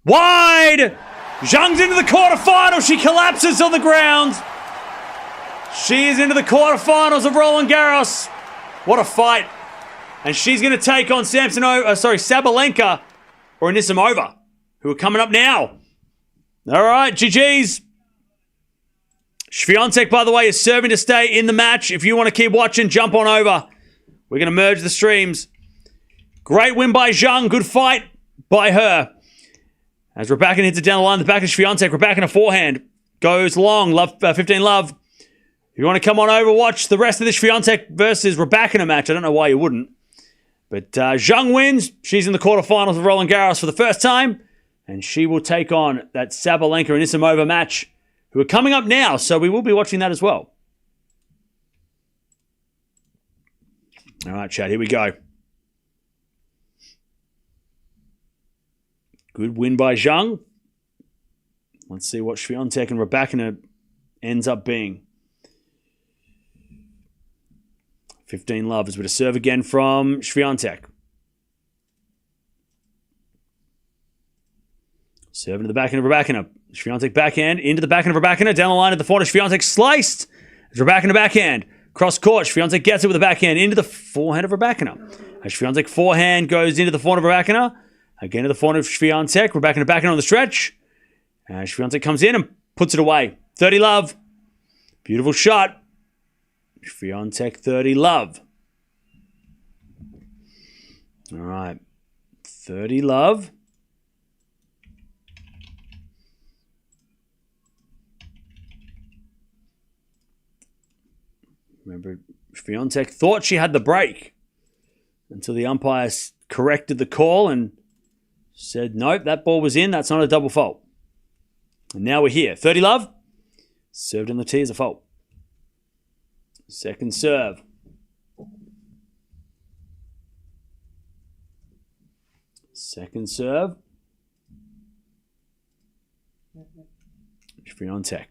Wide! Zhang's into the quarterfinal. She collapses on the ground. She is into the quarterfinals of Roland Garros. What a fight. And she's going to take on Sabalenka or Anisimova, who are coming up now. All right, GG's. Shvantech, by the way, is serving to stay in the match. If you want to keep watching, jump on over. We're going to merge the streams. Great win by Zhang. Good fight by her. As Rybakina hits it down the line, the back of Shvantech. Rybakina forehand goes long. 15 love. If you want to come on over, watch the rest of this Shvantech versus Rybakina match. I don't know why you wouldn't. But Zhang wins. She's in the quarterfinals of Roland Garros for the first time. And she will take on that Sabalenka and Anisimova match, who are coming up now. So we will be watching that as well. All right, chat. Here we go. Good win by Zhang. Let's see what Shvantech and Rybakina ends up being. 15 love as we serve again from Shvantech. Serving to the backhand of Rybakina. Shvantech backhand into the backhand of Rybakina. Down the line at the forehand. Shvantech sliced. Rybakina backhand. Cross court. Shvantech gets it with the backhand into the forehand of Rybakina. As Shvantech forehand goes into the forehand of Rybakina. Again to the forehand of Shvantech. Rybakina backhand on the stretch. And Shvantech comes in and puts it away. 30 love. Beautiful shot. Shvantech 30 love. All right. 30 love. Remember, Shvantech thought she had the break until the umpire corrected the call and said, nope, that ball was in. That's not a double fault. And now we're here. 30 love. Served on the tee as a fault. Second serve. Second serve. Shvantech.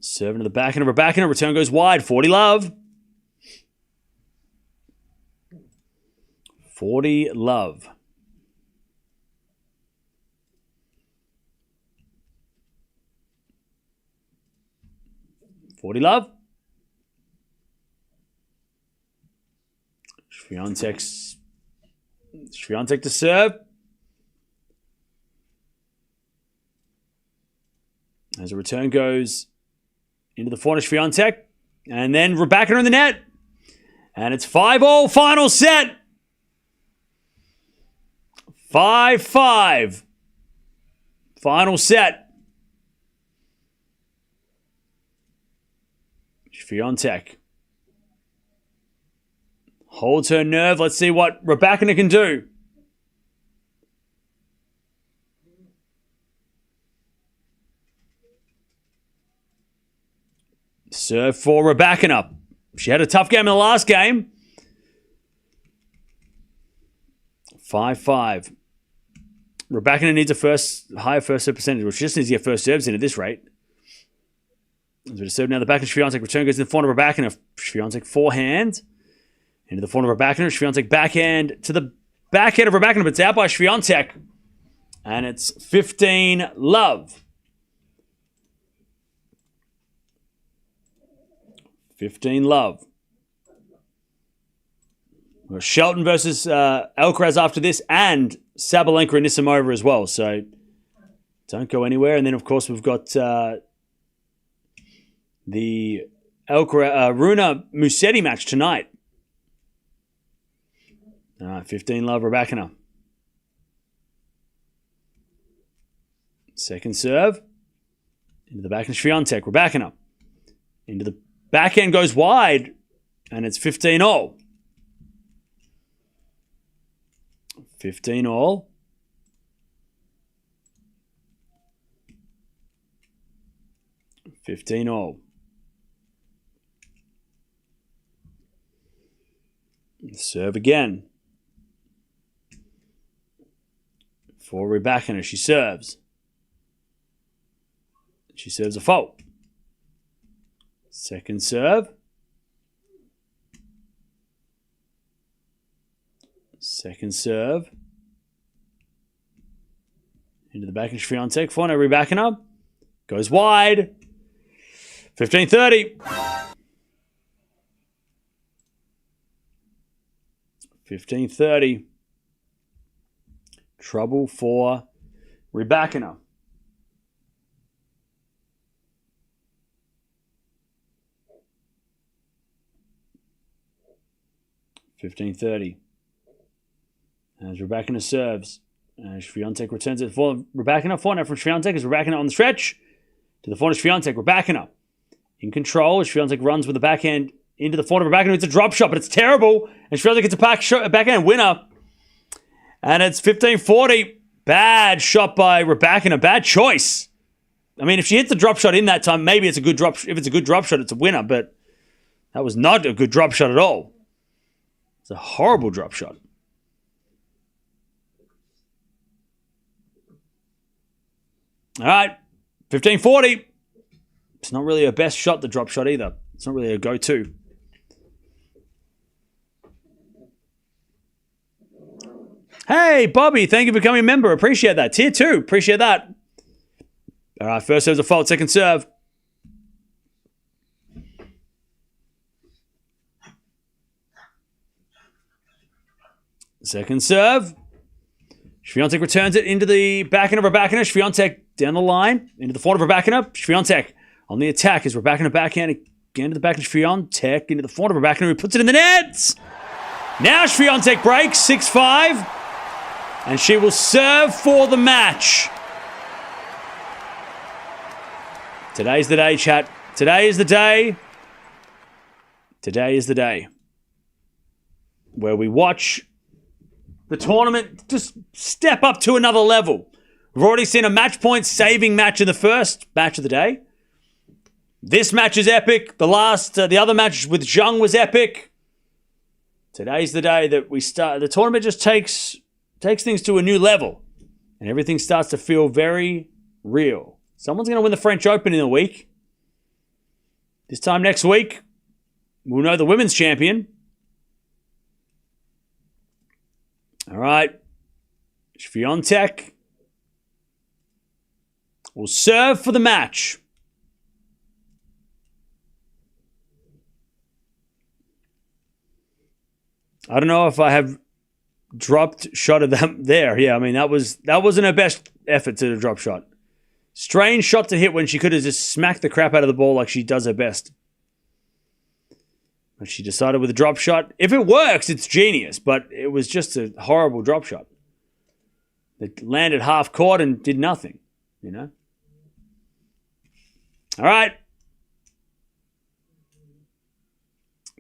Serving to the backhand of Rybakina. Return goes wide. 40 love. 40 love. Shvantech to serve. As a return goes into the forehand of Shvantech. And then Rybakina in the net. And it's 5-all. Final set. 5-5. Final set. Shvantech holds her nerve. Let's see what Rybakina can do. Serve for Rybakina. She had a tough game in the last game. 5-5. Rybakina needs a higher first serve percentage, which just needs to get first serves in at this rate. As we serve now the back of Shvantech. Return goes to the forehand of Rybakina. Shvantech forehand. Into the forehand of Rybakina. Shvantech backhand to the backhand of Rybakina, but it's out by Shvantech. And it's 15 love. 15 love. We've got Shelton versus Alcaraz after this, and Sabalenka and Anisimova as well. So don't go anywhere. And then, of course, we've got the Runa Musetti match tonight. 15 love Rybakina. Second serve. Into the backhand, Shvantech. Rybakina. Into the backhand, goes wide. And it's 15-all. 15-all. Serve again. For Rybakina, she serves. She serves a fault. Second serve. Second serve. Into the backhand, Shvantech. For now, Rybakina. Goes wide. 15-30. 15-30. Trouble for Rybakina. As Rybakina serves. Shvantech returns it for Rybakina. Forehand from Shvantech is Rybakina on the stretch. To the forehand, Shvantech. Rybakina in control. Shvantech runs with the backhand into the forehand. Rybakina hits a drop shot, but it's terrible. And Shvantech gets a backhand winner. And it's 15-40. Bad shot by Rybakina. Bad choice. I mean, if she hits the drop shot in that time, maybe it's a good drop. If it's a good drop shot, it's a winner. But that was not a good drop shot at all. It's a horrible drop shot. All right, 15-40. It's not really her best shot, the drop shot either. It's not really a go-to. Hey, Bobby, thank you for becoming a member. Appreciate that. Tier 2, appreciate that. All right, first serve's a fault, second serve. Second serve. Shvantech returns it into the backhand of Rybakina. Shvantech down the line. Into the forehand of Rybakina. Shvantech on the attack is Rybakina backhand. Again to the backhand of Shvantech. Into the forehand of Rybakina who puts it in the nets. Now Shvantech breaks 6-5. And she will serve for the match. Today's the day, chat. Today is the day. Today is the day where we watch the tournament just step up to another level. We've already seen a match point saving match in the first match of the day. This match is epic. The other match with Zhang was epic. Today's the day that we start. The tournament just takes things to a new level, and everything starts to feel very real. Someone's going to win the French Open in a week. This time next week, we'll know the women's champion. All right. Shvantech will serve for the match. I don't know if I have dropped shot of them there. Yeah, I mean, that wasn't her best effort to the drop shot. Strange shot to hit when she could have just smacked the crap out of the ball like she does her best. But she decided with a drop shot. If it works, it's genius, but it was just a horrible drop shot. It landed half court and did nothing, you know? All right.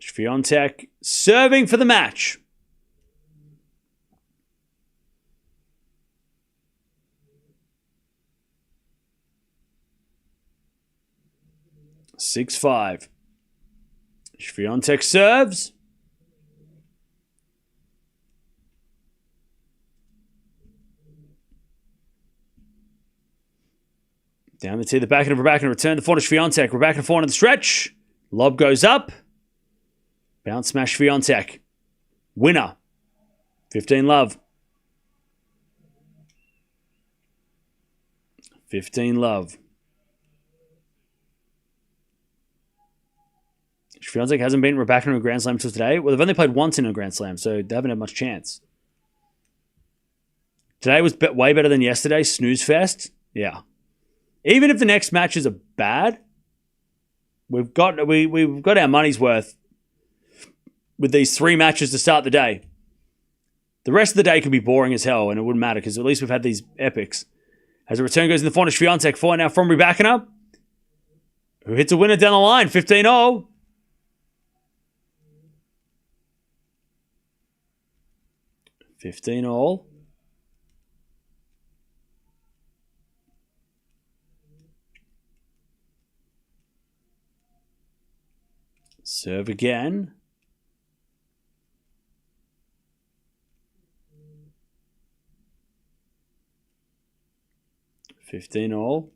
Shvantech serving for the match. Six, 5. Shvantech serves. Down the tee, the backhand of Rybakina. Return the forehand of Shvantech. Rybakina forehand on the stretch. Lob goes up. Bounce smash Shvantech. Winner. 15-love. 15-love. Shvantech hasn't beaten Rybakina in a Grand Slam until today. Well, they've only played once in a Grand Slam, so they haven't had much chance. Today was way better than yesterday. Snooze fest. Yeah. Even if the next matches are bad, we've got our money's worth with these 3 matches to start the day. The rest of the day could be boring as hell, and it wouldn't matter because at least we've had these epics. As a return goes in the forehand of Shvantech. Forehand now from Rybakina. Who hits a winner down the line? 15-0. Serve again. $15-all.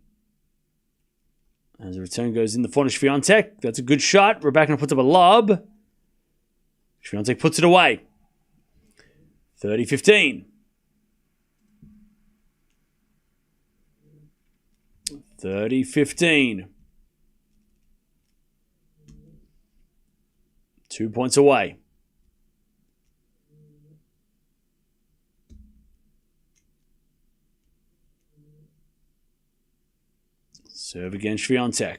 As the return goes in the front of Shvantech. That's a good shot. Rybakina puts up a lob. Shvantech puts it away. 30-15. 30-15. 2 points away. Serve against Shvantech.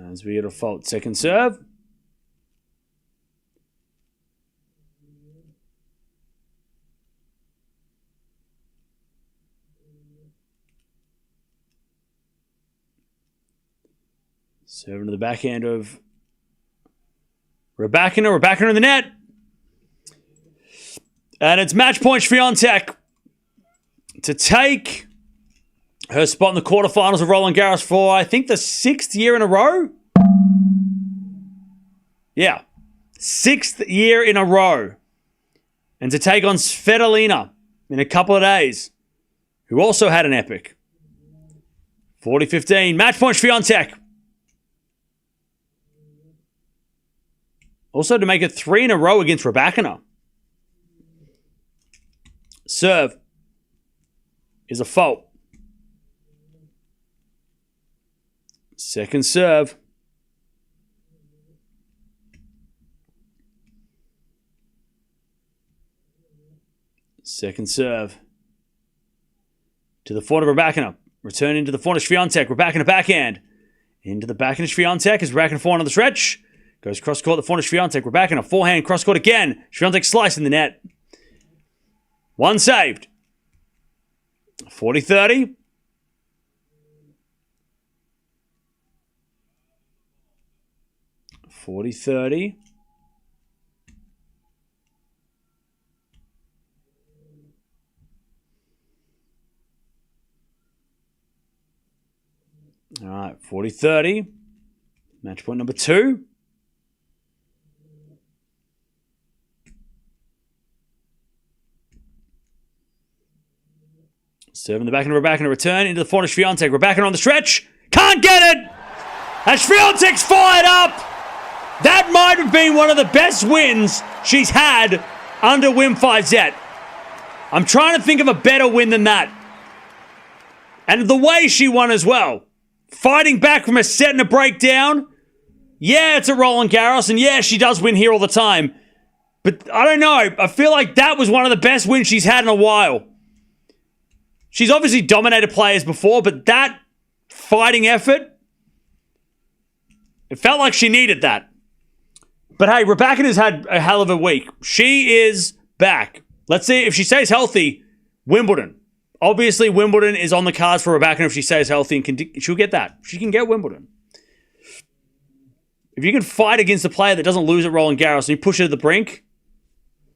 As we get a fault. Second serve. Serving to the backhand of Rybakina. Rybakina in the net. And it's match point Shvantech to take her spot in the quarterfinals of Roland Garros for, I think, the 6th year in a row. Yeah. 6th year in a row. And to take on Svitolina in a couple of days, who also had an epic. 40-15. Match point Shvantech. Also to make it 3 in a row against Rybakina. Serve is a fault. Second serve. Second serve. To the forehand of Rybakina. Return into the forehand of Shvantech. Rybakina backhand. Into the backhand of Shvantech as Rybakina forehand on the stretch. Goes cross court, the forehand of Shvantech. Rybakina forehand, cross court again. Shvantech slice in the net. One saved. 40-30. All right, 40-30. Match point number 2. Serving the backhand of Rybakina, return into the forehand of Shvantech. Rybakina on the stretch. Can't get it! And Shvantech's fired up! That might have been one of the best wins she's had under Wim 5Z. I'm trying to think of a better win than that. And the way she won as well. Fighting back from a set and a breakdown. Yeah, it's a Roland Garros, and yeah, she does win here all the time. But I don't know. I feel like that was one of the best wins she's had in a while. She's obviously dominated players before, but that fighting effort, it felt like she needed that. But hey, Rybakina's had a hell of a week. She is back. Let's see if she stays healthy. Wimbledon. Obviously, Wimbledon is on the cards for Rybakina if she stays healthy, and she'll get that. She can get Wimbledon. If you can fight against a player that doesn't lose at Roland Garros and you push her to the brink,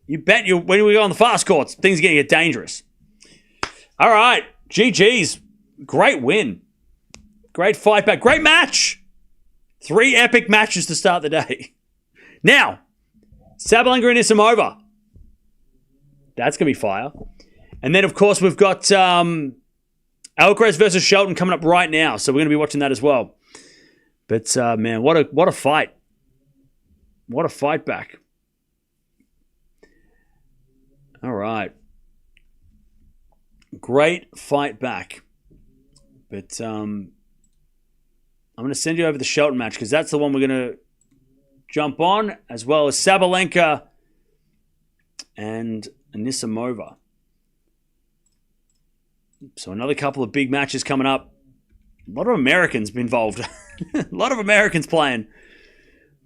you bet when we go on the fast courts, things are going to get dangerous. All right, GG's. Great win. Great fight back. Great match. 3 epic matches to start the day. Now, Sabalenka and Anisimova. That's going to be fire. And then, of course, we've got Alcaraz versus Shelton coming up right now. So we're going to be watching that as well. But, man, what a fight. What a fight back. All right. Great fight back. But I'm going to send you over the Shelton match because that's the one we're going to jump on, as well as Sabalenka and Anisimova. So another couple of big matches coming up. A lot of Americans involved. A lot of Americans playing.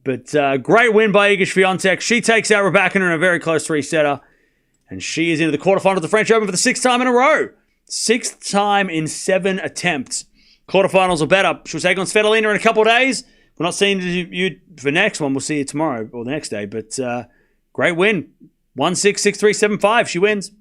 But great win by Iga Swiatek. She takes out Rybakina in a very close 3-setter. And she is into the quarterfinal of the French Open for the 6th time in a row. 6th time in 7 attempts. Quarterfinals or better. She'll take on Svitolina in a couple of days. We're not seeing you for next one. We'll see you tomorrow or the next day. But great win. 1-6, 6-3, 7-5. She wins.